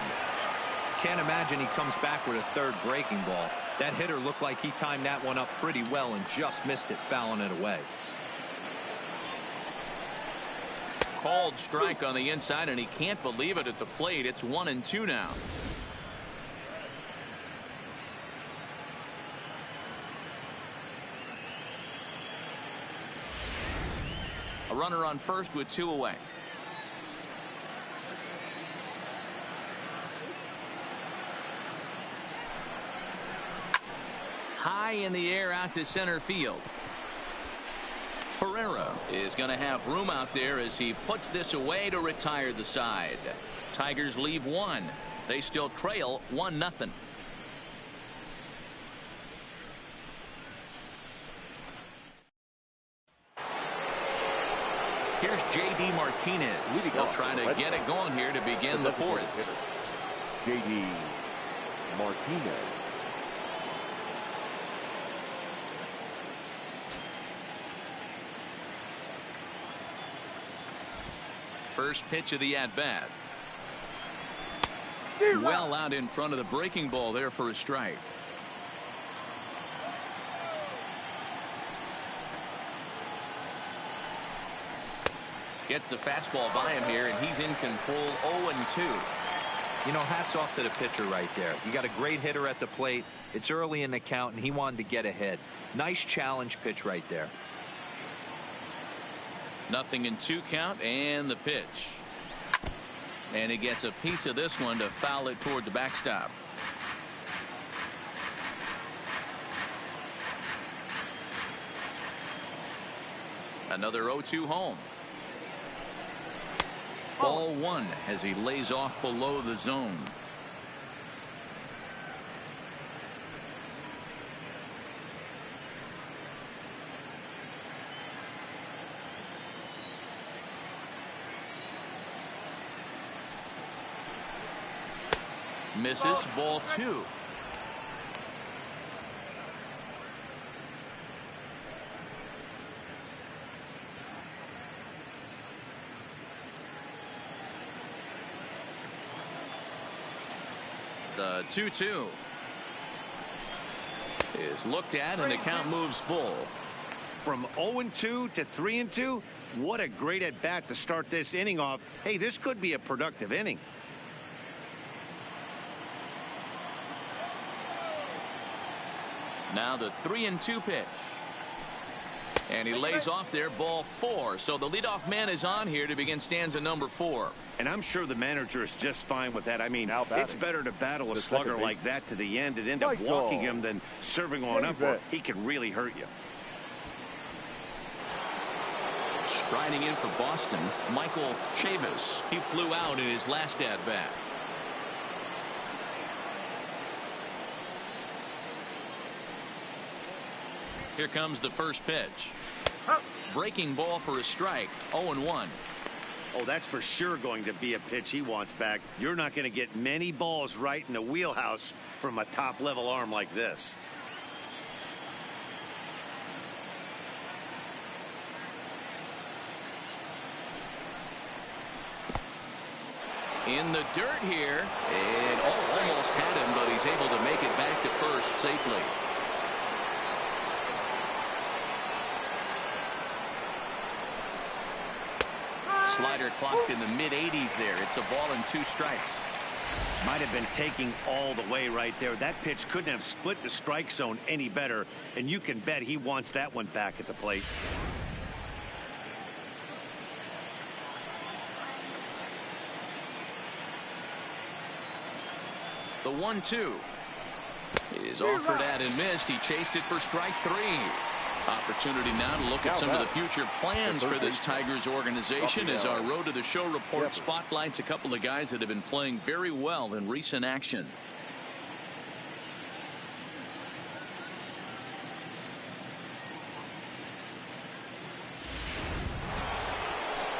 Can't imagine he comes back with a third breaking ball. That hitter looked like he timed that one up pretty well and just missed it, fouling it away. Called strike on the inside, and he can't believe it at the plate. It's 1-2 now. A runner on first with 2 away. High in the air out to center field. Herrera is going to have room out there as he puts this away to retire the side. Tigers leave 1. They still trail 1-0. Here's J.D. Martinez. They'll try to get it going here to begin the 4th. J.D. Martinez. First pitch of the at-bat. Well out in front of the breaking ball there for a strike. Gets the fastball by him here, and he's in control. 0-2. You know, hats off to the pitcher right there. You got a great hitter at the plate. It's early in the count, and he wanted to get ahead. Nice challenge pitch right there. 0-2 count, and the pitch. And he gets a piece of this one to foul it toward the backstop. Another 0-2 home. Ball 1 as he lays off below the zone. Misses. Ball 2. The 2-2 is looked at, and the count moves full. From 0-2 to 3-2, what a great at bat to start this inning off. Hey, this could be a productive inning. Now the 3-2 pitch. And he lays off there, ball 4. So the leadoff man is on here to begin stanza number 4. And I'm sure the manager is just fine with that. I mean, it's better to battle a slugger like that to the end and end up walking him than serving on up, or he can really hurt you. Striding in for Boston, Michael Chavis. He flew out in his last at-bat. Here comes the first pitch. Breaking ball for a strike. 0-1. Oh, that's for sure going to be a pitch he wants back. You're not going to get many balls right in the wheelhouse from a top-level arm like this. In the dirt here, and almost had him, but he's able to make it back to first safely. Slider clocked in the mid-80s there. It's a ball and 2 strikes. Might have been taking all the way right there. That pitch couldn't have split the strike zone any better, and you can bet he wants that one back at the plate. The 1-2 is offered at and missed. He chased it for strike 3. Opportunity now to look at some of the future plans for this Tigers organization as our Road to the Show report spotlights a couple of guys that have been playing very well in recent action.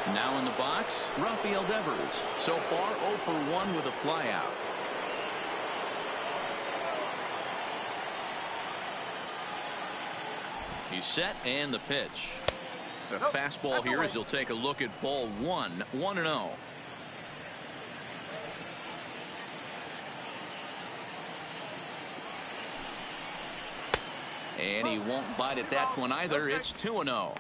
Now in the box, Rafael Devers. So far 0 for 1 with a flyout. He's set, and the pitch. The fastball here as he'll take a look at ball 1. 1-0. And he won't bite at that one either. It's 2-0.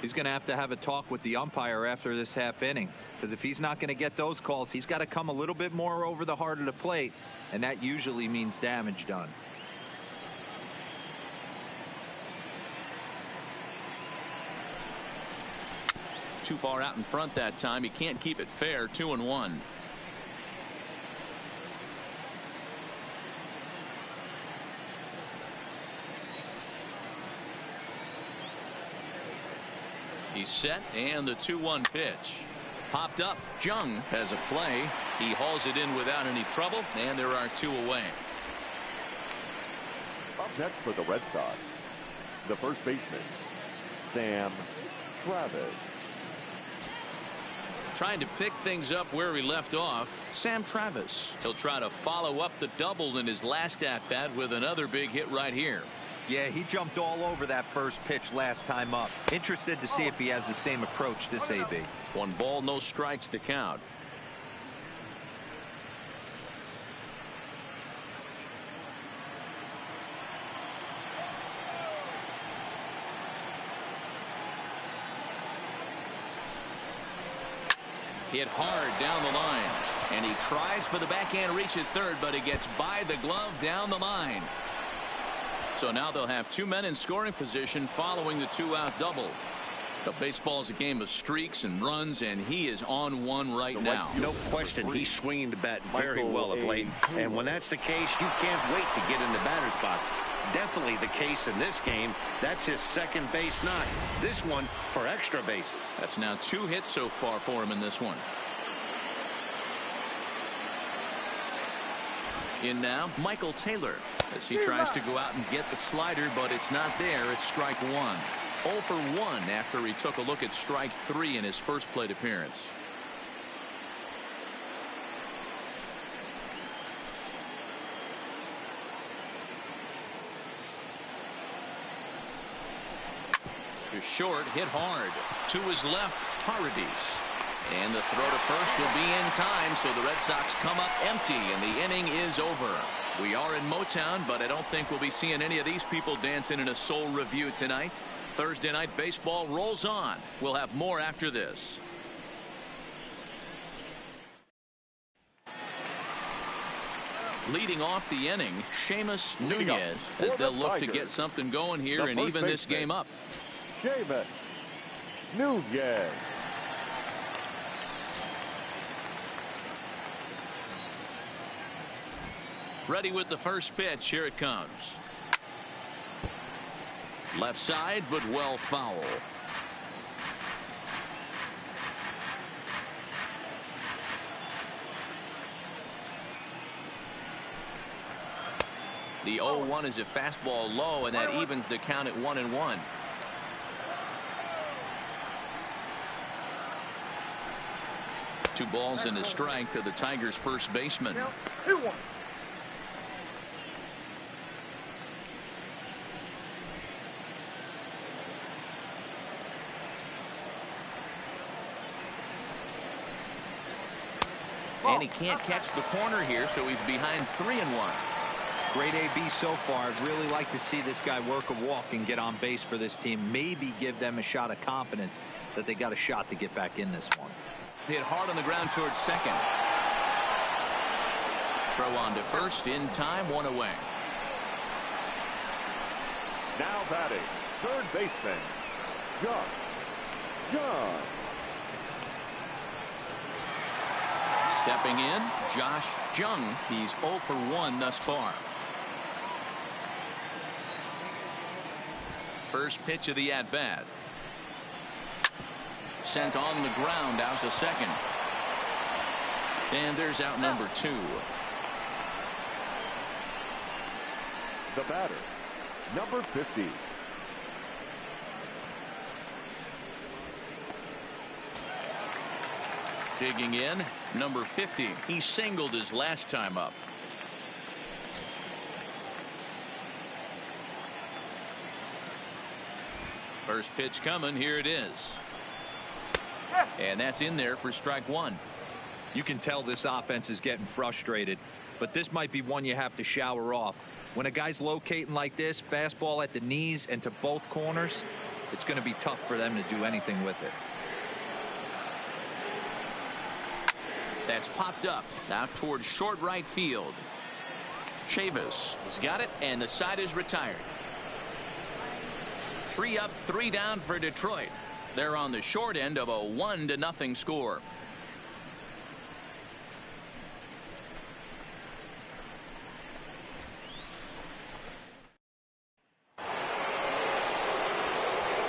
He's going to have a talk with the umpire after this half inning, because if he's not going to get those calls, he's got to come a little bit more over the heart of the plate, and that usually means damage done. Too far out in front that time. He can't keep it fair. 2-1. He's set, and the 2-1 pitch. Popped up. Jung has a play. He hauls it in without any trouble, and there are 2 away. Up next for the Red Sox, the first baseman, Sam Travis. Trying to pick things up where he left off, Sam Travis. He'll try to follow up the double in his last at-bat with another big hit right here. Yeah, he jumped all over that first pitch last time up. Interested to see if he has the same approach this AB. 1 ball, no strikes to count. Hit hard down the line, and he tries for the backhand reach at third, but it gets by the glove down the line. So now they'll have 2 men in scoring position following the 2-out double. The baseball's a game of streaks and runs, and he is on one right now. No question, he's swinging the bat very well of late, and when that's the case, you can't wait to get in the batter's box. Definitely the case in this game. That's his second base knock. This one for extra bases. That's now 2 hits so far for him in this one. In now, Michael Taylor, as he tries to go out and get the slider, but it's not there. It's strike 1. 0 for 1 after he took a look at strike 3 in his first plate appearance. To short, hit hard. To his left, Paradis. And the throw to first will be in time, so the Red Sox come up empty, and the inning is over. We are in Motown, but I don't think we'll be seeing any of these people dancing in a soul review tonight. Thursday night baseball rolls on. We'll have more after this. Leading off the inning, Seamus Nunez, as they'll look to get something going here and even this game up. Shaven Nunez. Ready with the first pitch. Here it comes. Left side, but well foul. The 0-1 is a fastball low, and that evens the count at 1-1. Two balls and a strike to the Tigers' first baseman. 2-1. And he can't catch the corner here, so he's behind 3-1. Great AB so far. I'd really like to see this guy work a walk and get on base for this team. Maybe give them a shot of confidence that they got a shot to get back in this one. Hit hard on the ground towards second. Throw on to first in time, one away. Now batting, third baseman, John. Stepping in, Josh Jung. He's 0 for 1 thus far. First pitch of the at-bat. Sent on the ground out to second. And there's out number 2. The batter, number 50. Digging in, number 50. He singled his last time up. First pitch coming. Here it is. And that's in there for strike 1. You can tell this offense is getting frustrated, but this might be one you have to shower off. When a guy's locating like this, fastball at the knees and to both corners, it's going to be tough for them to do anything with it. That's popped up out towards short right field. Chavis has got it, and the side is retired. 3 up, 3 down for Detroit. They're on the short end of a 1-0 score.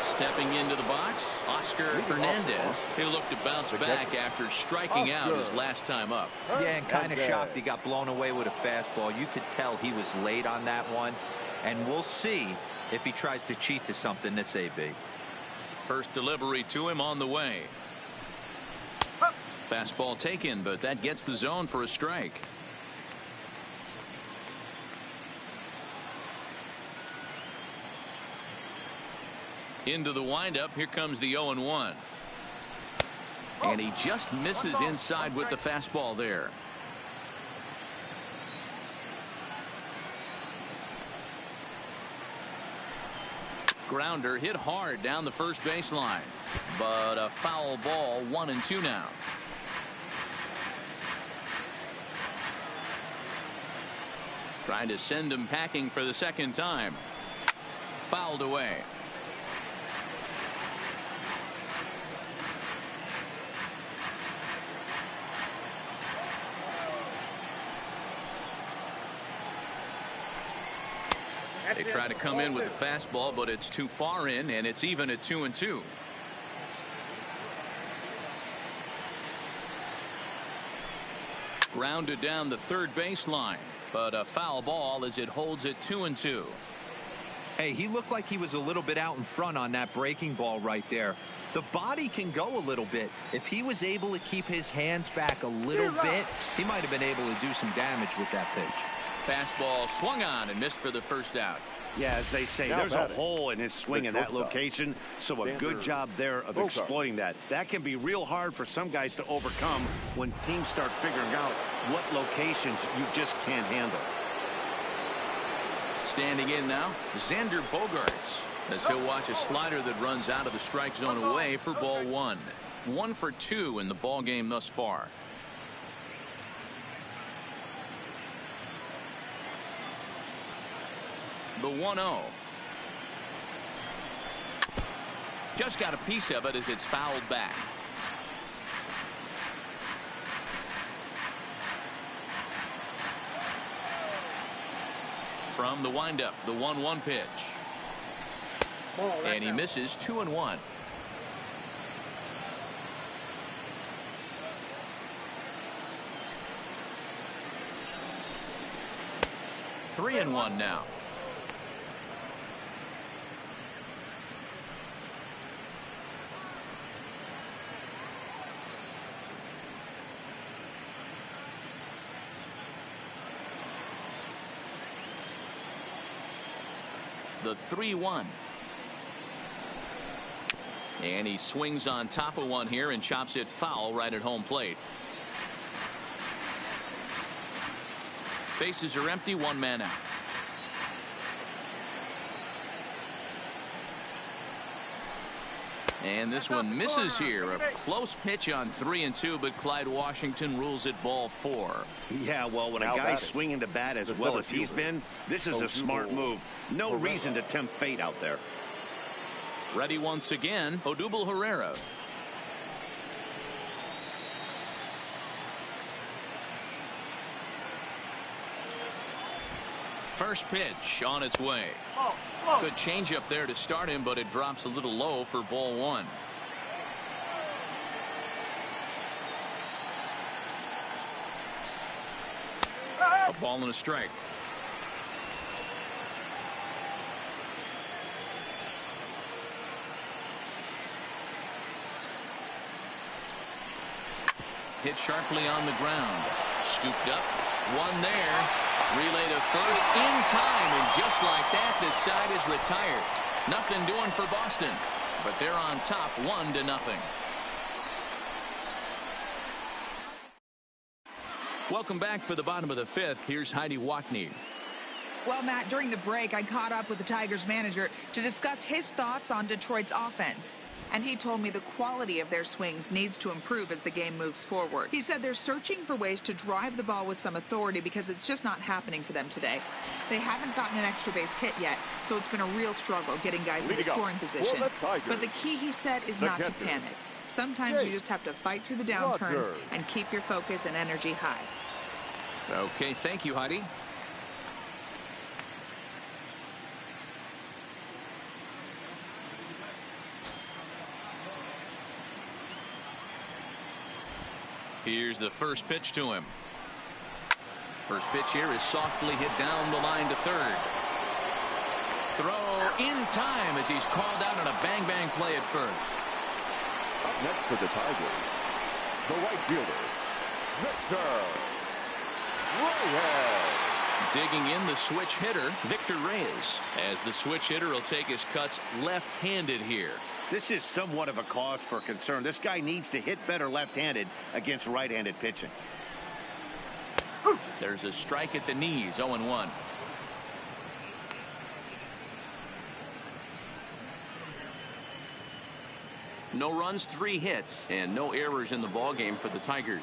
Stepping into the box, Oscar Hernandez, who looked to bounce back after striking out his last time up. Yeah, and kind of shocked he got blown away with a fastball. You could tell he was late on that one, and we'll see if he tries to cheat to something this AB. First delivery to him on the way. Fastball taken, but that gets the zone for a strike. Into the windup. Here comes the 0-1. And he just misses inside with the fastball there. Grounder hit hard down the first baseline, but a foul ball. 1-2 now. Trying to send him packing for the second time. Fouled away. They try to come in with the fastball, but it's too far in, and it's even at 2-2. Grounded down the third baseline, but a foul ball as it holds it 2-2. Hey, he looked like he was a little bit out in front on that breaking ball right there. The body can go a little bit. If he was able to keep his hands back a little bit, he might have been able to do some damage with that pitch. Fastball swung on and missed for the first out. Yeah, as they say, there's a hole in his swing in that location, so a good job there of exploiting that. That can be real hard for some guys to overcome when teams start figuring out what locations you just can't handle. Standing in now, Xander Bogaerts, as he'll watch a slider that runs out of the strike zone away for ball 1. 1 for 2 in the ball game thus far. The 1-0. Just got a piece of it as it's fouled back. From the windup, the 1-1 pitch. And he misses 2-1. Three and one now. The 3-1. And he swings on top of one here and chops it foul right at home plate. Bases are empty, one man out. And this one misses here. A close pitch on 3-2, but Clyde Washington rules it ball 4. Yeah, well, when a guy's swinging the bat as well as he's been, this is a smart move. No reason to tempt fate out there. Ready once again, Odubel Herrera. First pitch on its way. Good changeup there to start him, but it drops a little low for ball 1. A ball and a strike. Hit sharply on the ground. Scooped up. One there. Relay to first in time, and just like that, this side is retired. Nothing doing for Boston, but they're on top 1-0. Welcome back for the bottom of the 5th. Here's Heidi Watney. Well, Matt, during the break, I caught up with the Tigers manager to discuss his thoughts on Detroit's offense. And he told me the quality of their swings needs to improve as the game moves forward. He said they're searching for ways to drive the ball with some authority because it's just not happening for them today. They haven't gotten an extra base hit yet, so it's been a real struggle getting guys into scoring position. But the key, he said, is not to panic. Sometimes you just have to fight through the downturns and keep your focus and energy high. Okay, thank you, Heidi. Here's the first pitch to him. First pitch here is softly hit down the line to third. Throw in time as he's called out on a bang-bang play at first. Up next for the Tigers, the right fielder, Victor Reyes. Digging in the switch hitter, Victor Reyes, as the switch hitter will take his cuts left-handed here. This is somewhat of a cause for concern. This guy needs to hit better left-handed against right-handed pitching. There's a strike at the knees, 0-1. No runs, 3 hits, and no errors in the ballgame for the Tigers.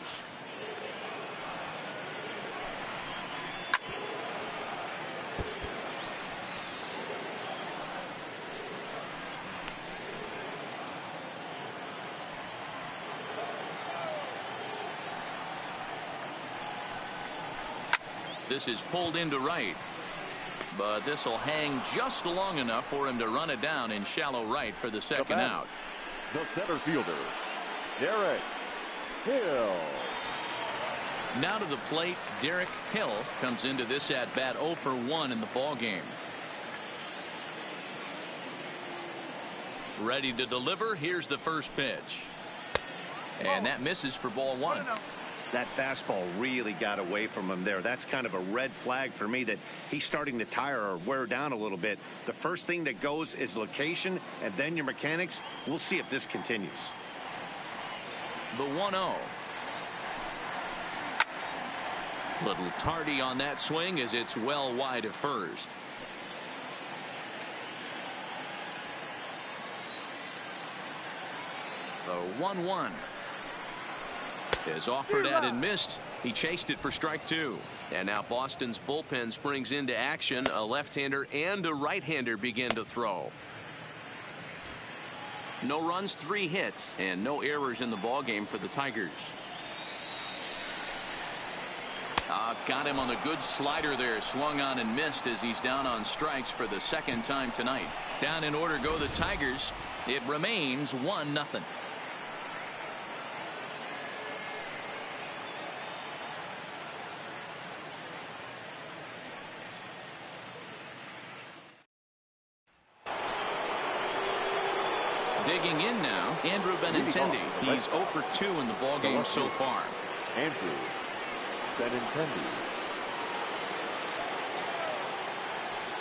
This is pulled into right, but this will hang just long enough for him to run it down in shallow right for the second out. The center fielder, Derek Hill. Now to the plate, Derek Hill comes into this at bat 0 for 1 in the ball game. Ready to deliver. Here's the first pitch, and that misses for ball 1. That fastball really got away from him there. That's kind of a red flag for me that he's starting to tire or wear down a little bit. The first thing that goes is location and then your mechanics. We'll see if this continues. The 1-0. Little tardy on that swing as it's well wide of first. The 1-1. Is offered at and missed. He chased it for strike 2. And now Boston's bullpen springs into action. A left-hander and a right-hander begin to throw. No runs, 3 hits, and no errors in the ballgame for the Tigers. Got him on the good slider there. Swung on and missed as he's down on strikes for the 2nd time tonight. Down in order go the Tigers. It remains 1-0. Digging in now, Andrew Benintendi. He's 0 for 2 in the ballgame so far. Andrew Benintendi.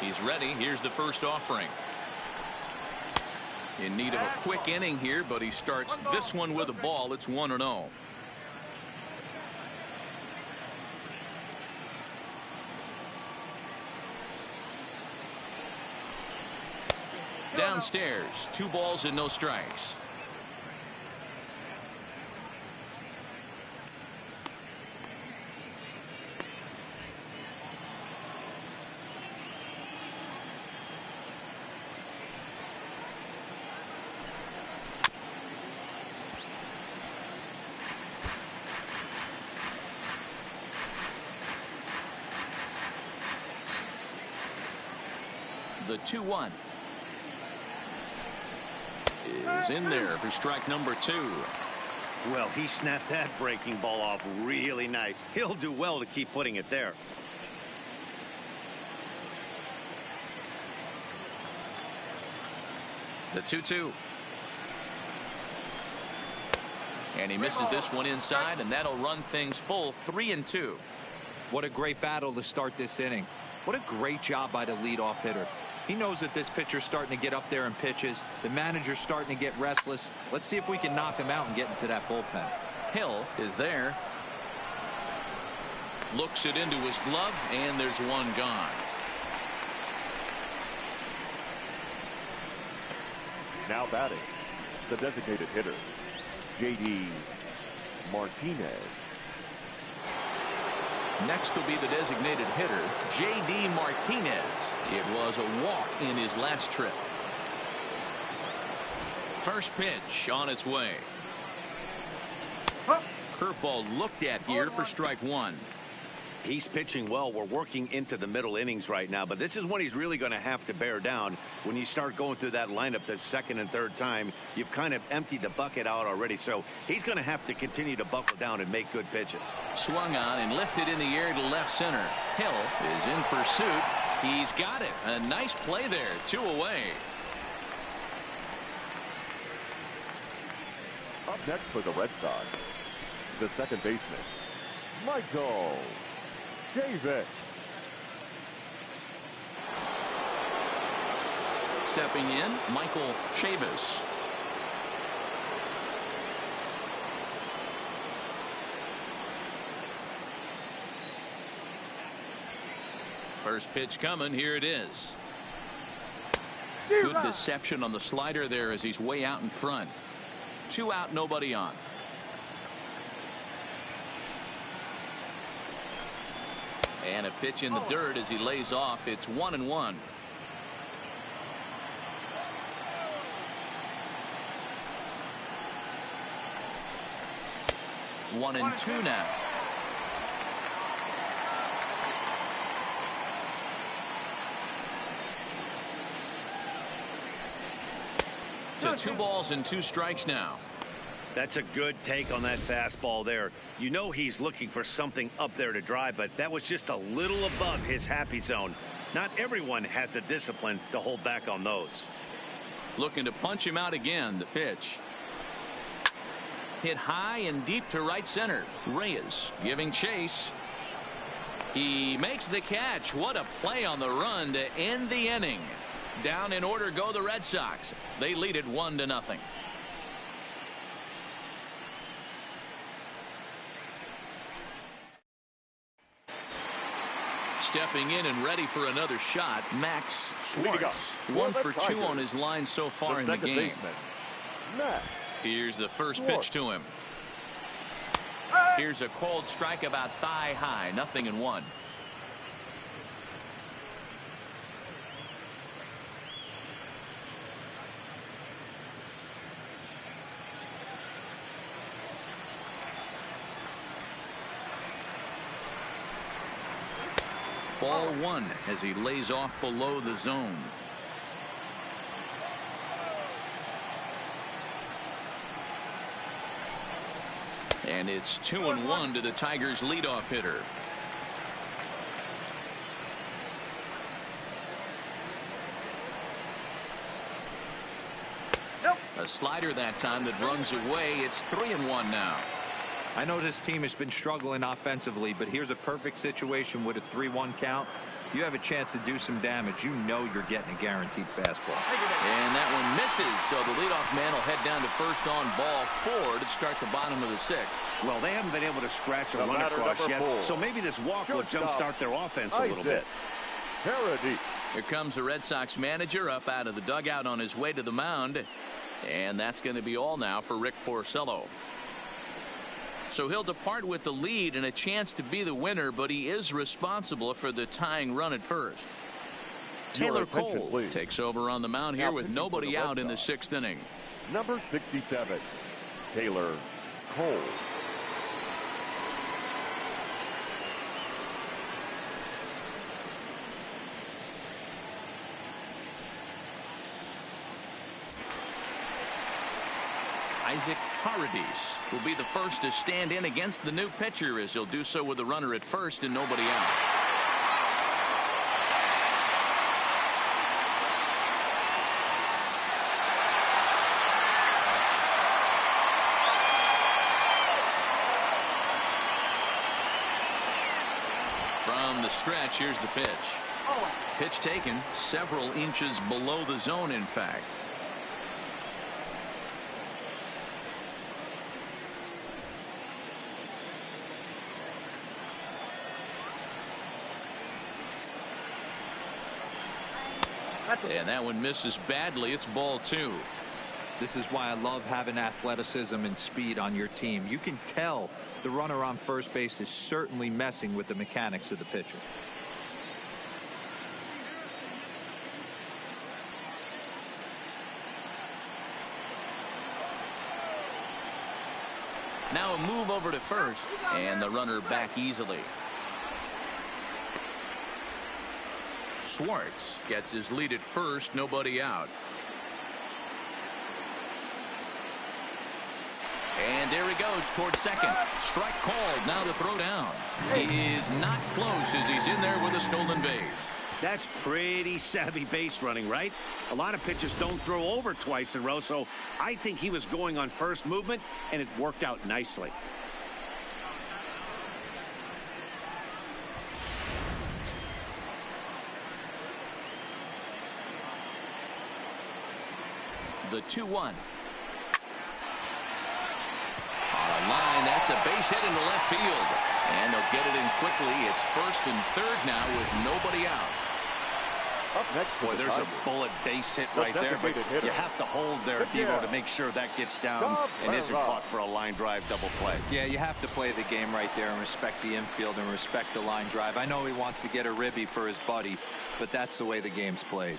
He's ready. Here's the first offering. In need of a quick inning here, but he starts this one with a ball. It's 1-0. Downstairs, 2 balls and no strikes. The 2-1 is in there for strike number 2. Well, he snapped that breaking ball off really nice. He'll do well to keep putting it there. The 2-2. And he misses this one inside, and that'll run things full 3-2. What a great battle to start this inning. What a great job by the leadoff hitter. He knows that this pitcher's starting to get up there in pitches. The manager's starting to get restless. Let's see if we can knock him out and get into that bullpen. Hill is there. Looks it into his glove, and there's one gone. Now batting, the designated hitter, J.D. Martinez. Next will be the designated hitter, J.D. Martinez. It was a walk in his last trip. First pitch on its way. Curveball looked at here for strike 1. He's pitching well. We're working into the middle innings right now, but this is when he's really going to have to bear down. When you start going through that lineup the 2nd and 3rd time, you've kind of emptied the bucket out already, so he's going to have to continue to buckle down and make good pitches. Swung on and lifted in the air to left center. Hill is in pursuit. He's got it. A nice play there. 2 away. Up next for the Red Sox, the second baseman, Michael Chavis. Stepping in, Michael Chavis. First pitch coming. Here it is. Good deception on the slider there as he's way out in front. 2 out, nobody on. And a pitch in the dirt as he lays off. It's 1-1. One and two now. To 2 balls and 2 strikes now. That's a good take on that fastball there. You know he's looking for something up there to drive, but that was just a little above his happy zone. Not everyone has the discipline to hold back on those. Looking to punch him out again. The pitch. Hit high and deep to right center. Reyes giving chase. He makes the catch. What a play on the run to end the inning. Down in order go the Red Sox. They lead it 1-0. Stepping in and ready for another shot, Max Schwartz. 1 for 2 on his line so far in the game. Here's the first pitch to him. Here's a cold strike about thigh high. 0-1. Ball one as he lays off below the zone. And it's 2-1 to the Tigers' leadoff hitter. A slider that time that runs away. It's 3-1 now. I know this team has been struggling offensively, but here's a perfect situation with a 3-1 count. You have a chance to do some damage. You know you're getting a guaranteed fastball. And that one misses, so the leadoff man will head down to first on ball 4 to start the bottom of the 6th. Well, they haven't been able to scratch a run across yet, so maybe this walk will jumpstart their offense a little bit. Here comes the Red Sox manager up out of the dugout on his way to the mound, and that's going to be all now for Rick Porcello. So he'll depart with the lead and a chance to be the winner, but he is responsible for the tying run at first. Taylor Cole takes over on the mound here with nobody out in the 6th inning. Number 67, Taylor Cole. Isaac Paradis will be the first to stand in against the new pitcher, as he'll do so with a runner at first and nobody out. From the stretch, here's the pitch. Pitch taken several inches below the zone, in fact. And that one misses badly. It's ball 2. This is why I love having athleticism and speed on your team. You can tell the runner on first base is certainly messing with the mechanics of the pitcher. Now a move over to first, and the runner back easily. Schwartz gets his lead at first, nobody out. And there he goes towards second. Strike called. Now to throw down. He is not close as he's in there with a stolen base. That's pretty savvy base running, right? A lot of pitchers don't throw over twice in a row, so I think he was going on first movement, and it worked out nicely. The 2-1. On a line, that's a base hit into left field. And they'll get it in quickly. It's first and third now with nobody out. Up next, boy, there's a bullet base hit right there, but you have to hold there, Devo, to make sure that gets down and isn't caught for a line drive double play. Yeah, you have to play the game right there and respect the infield and respect the line drive. I know he wants to get a ribby for his buddy, but that's the way the game's played.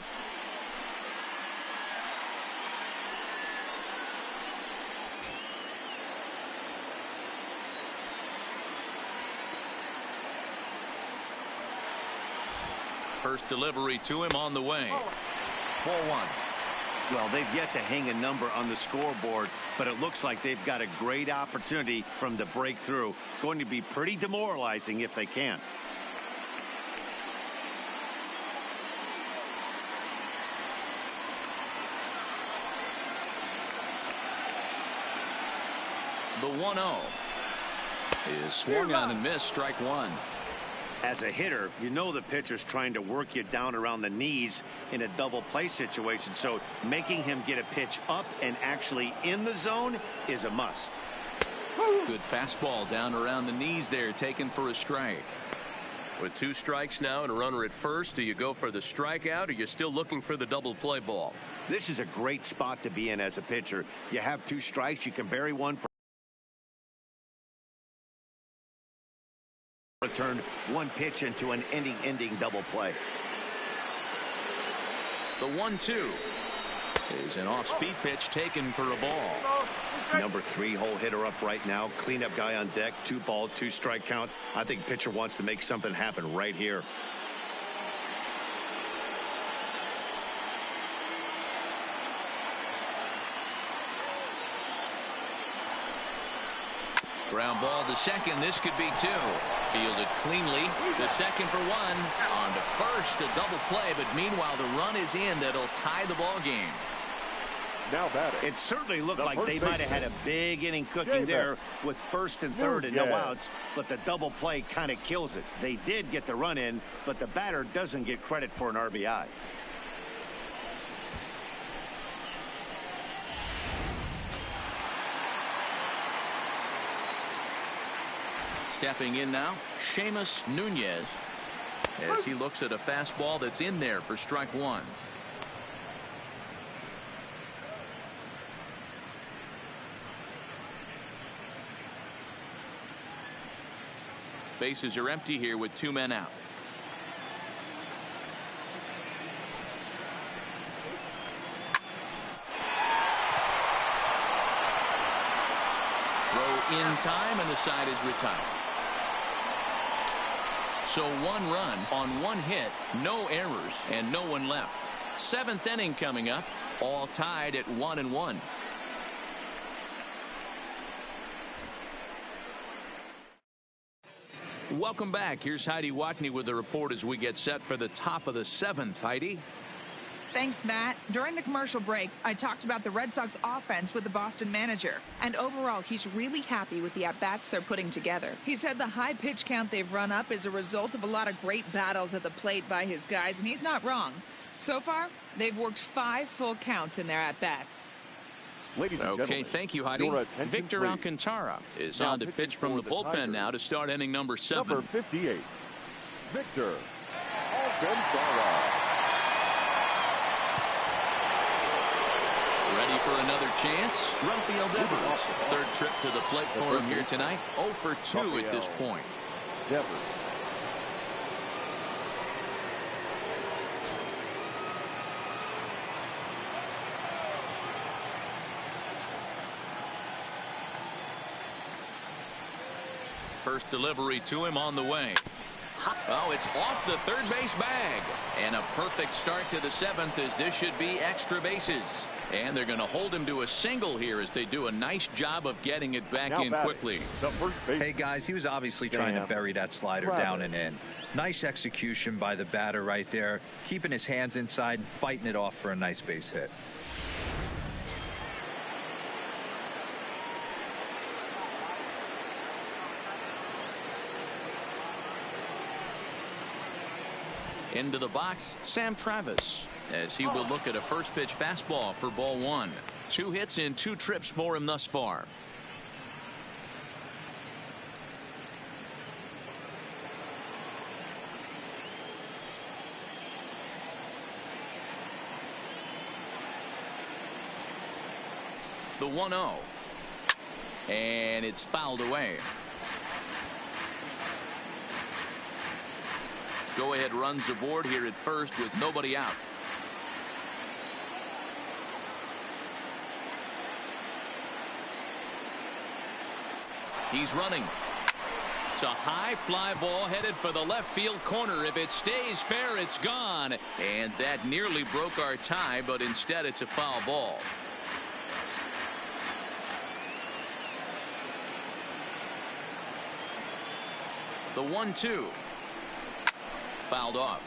First delivery to him on the way. Ball 1. Well, they've yet to hang a number on the scoreboard, but it looks like they've got a great opportunity from the breakthrough. Going to be pretty demoralizing if they can't. The 1-0 is swung on and missed. Strike 1. As a hitter, you know the pitcher's trying to work you down around the knees in a double play situation, so making him get a pitch up and actually in the zone is a must. Good fastball down around the knees there, taken for a strike. With 2 strikes now and a runner at first, do you go for the strikeout, or you're still looking for the double play ball? This is a great spot to be in as a pitcher. You have 2 strikes, you can bury one for turn one pitch into an ending double play. The 1-2 is an off-speed pitch taken for a ball. Number 3 hole hitter up right now. Cleanup guy on deck. 2 ball, 2 strike count. I think pitcher wants to make something happen right here. Ground ball to second. This could be two. Fielded cleanly. The second for one. On to first, a double play, but meanwhile the run is in that'll tie the ball game. Now batting. It certainly looked like they might have had a big inning cooking there with first and third and no outs, but the double play kind of kills it. They did get the run in, but the batter doesn't get credit for an RBI. Stepping in now, Seamus Nunez, as he looks at a fastball that's in there for strike one. Bases are empty here with two men out. Throw in time, and the side is retired. So one run on one hit, no errors, and no one left. Seventh inning coming up, all tied at 1-1. Welcome back. Here's Heidi Watney with the report as we get set for the top of the seventh. Heidi? Thanks, Matt. During the commercial break, I talked about the Red Sox offense with the Boston manager. And overall, he's really happy with the at-bats they're putting together. He said the high pitch count they've run up is a result of a lot of great battles at the plate by his guys, and he's not wrong. So far, they've worked 5 full counts in their at-bats. Okay, thank you, Heidi. Victor please. Alcantara is Now on to pitch from the bullpen Tigers. now to start inning number 7. Number 58, Victor Alcantara. Ready for another chance? Rafael Devers. Third trip to the plate for him here tonight. 0 for 2 at this point. Devers. First delivery to him on the way. Oh, it's off the third base bag. And a perfect start to the 7th, as this should be extra bases. And they're going to hold him to a single here as they do a nice job of getting it back in quickly. Hey, guys, he was obviously trying to bury that slider down and in. Nice execution by the batter right there, keeping his hands inside and fighting it off for a nice base hit. Into the box, Sam Travis, as he will look at a first pitch fastball for ball 1. 2 hits in 2 trips for him thus far. The 1-0. And it's fouled away. Go-ahead runs aboard here at first with nobody out. He's running. It's a high fly ball headed for the left field corner. If it stays fair, it's gone. And that nearly broke our tie, but instead it's a foul ball. The 1-2. Fouled off.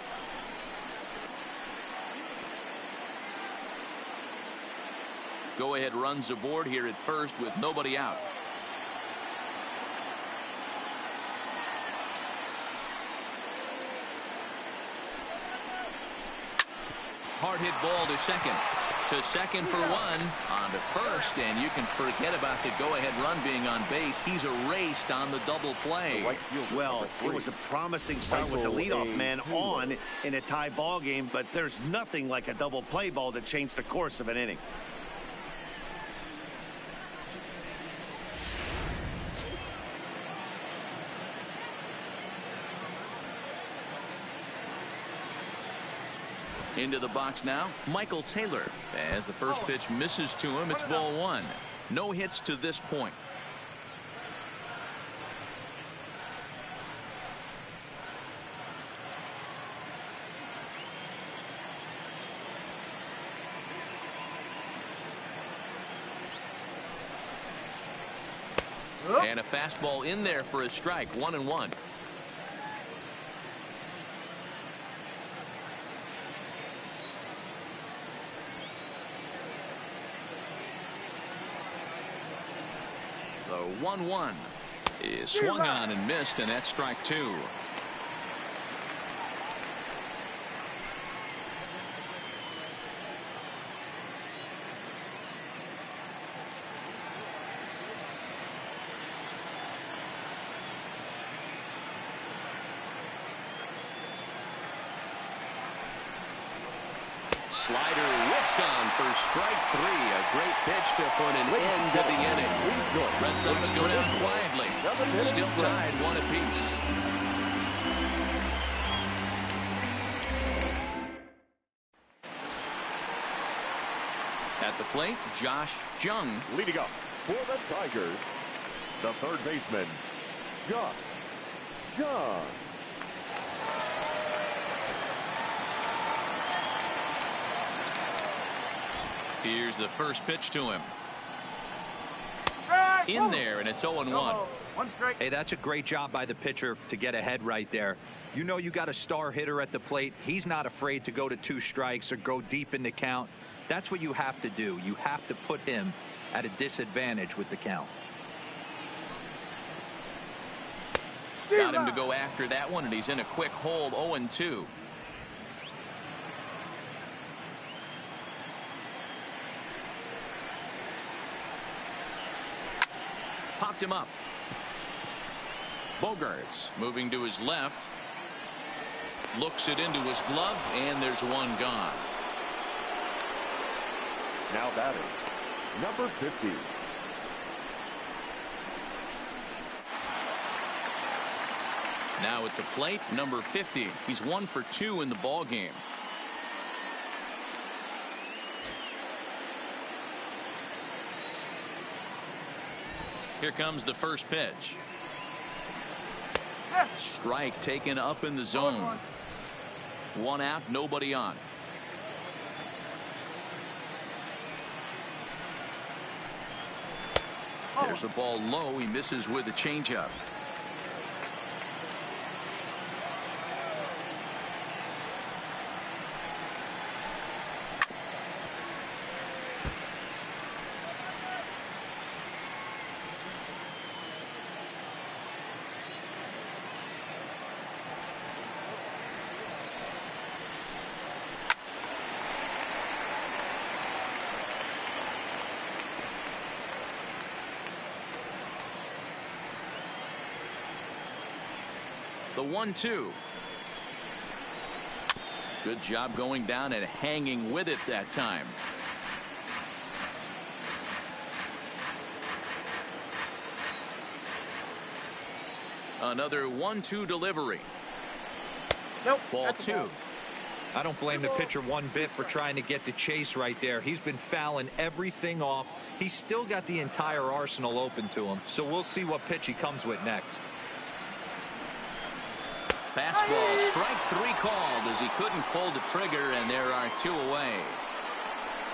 Go-ahead runs aboard here at first with nobody out. Hard hit ball to second. To second for 1. On to first, and you can forget about the go-ahead run being on base. He's erased on the double play. Well, it was a promising start with the leadoff man on in a tie ball game, but there's nothing like a double play ball to change the course of an inning. Into the box now, Michael Taylor. As the first pitch misses to him, it's ball 1. No hits to this point. And a fastball in there for a strike. 1-1. The 1-1 is swung on and missed, and that's strike 2. Slider whiffed on for strike 3. A great pitch to put an end to the inning. Red Sox go down quietly. Still tied 1 apiece. At the plate, Josh Jung. Leading up for the Tigers, the third baseman, Josh Jung. Here's the first pitch to him. In there, and it's 0-1. Hey, that's a great job by the pitcher to get ahead right there. You know you got a star hitter at the plate. He's not afraid to go to 2 strikes or go deep in the count. That's what you have to do. You have to put him at a disadvantage with the count. Got him to go after that one, and he's in a quick hold. 0-2. Popped him up. Bogarts moving to his left. Looks it into his glove, and there's one gone. Now batting, number 50. Now at the plate, number 50. He's 1 for 2 in the ball game. Here comes the first pitch. Strike taken up in the zone. 1 out, nobody on. There's a ball low. He misses with a changeup. The 1-2. Good job going down and hanging with it that time. Another 1-2 delivery. Nope. Ball 2. I don't blame the pitcher one bit for trying to get the chase right there. He's been fouling everything off. He's still got the entire arsenal open to him. So we'll see what pitch he comes with next. Fastball, strike 3 called as he couldn't pull the trigger, and there are 2 away.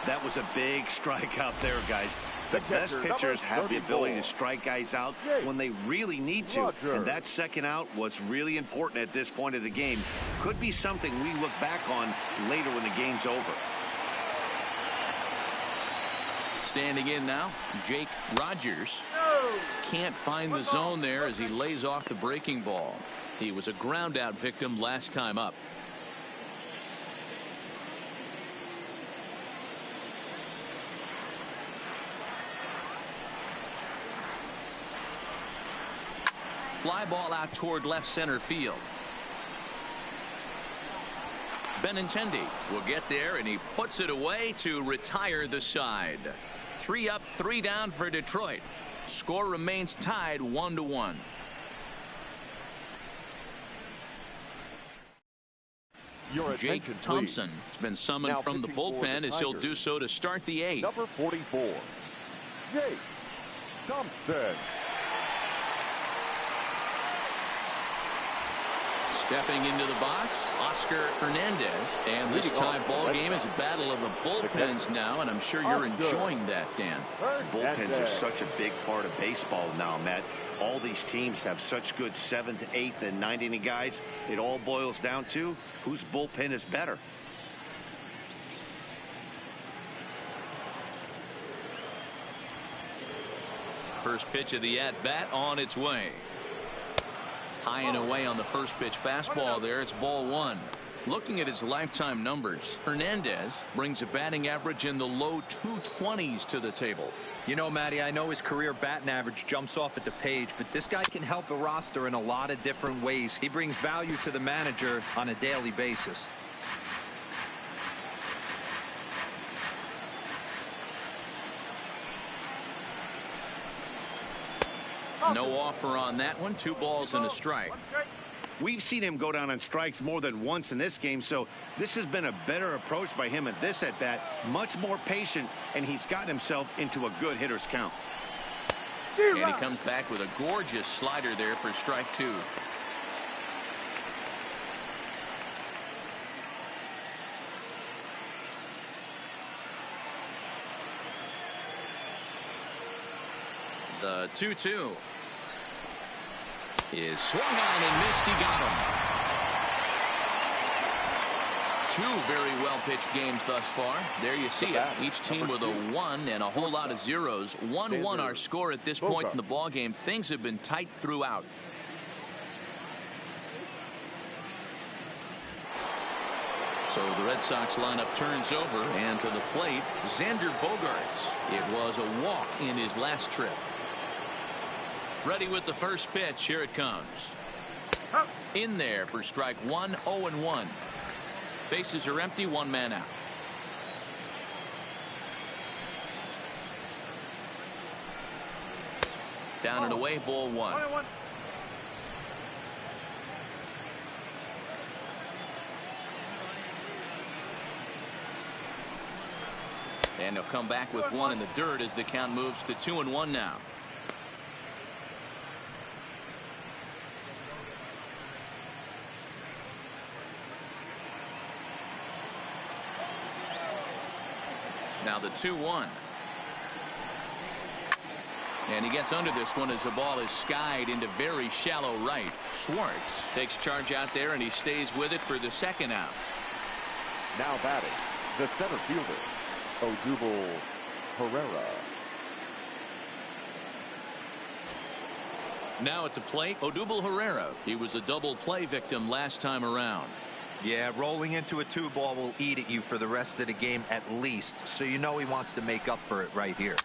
That was a big strikeout there, guys. The best pitchers have the ability to strike guys out when they really need to. And that second out was really important at this point of the game. Could be something we look back on later when the game's over. Standing in now, Jake Rogers. Can't find the zone there as he lays off the breaking ball. He was a ground out victim last time up. Fly ball out toward left center field. Benintendi will get there, and he puts it away to retire the side. 3 up, 3 down for Detroit. Score remains tied 1-1. Jake Thompson has been summoned from the bullpen as he'll do so to start the 8th. Number 44, Jake Thompson. Stepping into the box, Oscar Hernandez. And this tie ball game is a battle of the bullpens now, and I'm sure you're enjoying that, Dan. Bullpens are such a big part of baseball now, Matt. All these teams have such good 7th, 8th, and 9th inning guys. It all boils down to whose bullpen is better. First pitch of the at-bat on its way. High and away on the first pitch fastball there. It's ball 1. Looking at his lifetime numbers, Hernandez brings a batting average in the low 220s to the table. You know, Matty, I know his career batting average jumps off at the page, but this guy can help a roster in a lot of different ways. He brings value to the manager on a daily basis. No offer on that one. 2 balls and a strike. We've seen him go down on strikes more than once in this game, so this has been a better approach by him at this at-bat. Much more patient, and he's gotten himself into a good hitter's count. And he comes back with a gorgeous slider there for strike 2. The 2-2 is swung on and missed. He got him. 2 very well pitched games thus far. There you see it. Each team with a 1 and a whole lot of zeros. 1-1 our score at this point in the ball game. Things have been tight throughout. So the Red Sox lineup turns over, and to the plate, Xander Bogaerts. It was a walk in his last trip. Ready with the first pitch. Here it comes. In there for strike 1, 0-1. Bases are empty, 1 man out. Down and away, ball 1. And he'll come back with 1 in the dirt as the count moves to 2-1 now. Now the 2-1. And he gets under this one as the ball is skied into very shallow right. Schwartz takes charge out there, and he stays with it for the second out. Now batting, the center fielder, Odubel Herrera. Now at the plate, Odubel Herrera. He was a double play victim last time around. Yeah, rolling into a 2-ball will eat at you for the rest of the game at least, so you know he wants to make up for it right here.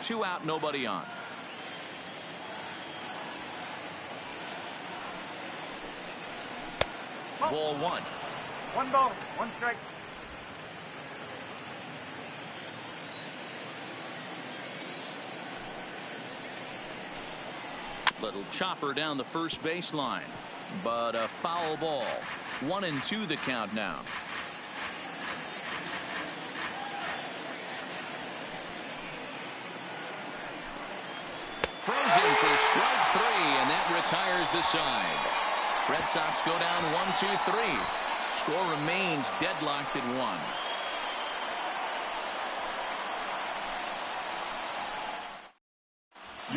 Two out, nobody on. Ball 1. 1 ball, 1 strike. Little chopper down the first baseline, but a foul ball. 1-2 the count now. Frozen for strike 3, and that retires the side. Red Sox go down 1-2-3. Score remains deadlocked at 1.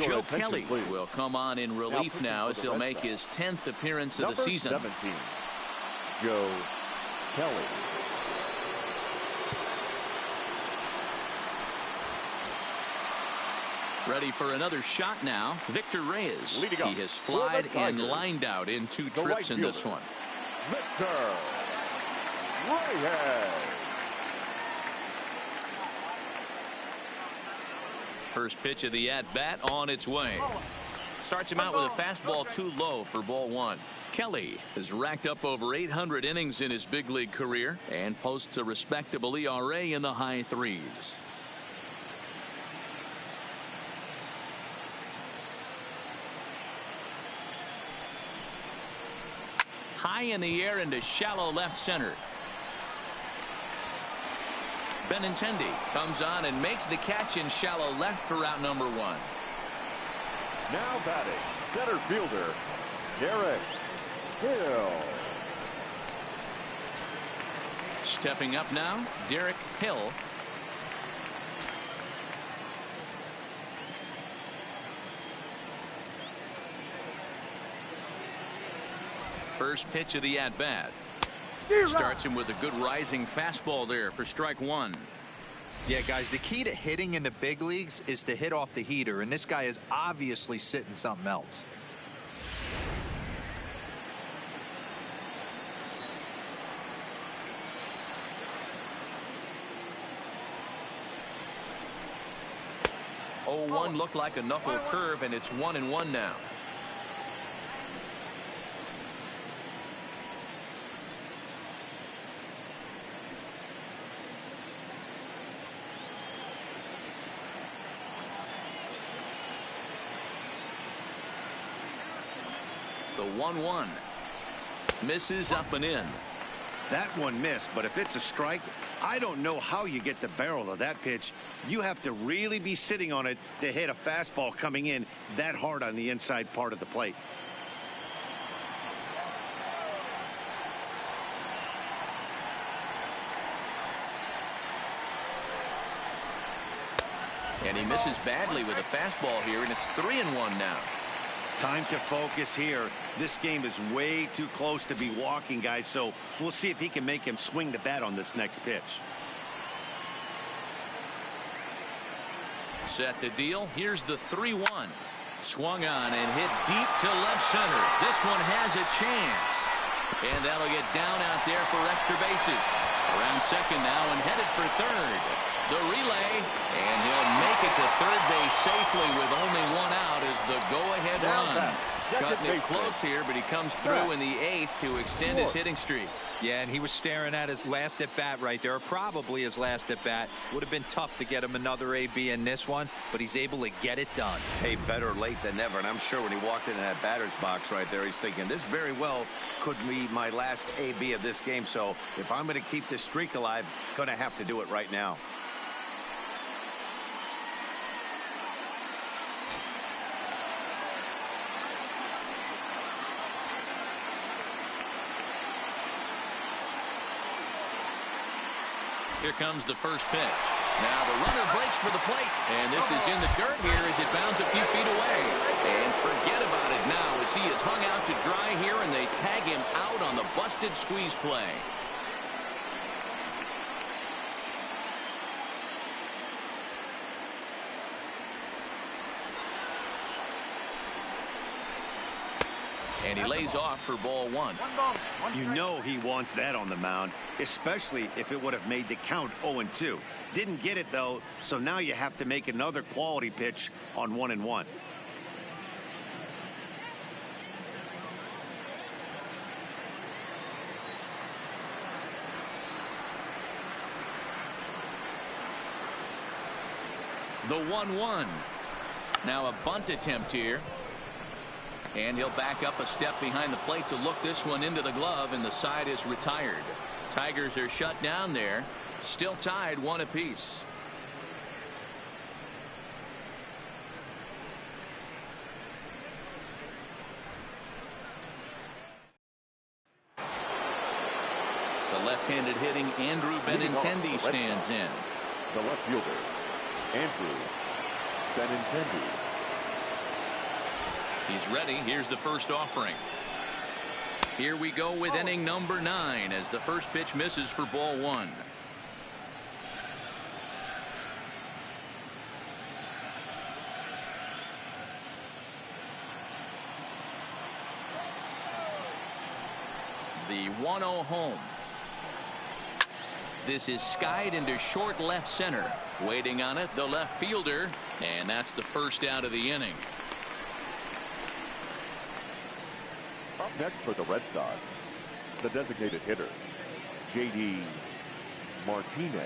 Joe Kelly will come on in relief now as he'll make his 10th appearance of the season. 17, Joe Kelly. Ready for another shot now. Victor Reyes. Leading he has flied and lined out in 2 trips in this one. Victor Reyes. First pitch of the at-bat on its way. Starts him out with a fastball too low for ball 1. Kelly has racked up over 800 innings in his big league career and posts a respectable ERA in the high 3s. High in the air into shallow left center. Benintendi comes on and makes the catch in shallow left for out number 1. Now batting, center fielder, Derek Hill. Stepping up now, Derek Hill. First pitch of the at-bat. Starts him with a good rising fastball there for strike 1. Yeah, guys, the key to hitting in the big leagues is to hit off the heater, and this guy is obviously sitting something else. Oh, 1 looked like a knuckle curve, and it's 1-1 now. The 1-1 misses up and in. That one missed, but if it's a strike, I don't know how you get the barrel of that pitch. You have to really be sitting on it to hit a fastball coming in that hard on the inside part of the plate. And he misses badly with a fastball here, and it's 3-1 now. Time to focus here. This game is way too close to be walking, guys, so we'll see if he can make him swing the bat on this next pitch. Set to deal. Here's the 3-1. Swung on and hit deep to left center. This one has a chance. And that'll get down out there for extra bases. Around second now and headed for third. The relay, and he'll make it to third base safely with only 1 out as the go-ahead run. Cutting it close here, but he comes through in the 8th to extend his hitting streak. Yeah, and he was staring at his last at-bat right there, or probably his last at-bat. Would have been tough to get him another AB in this one, but he's able to get it done. Hey, better late than never, and I'm sure when he walked into that batter's box right there, he's thinking, this very well could be my last AB of this game, so if I'm going to keep this streak alive, going to have to do it right now. Here comes the first pitch. Now the runner breaks for the plate. And this is in the dirt here as it bounds a few feet away. And forget about it now as he is hung out to dry here and they tag him out on the busted squeeze play. And he lays off for ball 1. You know he wants that on the mound, especially if it would have made the count 0-2. Didn't get it, though, so now you have to make another quality pitch on 1-1. The 1-1. Now a bunt attempt here. And he'll back up a step behind the plate to look this one into the glove, and the side is retired. Tigers are shut down there. Still tied 1 apiece. The left-handed hitting Andrew Benintendi stands in. The left fielder, Andrew Benintendi. He's ready. Here's the first offering. Here we go with inning number 9 as the first pitch misses for ball 1. The 1-0 home. This is skied into short left center. Waiting on it, the left fielder, and that's the first out of the inning. Up next for the Red Sox, the designated hitter, J.D. Martinez.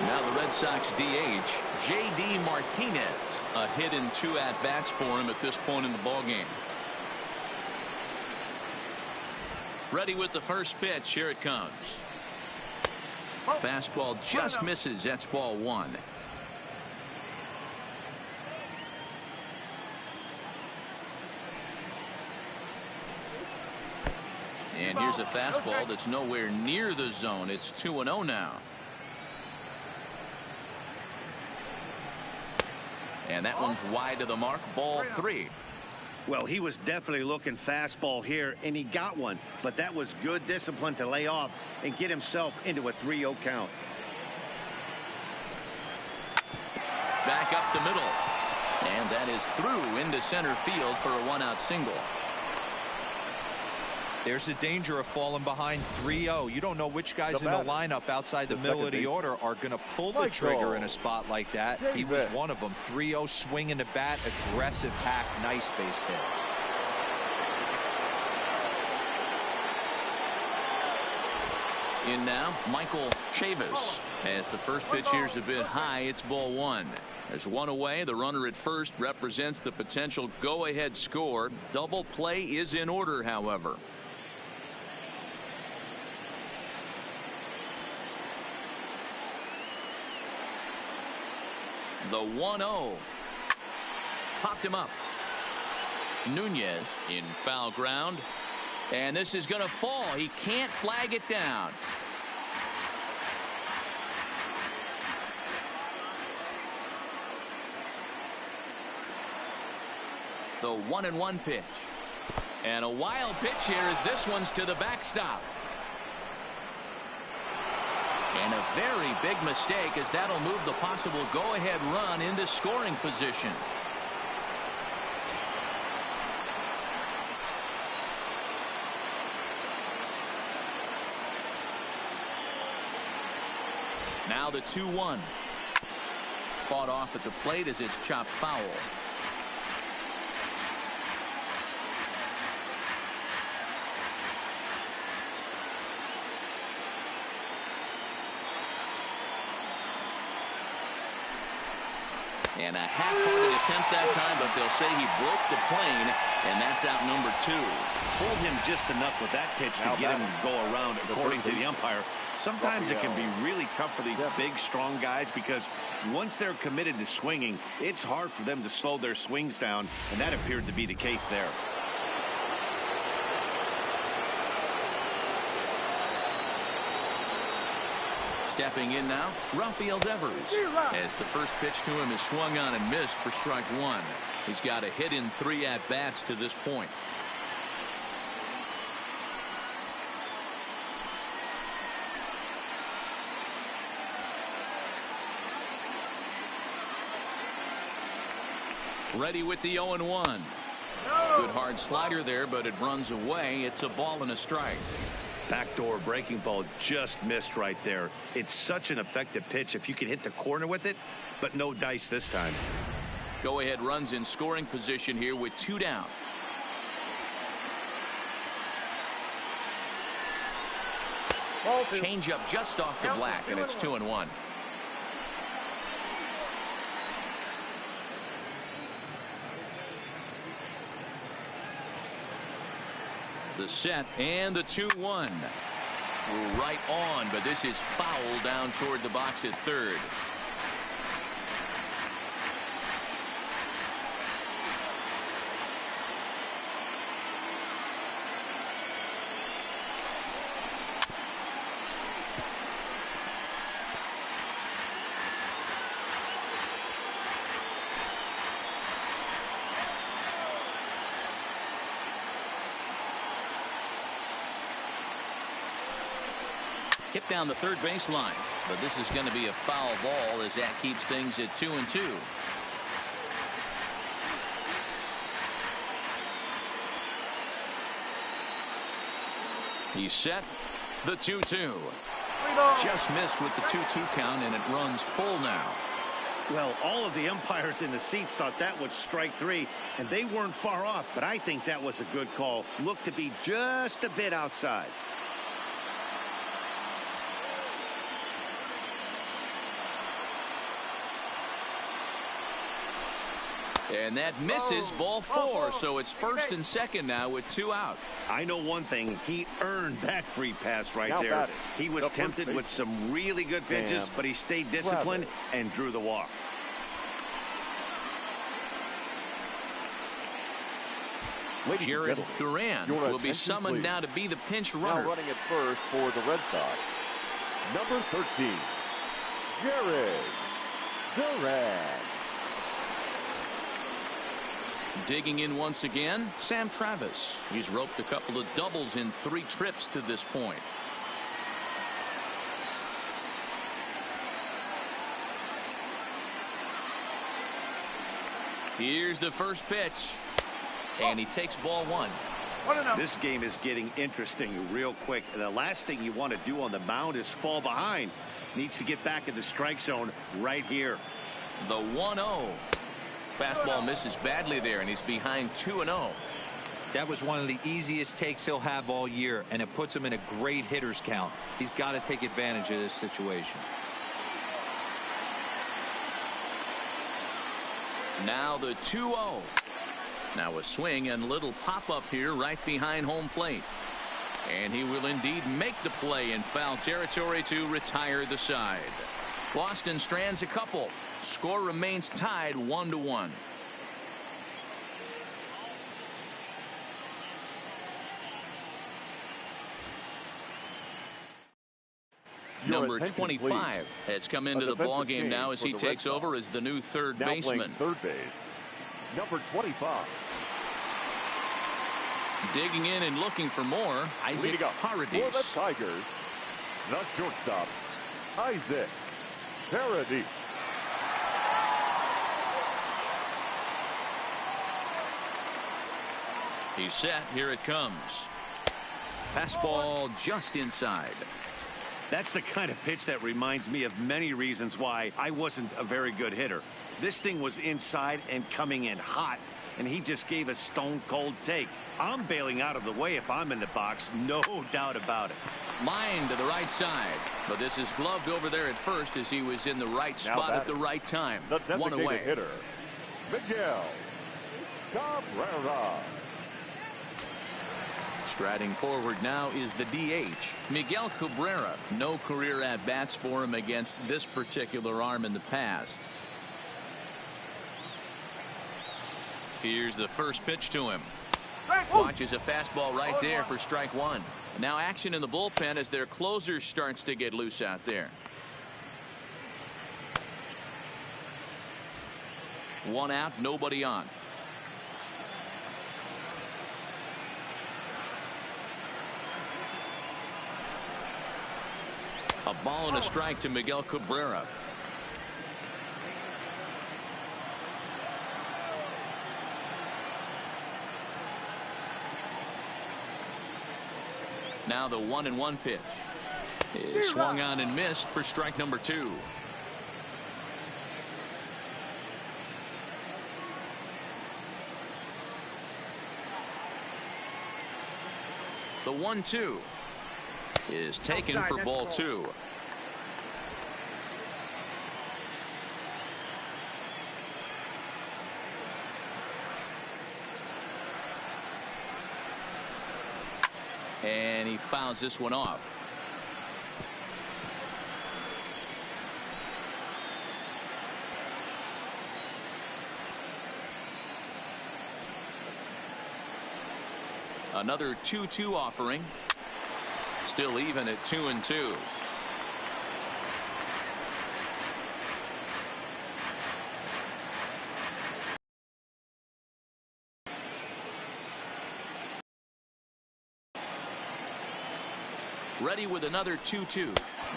Now the Red Sox DH, J.D. Martinez. A hit in 2 at-bats for him at this point in the ballgame. Ready with the first pitch. Here it comes. Fastball just misses. That's ball one. And here's a fastball that's nowhere near the zone. It's 2-0 now. And that one's wide to the mark. Ball three. Well, he was definitely looking fastball here, and he got one. But that was good discipline to lay off and get himself into a 3-0 count. Back up the middle. And that is through into center field for a one-out single. There's the danger of falling behind 3-0. You don't know which guys in the lineup outside the middle of the order are going to pull the trigger in a spot like that. He was one of them. 3-0, swinging the bat, aggressive hack, nice base hit. In now, Michael Chavis. As the first pitch here's a bit high, it's ball one. There's one away. The runner at first represents the potential go-ahead score. Double play is in order, however. The 1-0. Popped him up. Nunez in foul ground. And this is going to fall. He can't flag it down. The 1-1 pitch. And a wild pitch here as this one's to the backstop. And a very big mistake as that'll move the possible go-ahead run into scoring position. Now the 2-1. Fought off at the plate as it's chopped foul. And a half-hearted attempt that time, but they'll say he broke the plane, and that's out number two. Pulled him just enough with that pitch to get him to go around, according to the umpire. Sometimes it can be really tough for these big, strong guys because once they're committed to swinging, it's hard for them to slow their swings down, and that appeared to be the case there. Stepping in now, Rafael Devers. As the first pitch to him is swung on and missed for strike one. He's got a hit in 3 at-bats to this point. Ready with the 0-1. Good hard slider there, but it runs away. It's a ball and a strike. Backdoor breaking ball just missed right there. It's such an effective pitch if you can hit the corner with it, but no dice this time. Go ahead runs in scoring position here with 2 down. Change up just off the black, and it's 2-1. The set and the 2-1. We're right on, but this is foul down toward the box at third. Hit down the third baseline, but this is going to be a foul ball as that keeps things at 2-2. He's set. The 2-2. Just missed with the 2-2 count, and it runs full now. Well, all of the umpires in the seats thought that was strike 3, and they weren't far off, but I think that was a good call. Looked to be just a bit outside. And that misses ball 4, so it's first and second now with 2 out. I know one thing. He earned that free pass right there. He was tempted with some really good pitches, but he stayed disciplined and drew the walk. Jared Duran will be summoned now to be the pinch runner. Now running at first for the Red Sox, number 13, Jared Duran. Digging in once again, Sam Travis. He's roped a couple of doubles in 3 trips to this point. Here's the first pitch. And he takes ball 1. This game is getting interesting real quick. And the last thing you want to do on the mound is fall behind. Needs to get back in the strike zone right here. The 1-0. Fastball misses badly there, and he's behind 2-0. That was one of the easiest takes he'll have all year, and it puts him in a great hitter's count. He's got to take advantage of this situation. Now the 2-0. Now a swing and little pop-up here right behind home plate. And he will indeed make the play in foul territory to retire the side. Boston strands a couple. Score remains tied 1-1. Number 25 has come into the ball game now as he takes over as the new third baseman. Third base, number 25. Digging in and looking for more, Isaac Paradis. For the Tigers, the shortstop, Isaac Paradis. He's set. Here it comes. Fastball just inside. That's the kind of pitch that reminds me of many reasons why I wasn't a very good hitter. This thing was inside and coming in hot, and he just gave a stone-cold take. I'm bailing out of the way if I'm in the box, no doubt about it. Line to the right side, but this is gloved over there at first as he was in the right spot at the right time. The 1 away. Hitter, Miguel Cabrera. Striding forward now is the DH, Miguel Cabrera. No career at-bats for him against this particular arm in the past. Here's the first pitch to him. Watches a fastball right there for strike 1. Now action in the bullpen as their closer starts to get loose out there. 1 out, nobody on. A ball and a strike to Miguel Cabrera. Now the 1-1 pitch is swung on and missed for strike number 2. The 1-2 is taken for ball 2. And he fouls this one off. Another 2-2 offering. Still even at 2-2. Ready with another 2-2.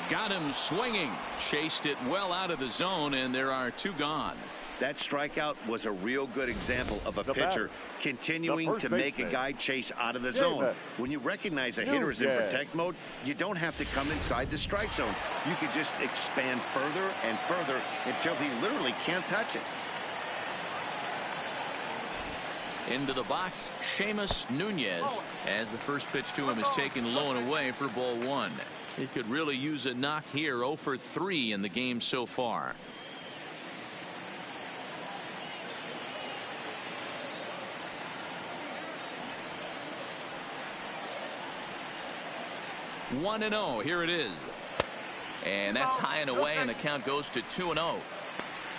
Got him swinging. Chased it well out of the zone, and there are 2 gone. That strikeout was a real good example of a pitcher continuing to make a guy chase out of the zone. When you recognize a hitter is in protect mode, you don't have to come inside the strike zone. You can just expand further and further until he literally can't touch it. Into the box, Seamus Nunez, as the first pitch to him is taken low and away for ball 1. He could really use a knock here. 0 for 3 in the game so far. 1-0. Here it is. And that's high and away, and the count goes to 2-0.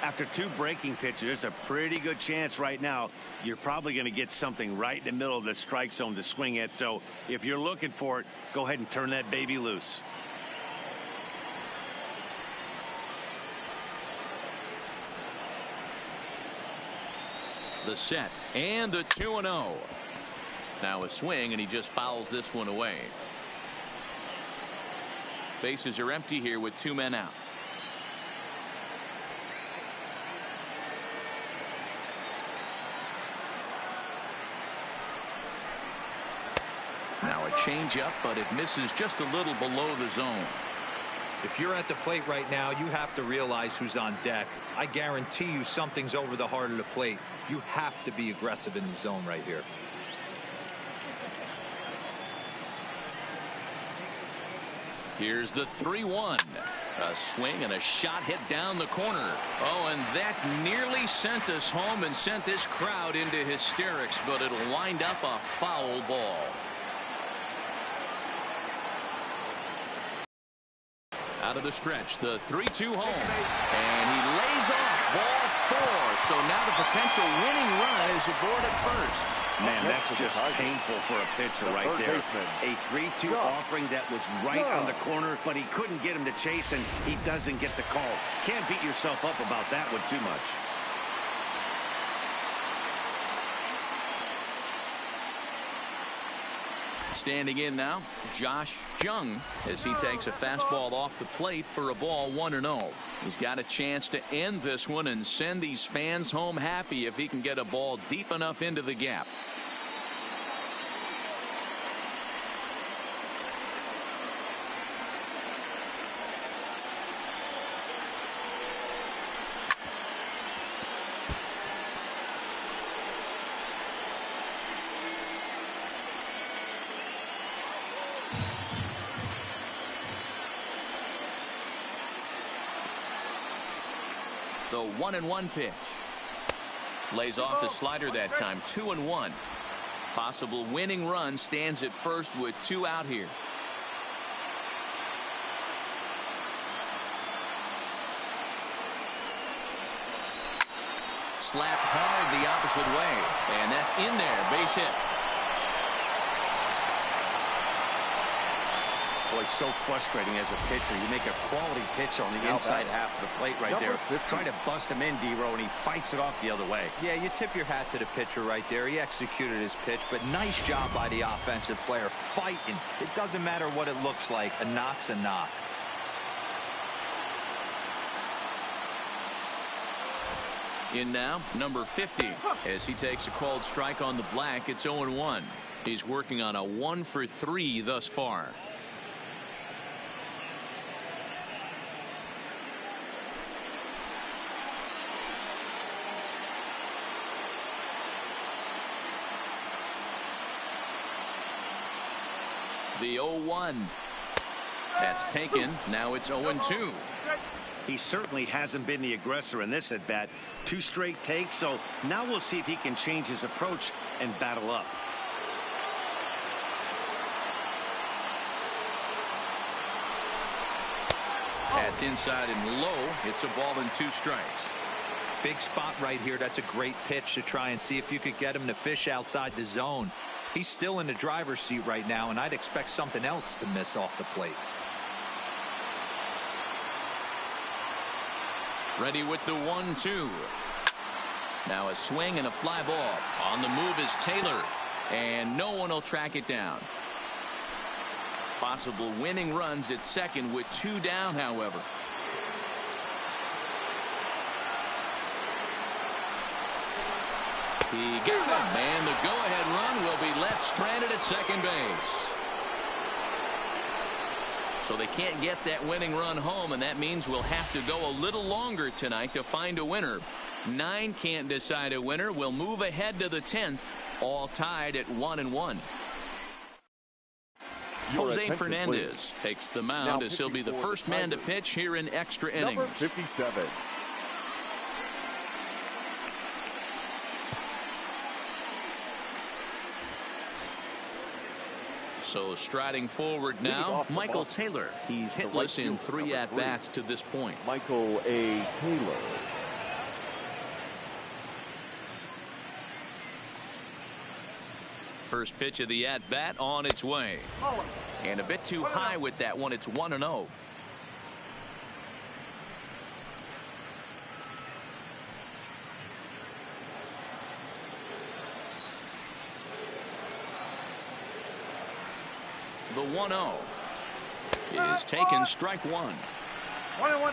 After 2 breaking pitches, there's a pretty good chance right now you're probably going to get something right in the middle of the strike zone to swing at. So if you're looking for it, go ahead and turn that baby loose. The set and the 2-0. Now a swing, and he just fouls this one away. Bases are empty here with 2 men out. Now a changeup, but it misses just a little below the zone. If you're at the plate right now, you have to realize who's on deck. I guarantee you something's over the heart of the plate. You have to be aggressive in the zone right here. Here's the 3-1. A swing and a shot hit down the corner. Oh, and that nearly sent us home and sent this crowd into hysterics, but it'll wind up a foul ball. Out of the stretch, the 3-2 home, and he lays off ball 4. So now the potential winning run is aboard at first. Man, that's just painful for a pitcher right there. A 3-2 offering that was right on the corner, but he couldn't get him to chase, and he doesn't get the call. Can't beat yourself up about that one too much. Standing in now, Josh Jung, as he takes a fastball off the plate for a ball 1-0. He's got a chance to end this one and send these fans home happy if he can get a ball deep enough into the gap. The 1-1 pitch. Lays off the slider that time. 2-1. Possible winning run stands at first with 2 out here. Slapped hard the opposite way, and that's in there. Base hit. Boy, so frustrating as a pitcher. You make a quality pitch on the inside half of the plate right there. Try to bust him in, D-Row, and he fights it off the other way. Yeah, you tip your hat to the pitcher right there. He executed his pitch, but nice job by the offensive player fighting. It doesn't matter what it looks like. A knock's a knock. In now, number 50, as he takes a called strike on the black. It's 0-1. He's working on a 1-for-3 thus far. The 0-1. That's taken. Now it's 0-2. He certainly hasn't been the aggressor in this at bat. 2 straight takes, so now we'll see if he can change his approach and battle up. That's inside and low. It's a ball and 2 strikes. Big spot right here. That's a great pitch to try and see if you could get him to fish outside the zone. He's still in the driver's seat right now, and I'd expect something else to miss off the plate. Ready with the 1-2. Now a swing and a fly ball. On the move is Taylor, and no one will track it down. Possible winning runs at second with 2 down, however. He got him, and the go-ahead run will be left stranded at second base. So they can't get that winning run home, and that means we'll have to go a little longer tonight to find a winner. 9 can't decide a winner. We'll move ahead to the 10th, all tied at 1-1. Jose Fernandez takes the mound as he'll be the first man to pitch here in extra innings. Number 57. So striding forward now, Michael Taylor. He's hitless in 3 at-bats to this point. Michael A. Taylor. First pitch of the at-bat on its way. And a bit too high with that one. It's 1-0. The 1-0 is taken, strike one. 1-1.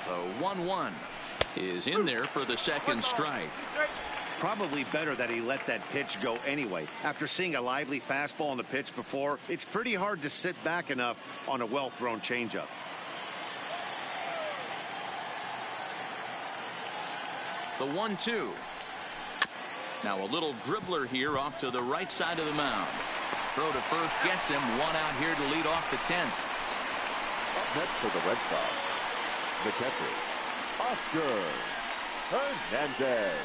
The 1-1 is in there for the second strike. Probably better that he let that pitch go anyway. After seeing a lively fastball on the pitch before, it's pretty hard to sit back enough on a well-thrown changeup. The 1-2. Now a little dribbler here off to the right side of the mound. Throw to first gets him. One out here to lead off the 10th. Up next for the Red Sox, the catcher, Oscar Hernandez.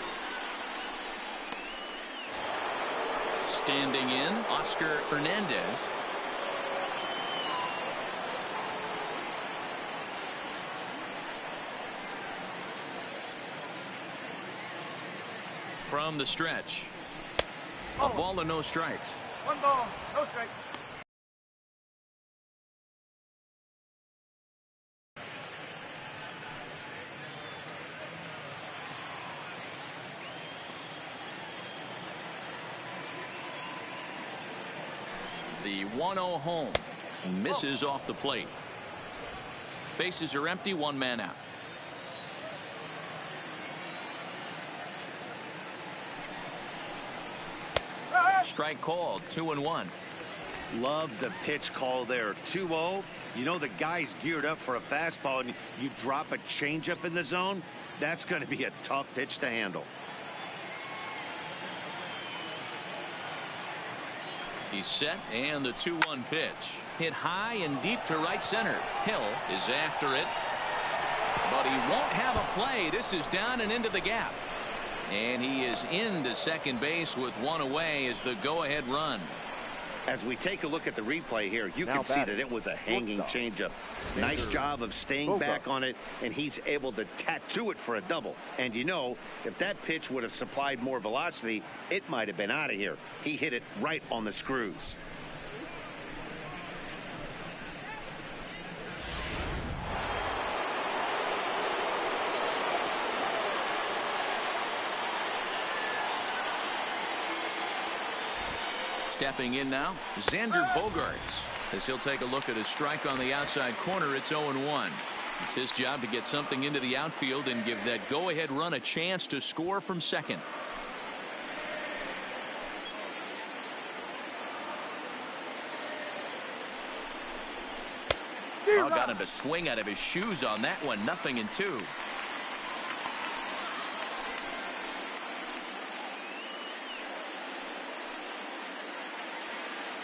Standing in, Oscar Hernandez. From the stretch. A ball and no strikes. 1 ball, no strike. The 1-0 home misses off the plate. Bases are empty, 1 man out. Strike called, 2-1. Love the pitch call there. 2-0. You know the guy's geared up for a fastball, and you drop a changeup in the zone. That's going to be a tough pitch to handle. He's set, and the 2-1 pitch. Hit high and deep to right center. Hill is after it, but he won't have a play. This is down and into the gap. And he is into second base with 1 away as the go-ahead run. As we take a look at the replay here, you can see that it was a hanging changeup. Nice job of staying back on it, and he's able to tattoo it for a double. And you know, if that pitch would have supplied more velocity, it might have been out of here. He hit it right on the screws. Stepping in now, Xander Bogaerts, as he'll take a look at his strike on the outside corner. It's 0-1. It's his job to get something into the outfield and give that go-ahead run a chance to score from second. Oh, got him to swing out of his shoes on that one. 0-2.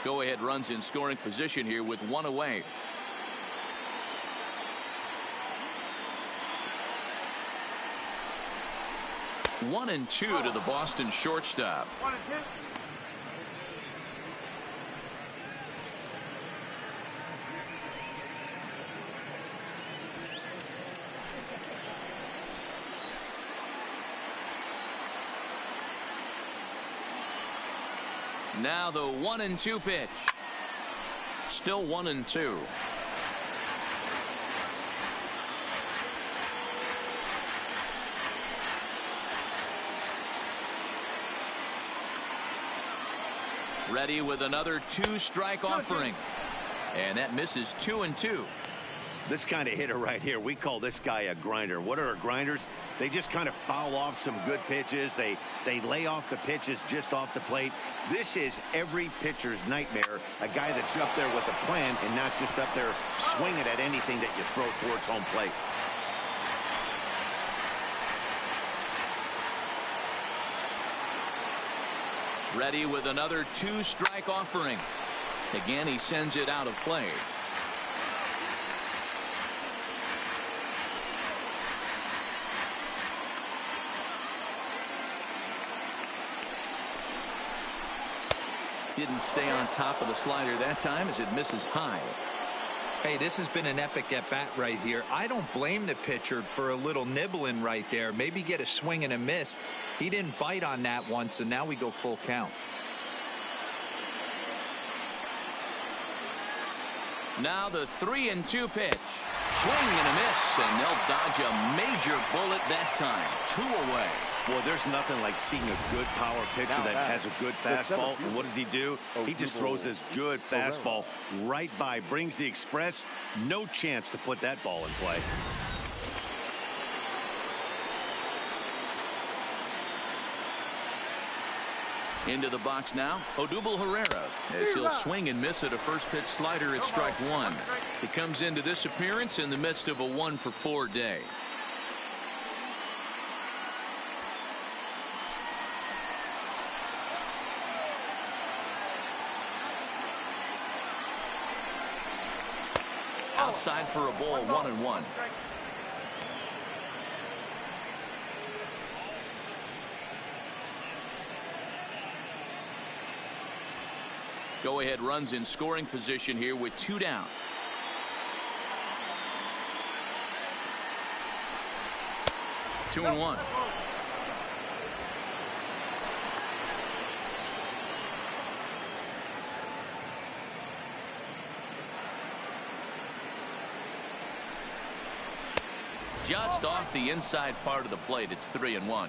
Go-ahead runs in scoring position here with 1 away. One and two to the Boston shortstop. 1 and 2. Now the 1-2 pitch. Still 1-2. Ready with another 2-strike offering. And that misses 2-2. This kind of hitter right here, we call this guy a grinder. What are grinders? They just kind of foul off some good pitches. They lay off the pitches just off the plate. This is every pitcher's nightmare, a guy that's up there with a plan and not just up there swinging at anything that you throw towards home plate. Ready with another 2-strike offering. Again, he sends it out of play. Didn't stay on top of the slider that time as it misses high. Hey, this has been an epic at-bat right here. I don't blame the pitcher for a little nibbling right there. Maybe get a swing and a miss. He didn't bite on that one, so now we go full count. Now the 3-2 pitch. Swing and a miss, and they'll dodge a major bullet that time. 2 away. Well, there's nothing like seeing a good power pitcher that has a good fastball. And what does he do? He just throws this good fastball right by, brings the express. No chance to put that ball in play. Into the box now, Odubel Herrera, as he'll swing and miss at a first pitch slider at strike 1. He comes into this appearance in the midst of a 1-for-4 day. Outside for a ball, 1-1. Go-ahead runs in scoring position here with 2 down. Two and one. Just off the inside part of the plate. It's 3-1.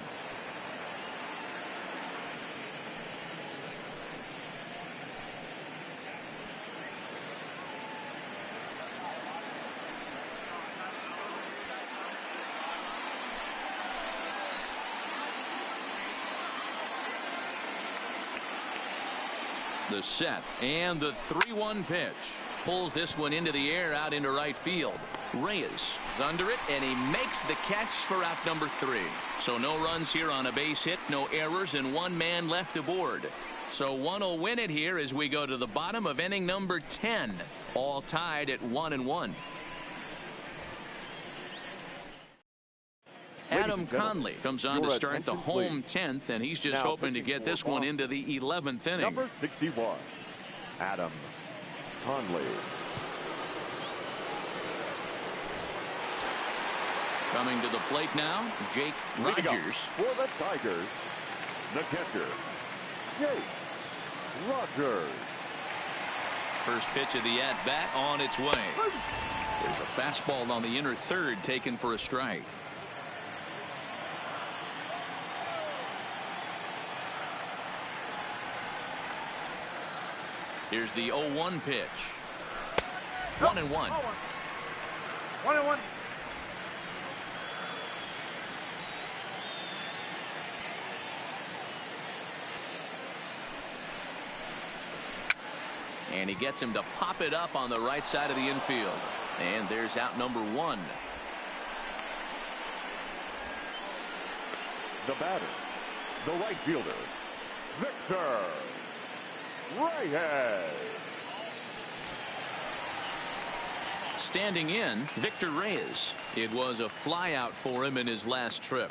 The set and the 3-1 pitch. Pulls this one into the air out into right field. Reyes is under it, and he makes the catch for out number 3. So no runs here on a base hit, no errors, and 1 man left aboard. So one will win it here as we go to the bottom of inning number 10. All tied at 1-1. Adam Conley comes on to start the home 10th, and he's just hoping to get this one into the 11th inning. Number 61, Adam Conley. Coming to the plate now, Jake Rogers. For the Tigers, the catcher, Jake Rogers. First pitch of the at-bat on its way. There's a fastball on the inner third taken for a strike. Here's the 0-1 pitch. 1-1. 1-1. And he gets him to pop it up on the right side of the infield. And there's out number 1. The batter, the right fielder, Victor Reyes. Standing in, Victor Reyes. It was a flyout for him in his last trip.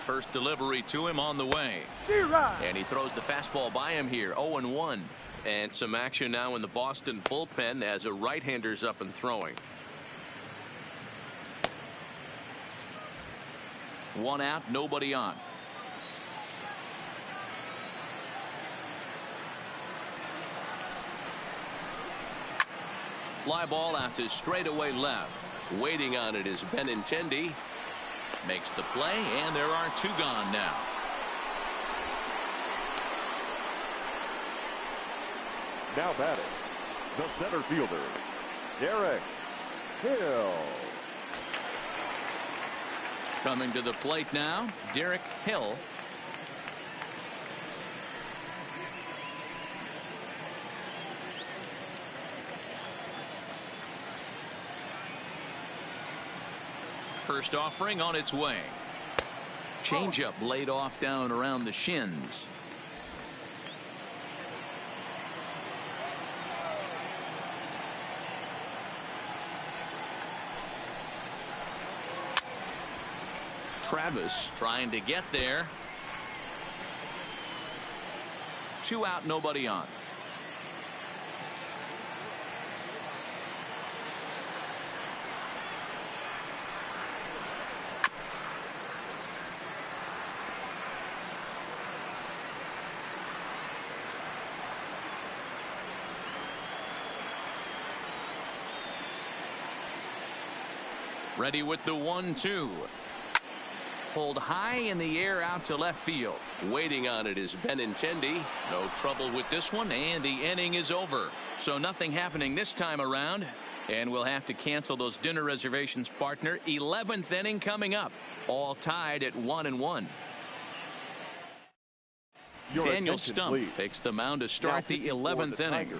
First delivery to him on the way. And he throws the fastball by him here. 0-1. And some action now in the Boston bullpen as a right-hander's up and throwing. 1 out, nobody on. Fly ball out to straightaway left. Waiting on it is Benintendi. Makes the play, and there are 2 gone now. Now batting, the center fielder, Derek Hill. Coming to the plate now, Derek Hill. First offering on its way. Changeup laid off down around the shins. Travis trying to get there. 2 out, nobody on. Ready with the 1-2. Pulled high in the air out to left field. Waiting on it is Benintendi. No trouble with this one, and the inning is over. So nothing happening this time around, and we'll have to cancel those dinner reservations, partner. 11th inning coming up, all tied at 1-1. Daniel Stump takes the mound to start the 11th inning.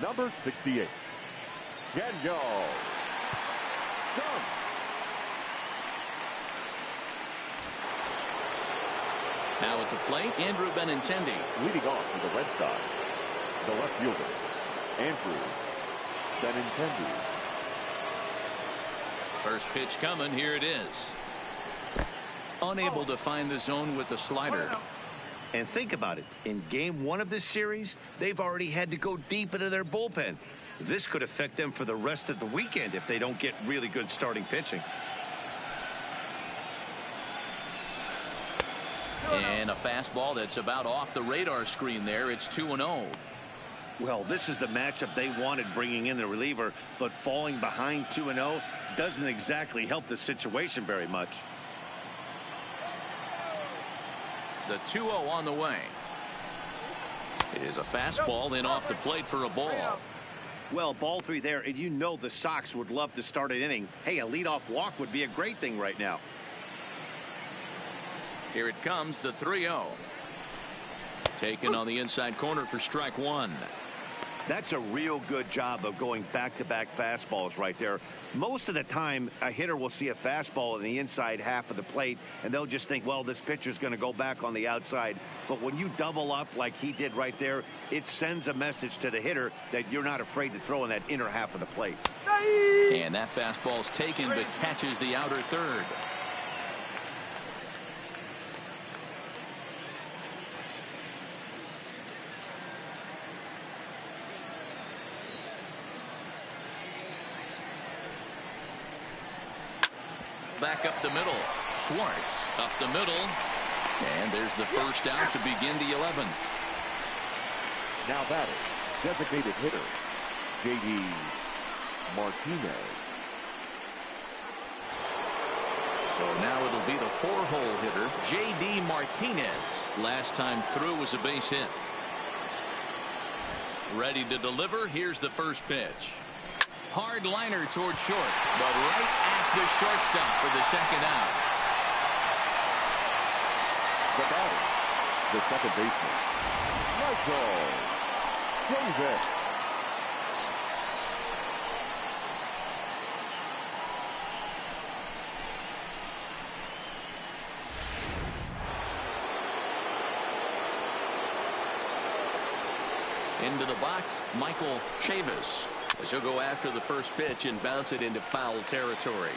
Number 68, Daniel Stump. Now at the plate, Andrew Benintendi. Leading off for the Red Sox, the left fielder, Andrew Benintendi. First pitch coming. Here it is. Unable to find the zone with the slider. And think about it. In game 1 of this series, they've already had to go deep into their bullpen. This could affect them for the rest of the weekend if they don't get really good starting pitching. And a fastball that's about off the radar screen there. It's 2-0. Well, this is the matchup they wanted, bringing in the reliever, but falling behind 2-0 doesn't exactly help the situation very much. The 2-0 on the way. It is a fastball in off the plate for a ball. Well, ball 3 there, and you know the Sox would love to start an inning. Hey, a leadoff walk would be a great thing right now. Here it comes, the 3-0. Taken on the inside corner for strike 1. That's a real good job of going back-to-back fastballs right there. Most of the time, a hitter will see a fastball in the inside half of the plate, and they'll just think, well, this pitcher's going to go back on the outside. But when you double up like he did right there, it sends a message to the hitter that you're not afraid to throw in that inner half of the plate. And that fastball's taken, but catches the outer third. Back up the middle. Schwartz up the middle. And there's the first out to begin the 11th. Now batting, designated hitter, J.D. Martinez. So now it'll be the 4-hole hitter, J.D. Martinez. Last time through was a base hit. Ready to deliver. Here's the first pitch. Hard liner toward short, but right at the shortstop for the second out. The batter, the second baseman, Michael Davis. Into the box, Michael Chavis, as he'll go after the first pitch and bounce it into foul territory.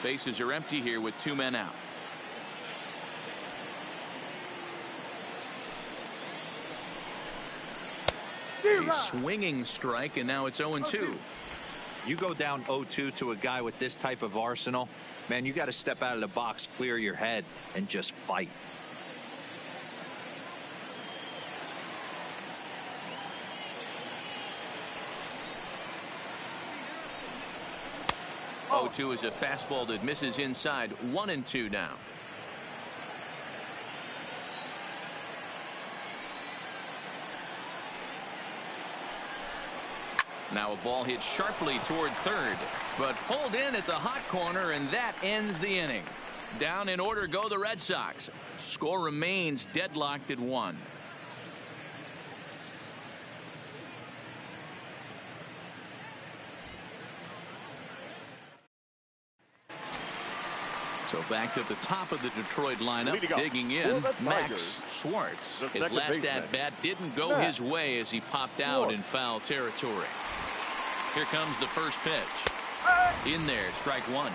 Bases are empty here with 2 men out. A swinging strike, and now it's 0-2. You go down 0-2 to a guy with this type of arsenal, man, you got to step out of the box, clear your head, and just fight. Oh. 0-2 is a fastball that misses inside. 1-2 now. Now a ball hit sharply toward third, but pulled in at the hot corner, and that ends the inning. Down in order go the Red Sox. Score remains deadlocked at 1. So back to the top of the Detroit lineup, digging in, Max Schwartz. His last at-bat didn't go his way as he popped out in foul territory. Here comes the first pitch. In there, strike one.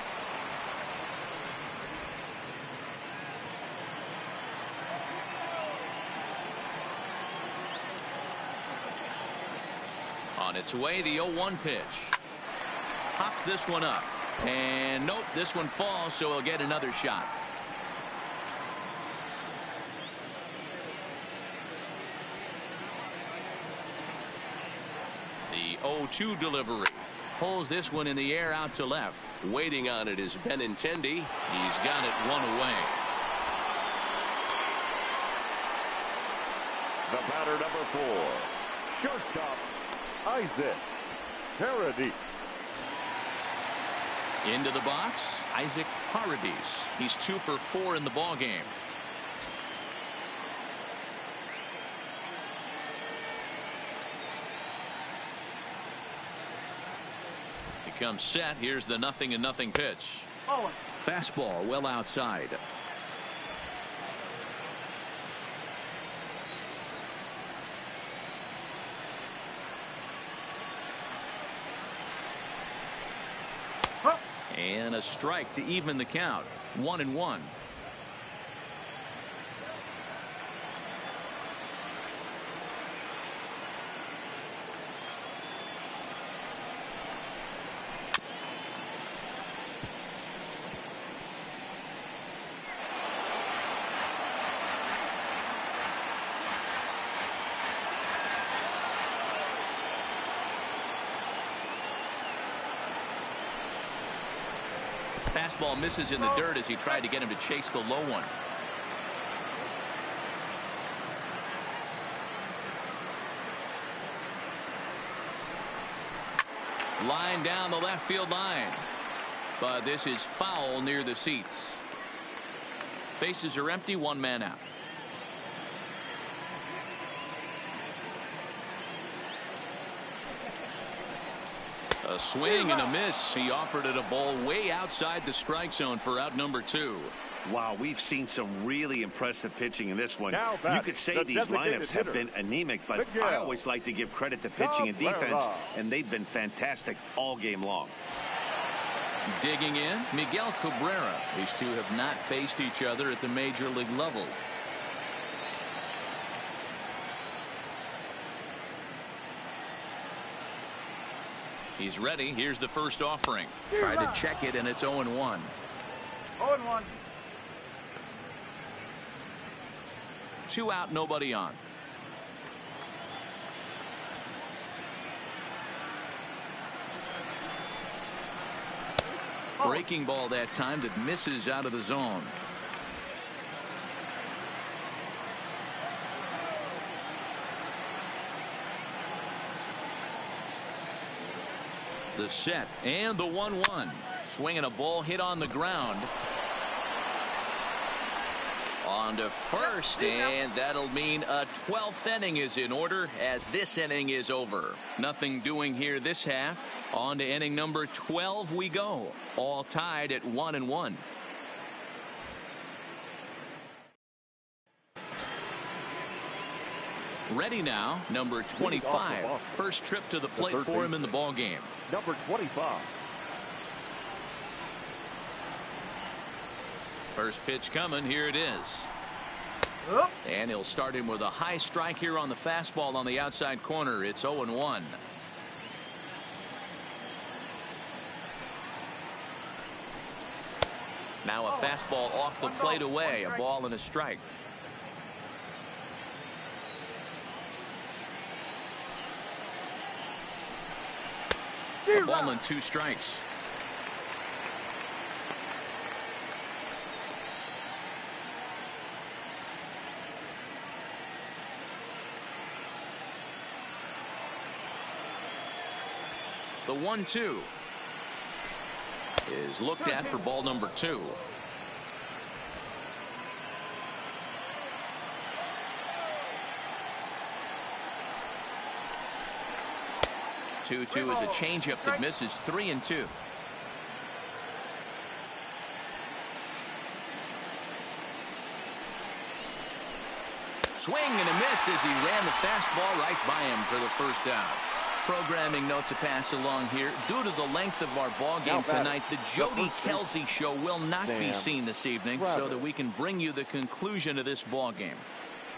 On its way, the 0-1 pitch. Pops this one up. And nope, this one falls, so he'll get another shot. The 0-2 delivery. Pulls this one in the air out to left. Waiting on it is Benintendi. He's got it one away. The batter, number 4. Shortstop, Isaac Paradis. Into the box, Isaac Paradis. He's 2 for 4 in the ballgame. He comes set. Here's the 0-0 pitch. Fastball well outside. And a strike to even the count. 1-1. Fastball misses in the dirt as he tried to get him to chase the low one. Line down the left field line. But this is foul near the seats. Bases are empty, 1 man out. A swing and a miss. He offered it a ball way outside the strike zone for out number 2. Wow, we've seen some really impressive pitching in this one. You could say these lineups have been anemic, but I always like to give credit to pitching and defense, and they've been fantastic all game long. Digging in, Miguel Cabrera. These two have not faced each other at the major league level. He's ready. Here's the first offering. Tried to check it, and it's 0-1. 0-1. 2 out, nobody on. Breaking ball that time that misses out of the zone. The set and the 1-1. Swinging a ball hit on the ground. On to first, and that'll mean a 12th inning is in order as this inning is over. Nothing doing here this half. On to inning number 12 we go. All tied at 1-1. Ready now, number 25. First trip to the plate for him in the ball game. Number 25. First pitch coming. Here it is. And he'll start him with a high strike here on the fastball on the outside corner. It's 0-1. Now a fastball off the plate away. A ball and a strike. A ball and 2 strikes. The 1-2 is looked at for ball number 2. Two is a changeup that misses. 3-2. swing and a miss as he ran the fastball right by him for the first out. Programming note to pass along here. Due to the length of our ball game tonight, the Jody Kelsey show will not be seen this evening, so that we can bring you the conclusion of this ball game.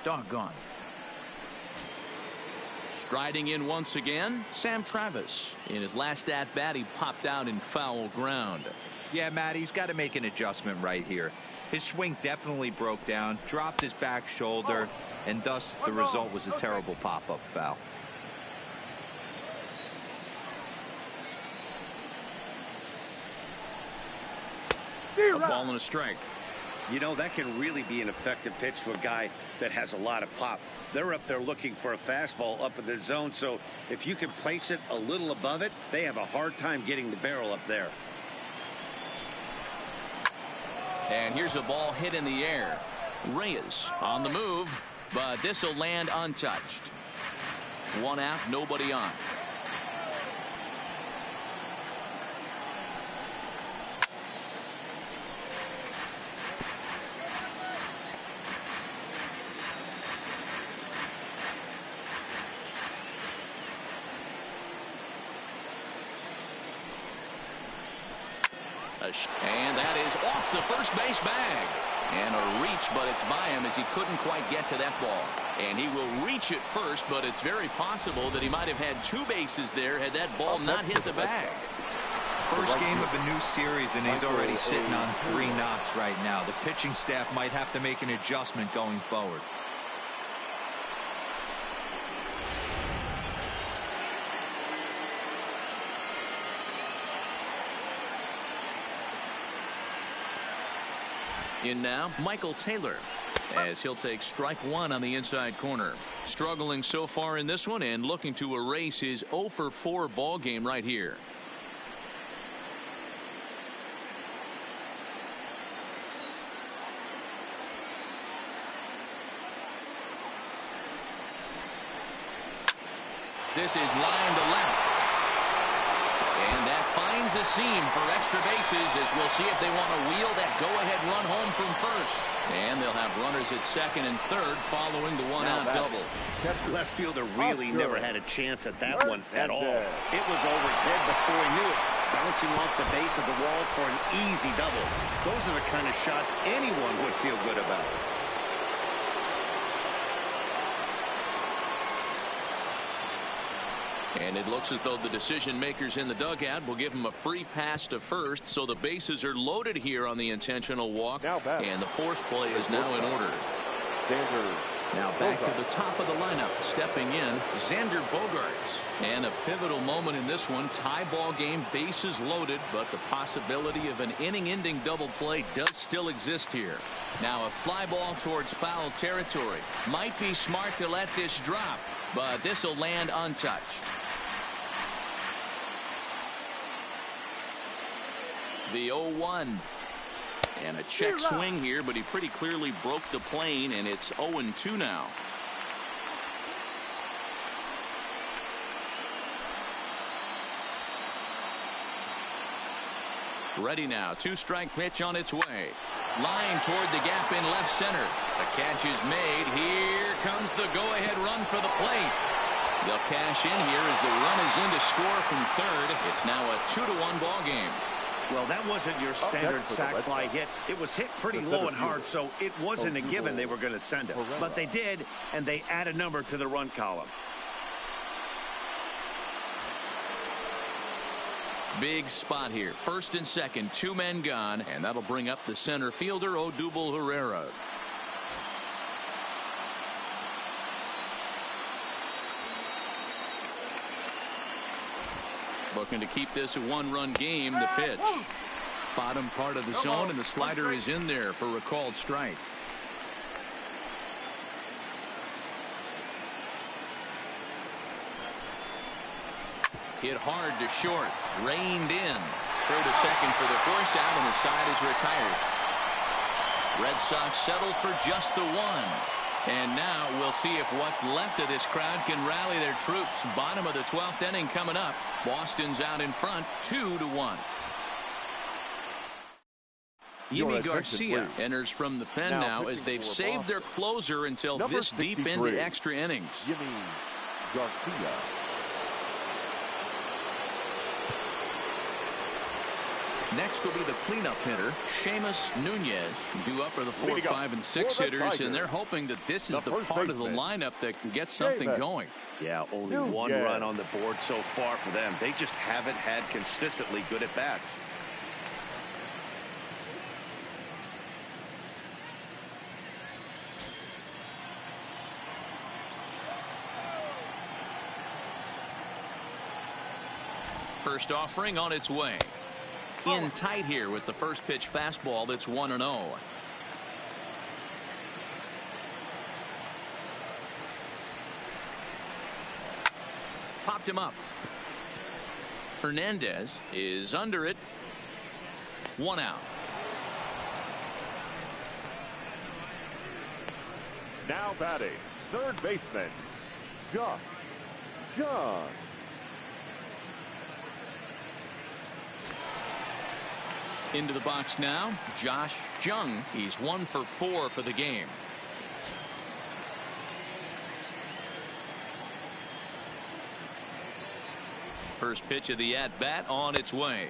Doggone. Striding in once again, Sam Travis. In his last at-bat, he popped out in foul ground. Yeah, Matt, he's got to make an adjustment right here. His swing definitely broke down, dropped his back shoulder, and thus the result was a terrible pop-up foul. A ball and a strike. You know, that can really be an effective pitch to a guy that has a lot of pop. They're up there looking for a fastball up in the zone, so if you can place it a little above it, they have a hard time getting the barrel up there. And here's a ball hit in the air. Reyes on the move, but this will land untouched. One out, nobody on. And that is off the first base bag. And a reach, but it's by him as he couldn't quite get to that ball. And he will reach it first, but it's very possible that he might have had two bases there had that ball not hit the bag. First game of a new series, and he's already sitting on 3 knocks right now. The pitching staff might have to make an adjustment going forward. In now, Michael Taylor, as he'll take strike 1 on the inside corner. Struggling so far in this one and looking to erase his 0 for 4 ball game right here. This is line to left. And that finds a seam for extra bases as we'll see if they want to wheel that go-ahead run home from first. And they'll have runners at second and third following the one-out double. Left fielder really never had a chance at that one at all. It was over his head before he knew it. Bouncing off the base of the wall for an easy double. Those are the kind of shots anyone would feel good about. And it looks as though the decision makers in the dugout will give him a free pass to first, so the bases are loaded here on the intentional walk, and the force play is now in order. Now back to the top of the lineup, stepping in, Xander Bogaerts. And a pivotal moment in this one, tie ball game, bases loaded, but the possibility of an inning-ending double play does still exist here. Now a fly ball towards foul territory. Might be smart to let this drop, but this will land untouched. The 0-1. And a check swing here, but he pretty clearly broke the plane, and it's 0-2 now. Ready now. 2-strike pitch on its way. Line toward the gap in left center. The catch is made. Here comes the go-ahead run for the plate. They'll cash in here as the run is in to score from third. It's now a 2-1 ball game. Well, that wasn't your standard sac fly hit. It was hit pretty low and hard, so it wasn't a given they were going to send it. But they did, and they add a number to the run column. Big spot here. First and second, 2 men gone, and that'll bring up the center fielder, Odubel Herrera. Looking to keep this a 1-run game. The pitch. Bottom part of the zone, and the slider is in there for a called strike. Hit hard to short. Reined in. Throw to second for the force out, and the side is retired. Red Sox settle for just the 1. And now we'll see if what's left of this crowd can rally their troops. Bottom of the 12th inning coming up. Boston's out in front, 2-1. Yimi Garcia enters from the pen now as they've saved their closer until this deep into extra innings. Yimi Garcia. Next will be the cleanup hitter, Seamus Nunez, due up are the 4, 5, and 6 hitters, and they're hoping that this is the part of the lineup that can get something going. Yeah, only one run on the board so far for them. They just haven't had consistently good at-bats. First offering on its way. In tight here with the first pitch fastball that's 1-0. Popped him up. Hernandez is under it. 1 out. Now batting, third baseman, Josh Jung. Into the box now, Josh Jung. He's 1 for 4 for the game. First pitch of the at-bat on its way.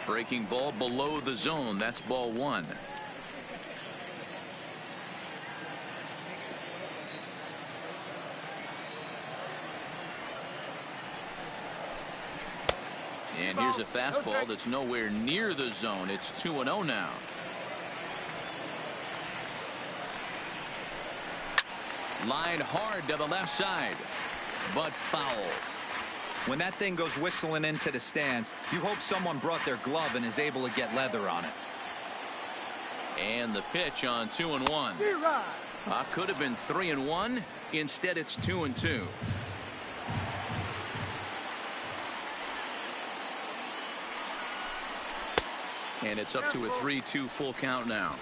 Breaking ball below the zone. That's ball 1. And here's a fastball that's nowhere near the zone. It's 2-0 now. Line hard to the left side, but foul. When that thing goes whistling into the stands, you hope someone brought their glove and is able to get leather on it. And the pitch on 2-1. Could have been 3-1. Instead, it's 2-2. And it's up to a 3-2 full count now.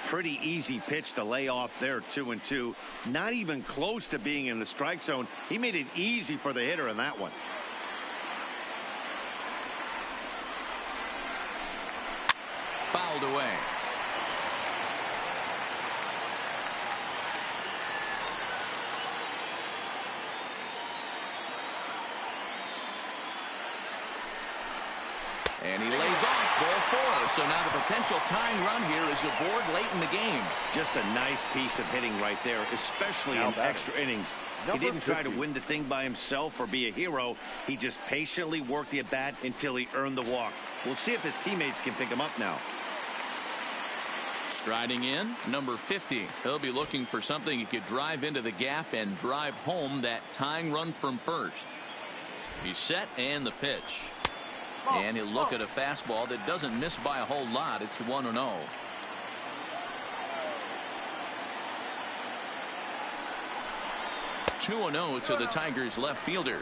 Pretty easy pitch to lay off there, 2-2. Not even close to being in the strike zone. He made it easy for the hitter in that one. Fouled away. And he lays off ball 4. So now the potential tying run here is aboard late in the game. Just a nice piece of hitting right there, especially in extra innings. He didn't try to win the thing by himself or be a hero. He just patiently worked the at-bat until he earned the walk. We'll see if his teammates can pick him up now. Striding in, number 50. He'll be looking for something he could drive into the gap and drive home that tying run from first. He's set and the pitch. And he'll look at a fastball that doesn't miss by a whole lot. It's 1-0. 2-0 to the Tigers left fielder.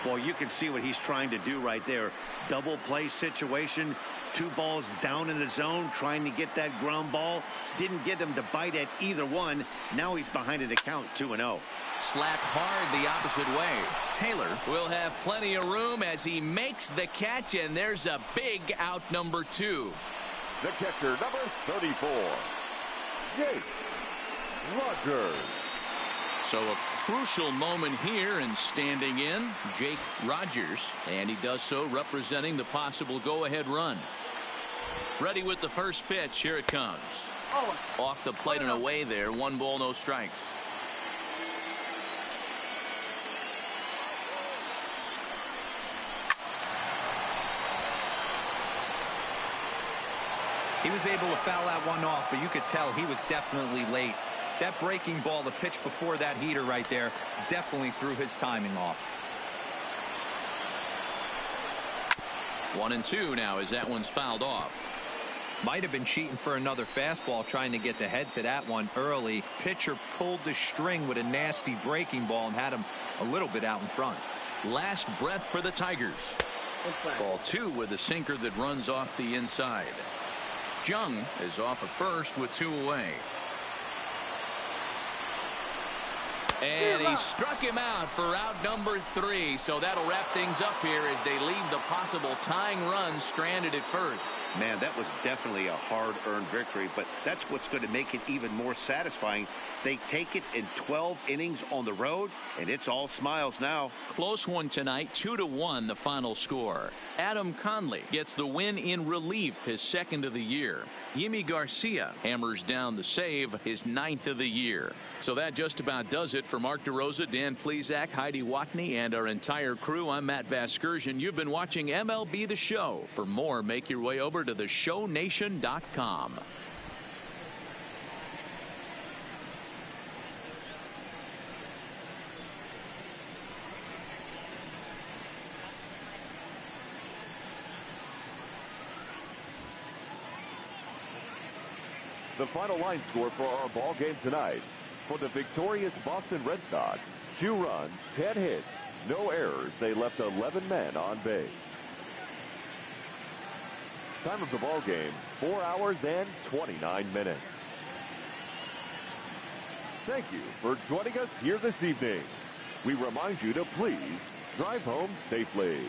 Well, you can see what he's trying to do right there. Double play situation. 2 balls down in the zone, trying to get that ground ball. Didn't get him to bite at either one. Now he's behind the count, 2-0. Slapped hard the opposite way. Taylor will have plenty of room as he makes the catch, and there's a big out, number 2. The catcher, number 34, Jake Rogers. So a crucial moment here, and standing in, Jake Rogers, and he does so representing the possible go-ahead run. Ready with the first pitch. Here it comes. Off the plate and away there. 1 ball, no strikes. He was able to foul that one off, but you could tell he was definitely late. That breaking ball, the pitch before that heater right there, definitely threw his timing off. 1-2 now as that one's fouled off. Might have been cheating for another fastball, trying to get the head to that one early. Pitcher pulled the string with a nasty breaking ball and had him a little bit out in front. Last breath for the Tigers. Ball 2 with a sinker that runs off the inside. Jung is off at first with 2 away. And he struck him out for out number 3. So that'll wrap things up here as they leave the possible tying run stranded at first. Man, that was definitely a hard-earned victory, but that's what's going to make it even more satisfying. They take it in 12 innings on the road, and it's all smiles now. Close one tonight, 2-1 the final score. Adam Conley gets the win in relief, his 2nd of the year. Yimi Garcia hammers down the save, his 9th of the year. So that just about does it for Mark DeRosa, Dan Plesac, Heidi Watney, and our entire crew. I'm Matt Vasgersian. You've been watching MLB The Show. For more, make your way over to theshownation.com. The final line score for our ball game tonight. For the victorious Boston Red Sox, 2 runs, 10 hits, no errors. They left 11 men on base. Time of the ball game, 4 hours and 29 minutes. Thank you for joining us here this evening. We remind you to please drive home safely.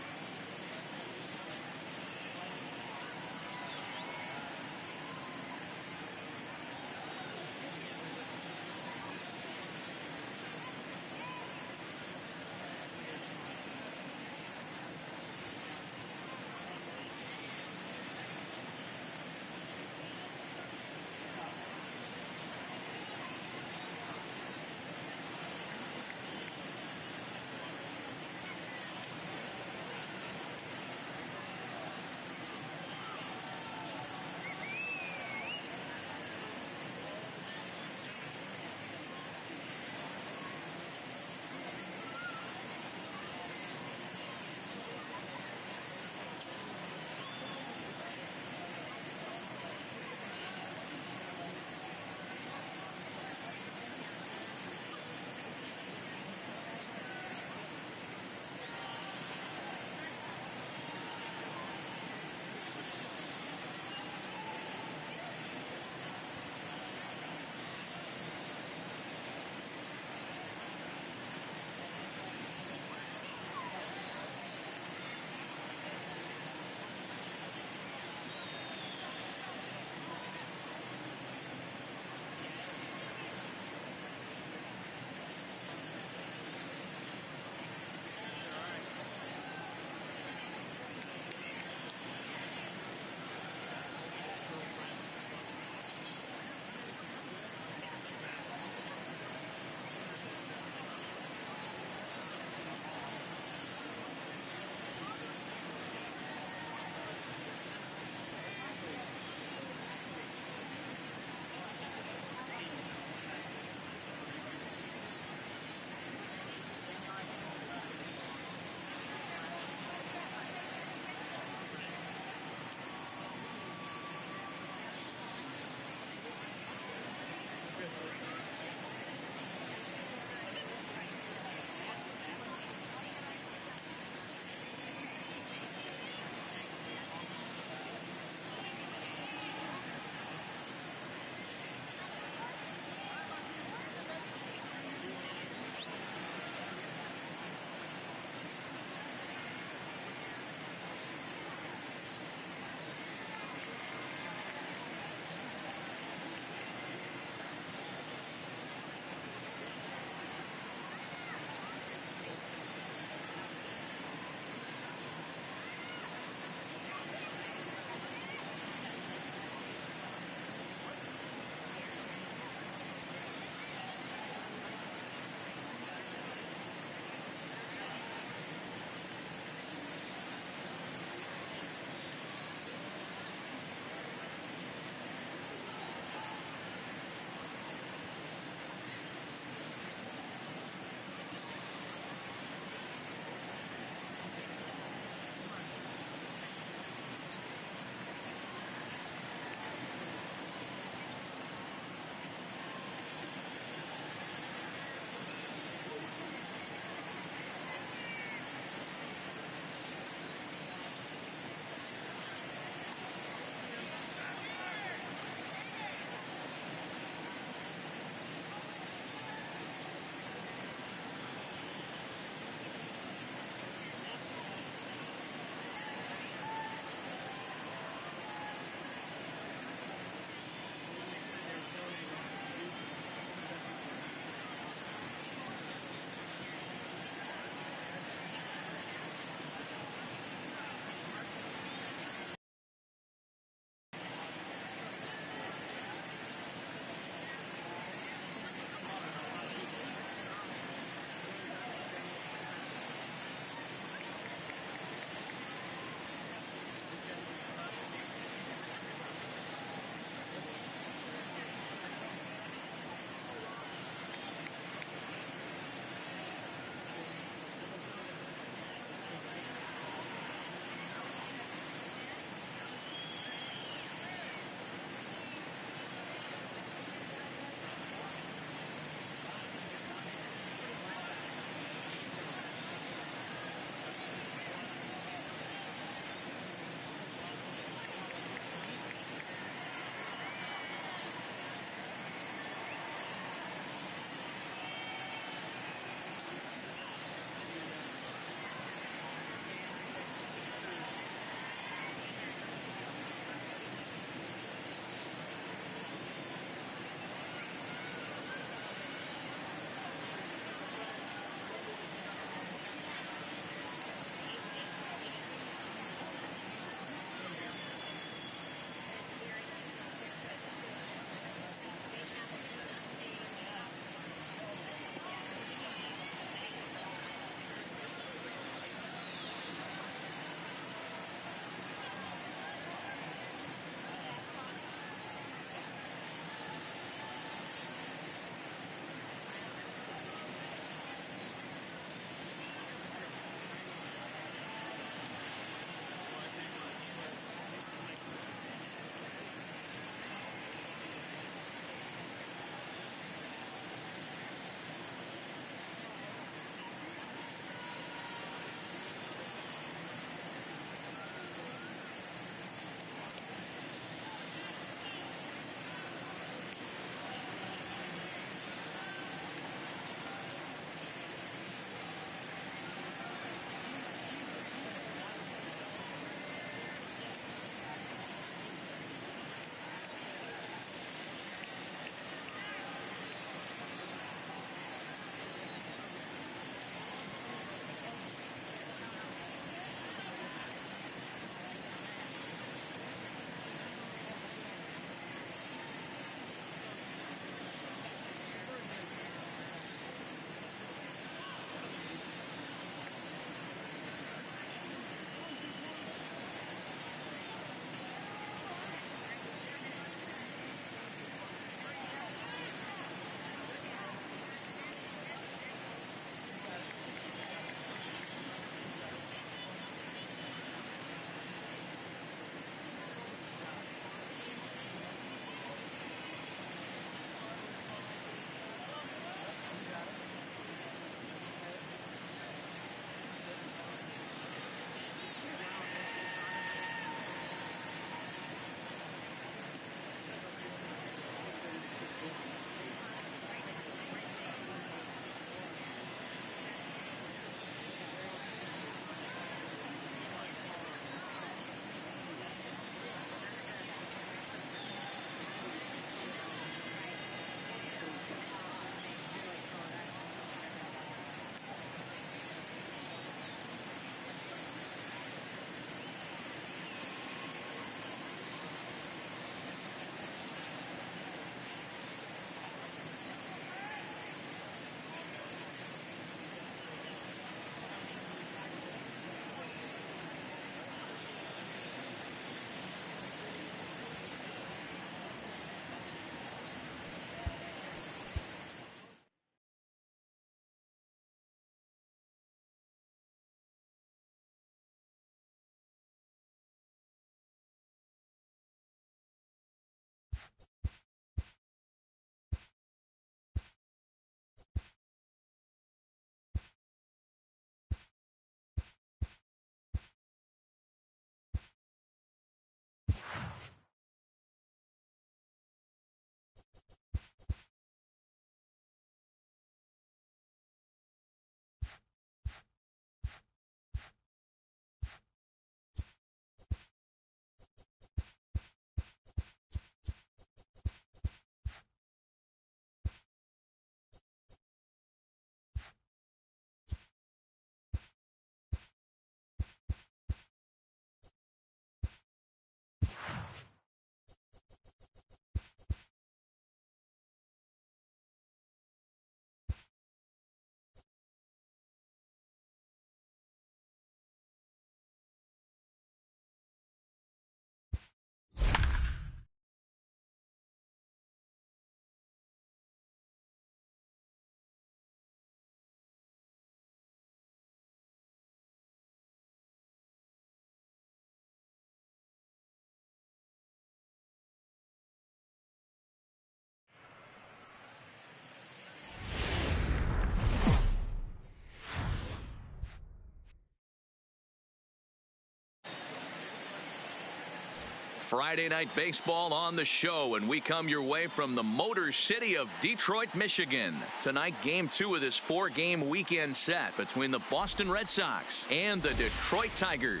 Friday night baseball on the show, and we come your way from the Motor City of Detroit, Michigan. Tonight, game 2 of this 4-game weekend set between the Boston Red Sox and the Detroit Tigers.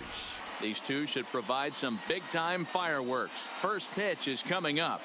These two should provide some big-time fireworks. First pitch is coming up.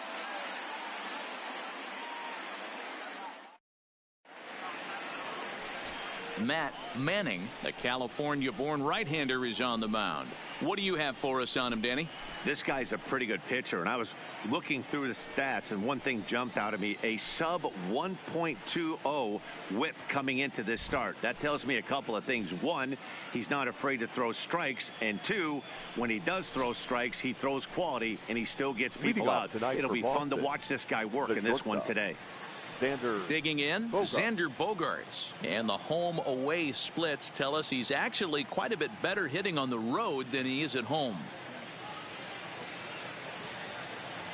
Matt Manning, the California-born right-hander, is on the mound. What do you have for us on him, Danny? This guy's a pretty good pitcher, and I was looking through the stats, and one thing jumped out at me, a sub 1.20 whip coming into this start. That tells me a couple of things. One, he's not afraid to throw strikes, and two, when he does throw strikes, he throws quality, and he still gets people out. It'll be fun to watch this guy work in this one today. Digging in, Xander Bogaerts. And the home-away splits tell us he's actually quite a bit better hitting on the road than he is at home.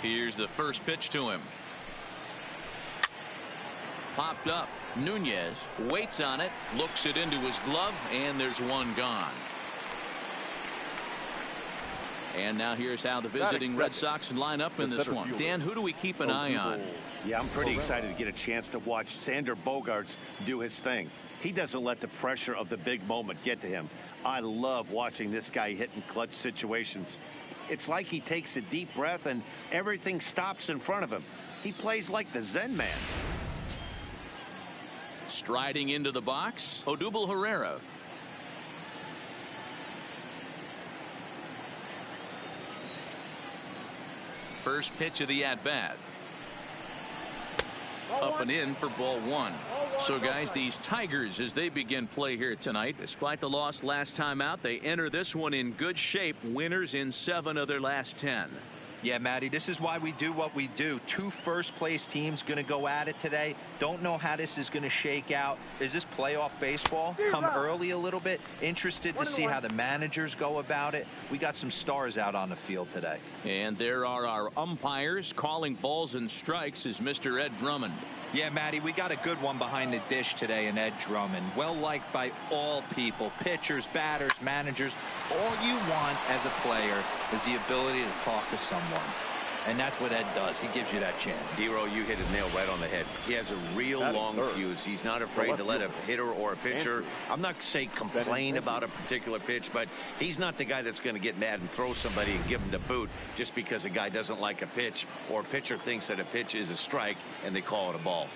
Here's the first pitch to him. Popped up. Nunez waits on it, looks it into his glove, and there's one gone. And now here's how the visiting Red Sox line up in this one. Dan, who do we keep an eye on? Yeah, I'm pretty excited to get a chance to watch Xander Bogaerts do his thing. He doesn't let the pressure of the big moment get to him. I love watching this guy hit in clutch situations. It's like he takes a deep breath and everything stops in front of him. He plays like the Zen man. Striding into the box, Odubel Herrera. First pitch of the at-bat. Up and in for ball 1. So, guys, these Tigers, as they begin play here tonight, despite the loss last time out, they enter this one in good shape. Winners in 7 of their last 10. Yeah, Matty, this is why we do what we do. 2 first-place teams going to go at it today. Don't know how this is going to shake out. Is this playoff baseball? Come early a little bit. Interested to see how the managers go about it. We got some stars out on the field today. And there are our umpires calling balls and strikes is Mr. Ed Drummond. Yeah, Matty, we got a good one behind the dish today in Ed Drummond. Well-liked by all people, pitchers, batters, managers. All you want as a player is the ability to talk to someone. And that's what Ed does. He gives you that chance. Zero, you hit his nail right on the head. He has a real long fuse. He's not afraid to let a hitter or a pitcher, I'm not saying complain about a particular pitch, but he's not the guy that's going to get mad and throw somebody and give him the boot just because a guy doesn't like a pitch or a pitcher thinks that a pitch is a strike and they call it a ball.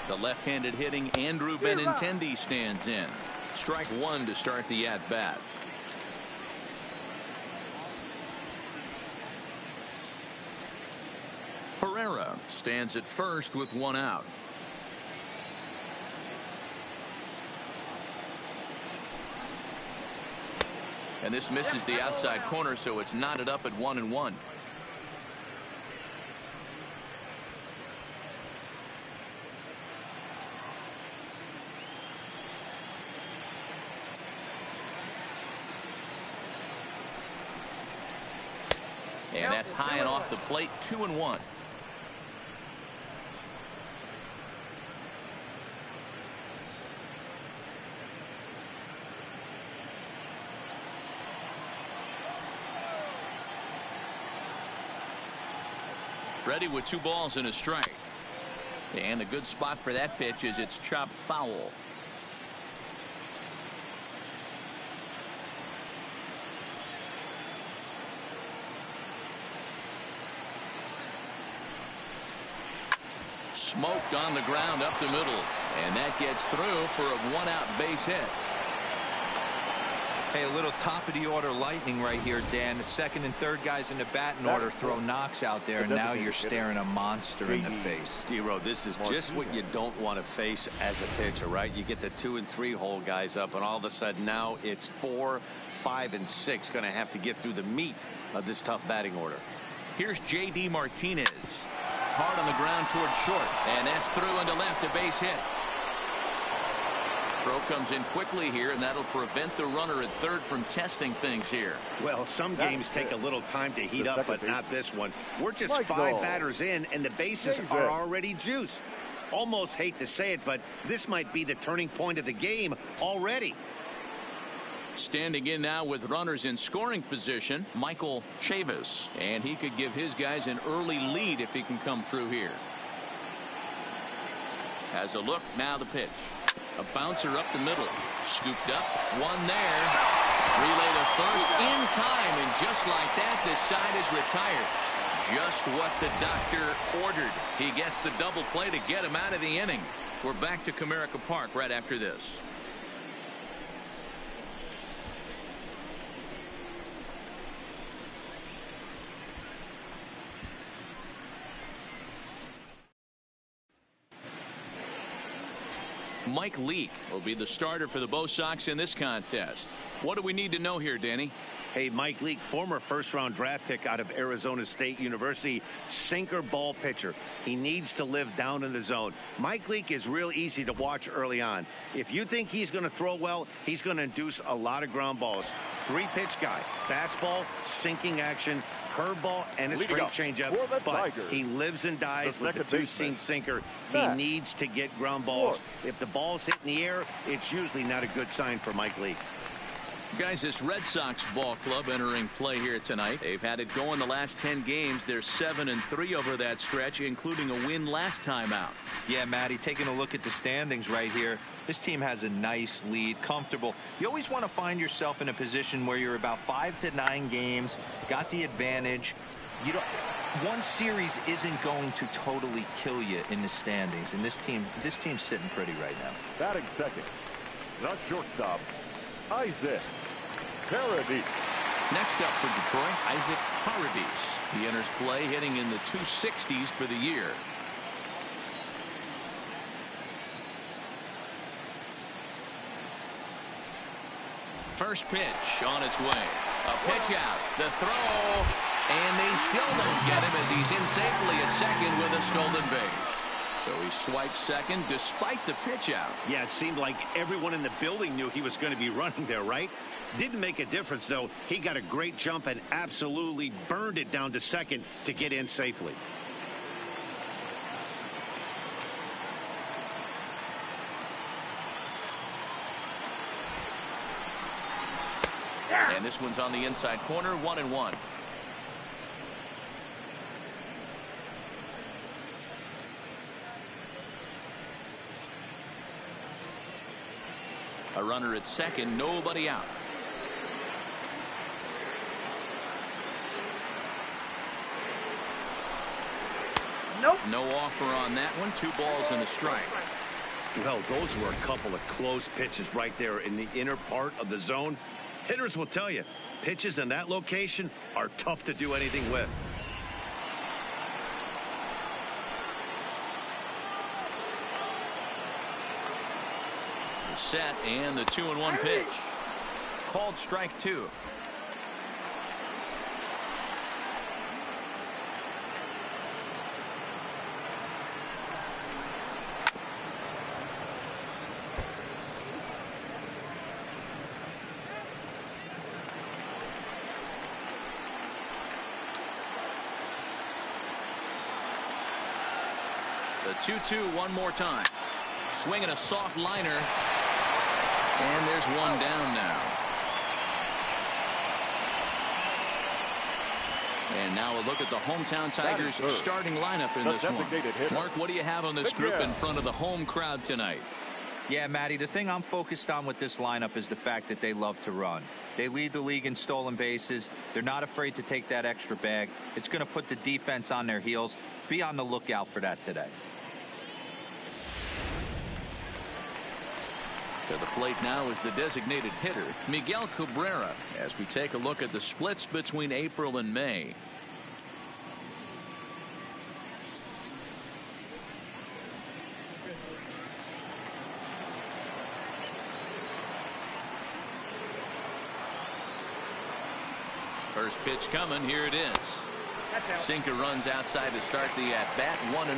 The left-handed hitting Andrew Benintendi stands in. Strike 1 to start the at-bat. Herrera stands at first with 1 out. And this misses the outside corner, so it's knotted up at 1-1. And that's high and off the plate, 2-1. Ready with 2 balls and a strike. And a good spot for that pitch is it's chopped foul. Smoked on the ground up the middle. And that gets through for a 1-out base hit. Hey, a little top-of-the-order lightning right here, Dan. The second and third guys in the batting order throw knocks out there, and now you're staring a monster in the face. D-Row, this is just what you don't want to face as a pitcher, right? You get the 2 and 3 hole guys up, and all of a sudden now it's 4, 5, and 6 going to have to get through the meat of this tough batting order. Here's J.D. Martinez. Hard on the ground towards short, and that's through into left, a base hit. Throw comes in quickly here, and that'll prevent the runner at third from testing things here. Well, some games take a little time to heat up, but not this one. We're just 5 batters in, and the bases are already juiced. Almost hate to say it, but this might be the turning point of the game already. Standing in now with runners in scoring position, Michael Chavis. And he could give his guys an early lead if he can come through here. Has a look, now the pitch. A bouncer up the middle. Scooped up, one there. Relay to first in time, and just like that, this side is retired. Just what the doctor ordered. He gets the double play to get him out of the inning. We're back to Comerica Park right after this. Mike Leake will be the starter for the Bo Sox in this contest. What do we need to know here, Danny? Hey, Mike Leake, former first-round draft pick out of Arizona State University, sinker ball pitcher. He needs to live down in the zone. Mike Leake is real easy to watch early on. If you think he's going to throw well, he's going to induce a lot of ground balls. Three-pitch guy, fastball, sinking action, curveball, and a straight changeup. But he lives and dies with the two-seam sinker. He needs to get ground balls. If the ball's hit in the air, it's usually not a good sign for Mike Leake. Guys, this Red Sox ball club entering play here tonight. They've had it going the last 10 games. They're 7-3 over that stretch, including a win last time out. Yeah, Matty, taking a look at the standings right here. This team has a nice lead, comfortable. You always want to find yourself in a position where you're about 5 to 9 games, got the advantage. You don't. One series isn't going to totally kill you in the standings, and this team's sitting pretty right now. Batting second, the shortstop, Isaac Paradis. Next up for Detroit, Isaac Paradis. He enters play hitting in the 260s for the year. First pitch on its way. A pitch out. The throw. And they still don't get him as he's in safely at second with a stolen base. So he swipes second despite the pitch out. Yeah, it seemed like everyone in the building knew he was going to be running there, right? Didn't make a difference, though. He got a great jump and absolutely burned it down to second to get in safely. And this one's on the inside corner, 1-1. A runner at second, nobody out. Nope. No offer on that one. 2 balls and a strike. Well, those were a couple of close pitches right there in the inner part of the zone. Hitters will tell you, pitches in that location are tough to do anything with. The set and the 2-1 pitch. Called strike 2. The 2-2 one more time. Swinging a soft liner. And there's one down now. And now a look at the hometown Tigers starting lineup in this one. Mark, what do you have on this group in front of the home crowd tonight? Yeah, Matty, the thing I'm focused on with this lineup is the fact that they love to run. They lead the league in stolen bases. They're not afraid to take that extra bag. It's going to put the defense on their heels. Be on the lookout for that today. To the plate now is the designated hitter, Miguel Cabrera, as we take a look at the splits between April and May. First pitch coming. Here it is. Sinker runs outside to start the at-bat, 1-0.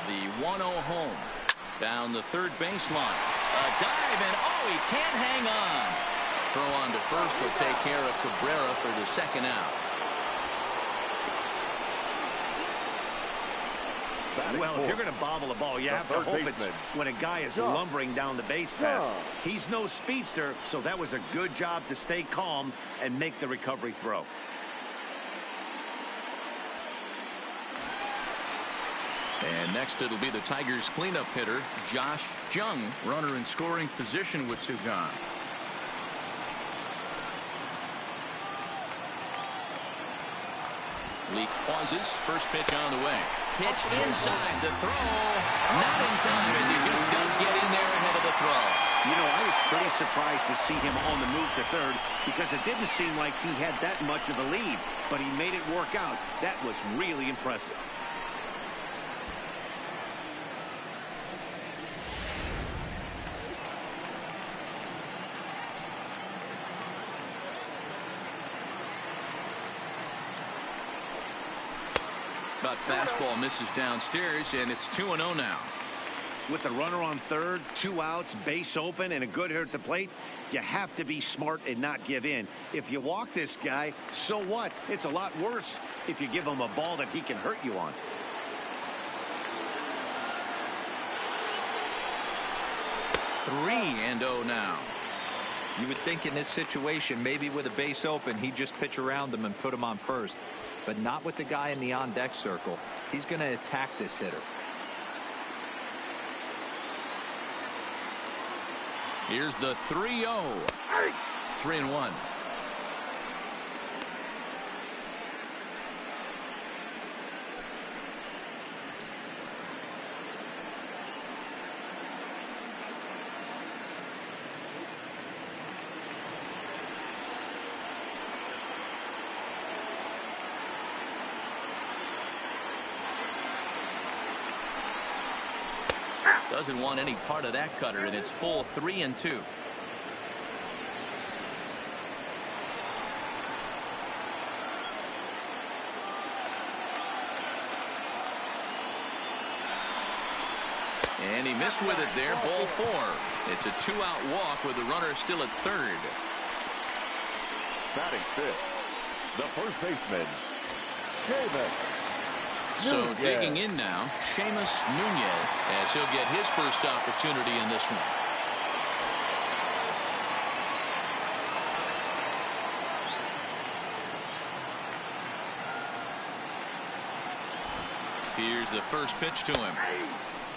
The 1-0 home. Down the third baseline. A dive, and oh, he can't hang on. Throw on to first will take care of Cabrera for the second out. Well, if you're going to bobble a ball, you have to hope it's when a guy is lumbering down the base pass. He's no speedster, so that was a good job to stay calm and make the recovery throw. And next it'll be the Tigers cleanup hitter, Josh Jung, runner in scoring position with two gone. Leak pauses. First pitch on the way. Pitch inside the throw. Not in time as he just does get in there ahead of the throw. You know, I was pretty surprised to see him on the move to third because it didn't seem like he had that much of a lead, but he made it work out. That was really impressive. But fastball misses downstairs, and it's 2-0 now. With the runner on third, 2 outs, base open, and a good hitter at the plate, you have to be smart and not give in. If you walk this guy, so what? It's a lot worse if you give him a ball that he can hurt you on. Three and 0 now. You would think in this situation, maybe with a base open, he'd just pitch around him and put him on first. But not with the guy in the on-deck circle. He's going to attack this hitter. Here's the 3-0. 3-1. Doesn't want any part of that cutter, and it's full 3-2. And he missed with it there. Ball 4. It's a 2-out walk with the runner still at third. Batting fifth, the first baseman, David. So digging in now, Seamus Nunez, as he'll get his first opportunity in this one. Here's the first pitch to him.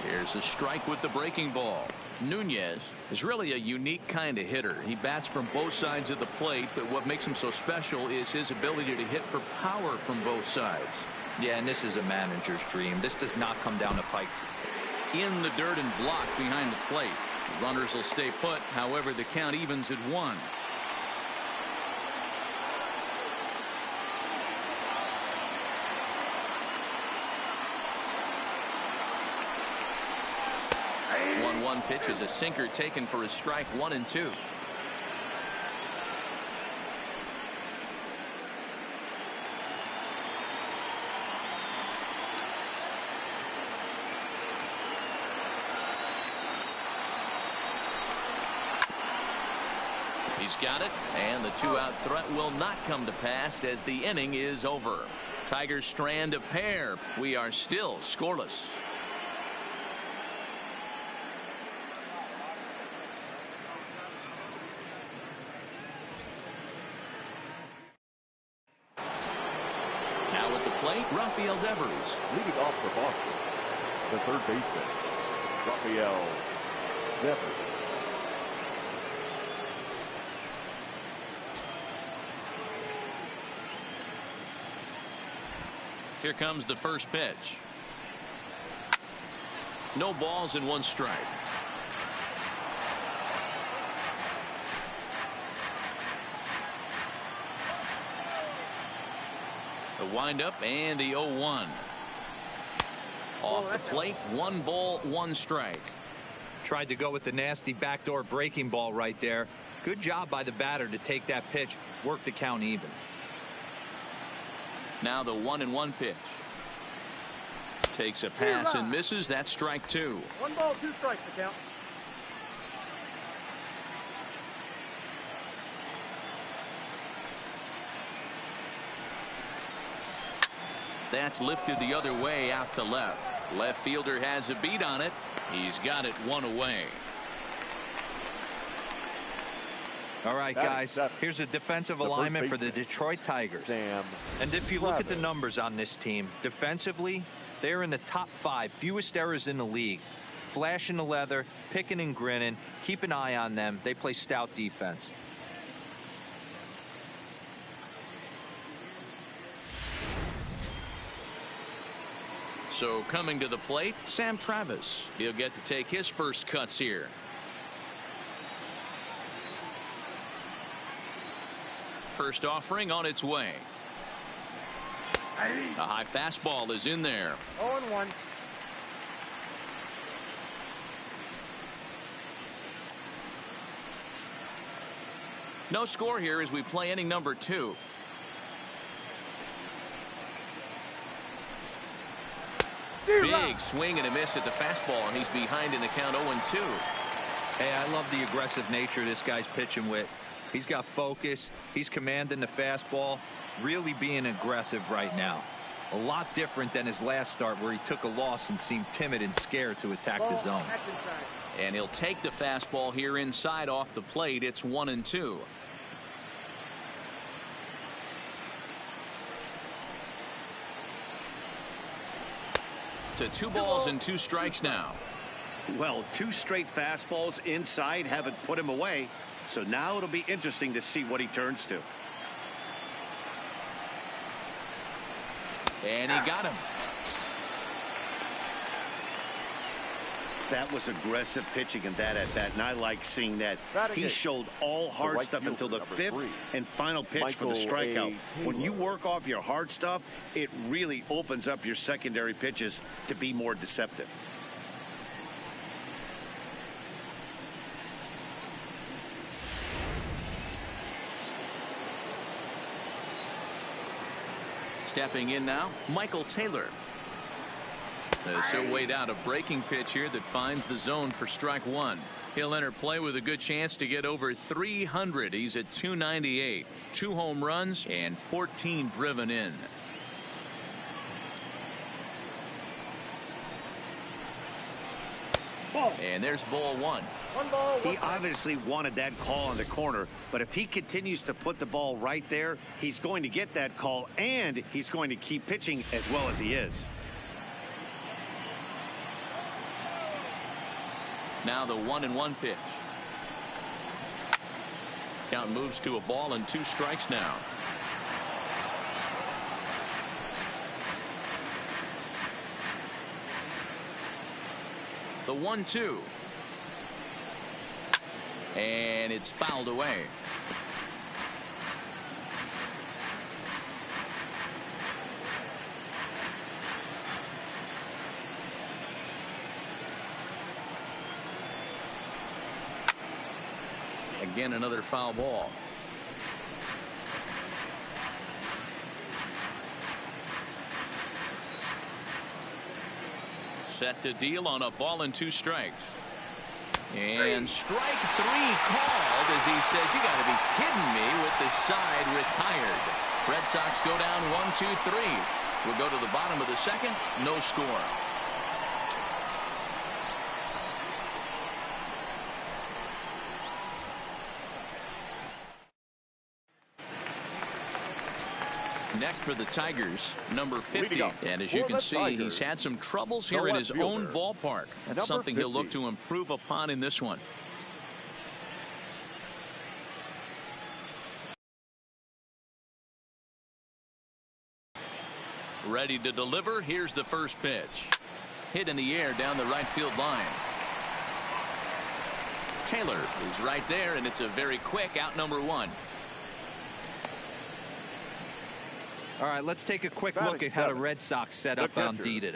Here's a strike with the breaking ball. Nunez is really a unique kind of hitter. He bats from both sides of the plate, but what makes him so special is his ability to hit for power from both sides. Yeah, and this is a manager's dream. This does not come down the pike. In the dirt and blocked behind the plate. Runners will stay put. However, the count evens at 1. One pitch is a sinker taken for a strike. 1-2. He's got it, and the 2-out threat will not come to pass as the inning is over. Tigers strand a pair. We are still scoreless. Now at the plate, Rafael Devers. Leading off for Boston, the third baseman, Rafael Devers. Here comes the first pitch. No balls and 1 strike. The windup and the 0-1. Off the plate, 1 ball, 1 strike. Tried to go with the nasty backdoor breaking ball right there. Good job by the batter to take that pitch, work the count even. Now the 1-1 pitch. Takes a pass and misses. That's strike 2. 1 ball, 2 strikes to count. That's lifted the other way out to left. Left fielder has a beat on it. He's got it 1 away. All right, guys, here's a defensive alignment for the Detroit Tigers. And if you look at the numbers on this team, defensively, they're in the top 5, fewest errors in the league. Flashing the leather, picking and grinning. Keep an eye on them. They play stout defense. So coming to the plate, Sam Travis. He'll get to take his first cuts here. First offering on its way. A high fastball is in there. 0-1. No score here as we play inning number 2. Big swing and a miss at the fastball, and he's behind in the count 0-2. Hey, I love the aggressive nature this guy's pitching with. He's got focus. He's commanding the fastball. Really being aggressive right now. A lot different than his last start where he took a loss and seemed timid and scared to attack the zone. And he'll take the fastball here inside off the plate. It's 1-2. To 2 balls and 2 strikes now. Well, 2 straight fastballs inside haven't put him away. So now it'll be interesting to see what he turns to. And he got him. That was aggressive pitching in that at bat, and I like seeing that. He showed all hard stuff until the 5th and final pitch for the strikeout. When you work off your hard stuff, it really opens up your secondary pitches to be more deceptive. Stepping in now, Michael Taylor. He'll wait out a breaking pitch here that finds the zone for strike 1. He'll enter play with a good chance to get over 300. He's at 298. 2 home runs and 14 driven in. And there's ball 1. He obviously wanted that call in the corner, but if he continues to put the ball right there, he's going to get that call, and he's going to keep pitching as well as he is. Now the 1-1 pitch. Count moves to a ball and 2 strikes now. The 1-2. And it's fouled away. Again, another foul ball. Set to deal on a ball and 2 strikes. And strike 3 called as he says, you got to be kidding me, with the side retired. Red Sox go down 1-2-3. We'll go to the bottom of the 2nd. No score. Next for the Tigers, number 50. And as you can see, he's had some troubles here in his own ballpark. That's something he'll look to improve upon in this one. Ready to deliver. Here's the first pitch. Hit in the air down the right field line. Taylor is right there, and it's a very quick out, number 1. All right, let's take a quick look at how the Red Sox set up on D today.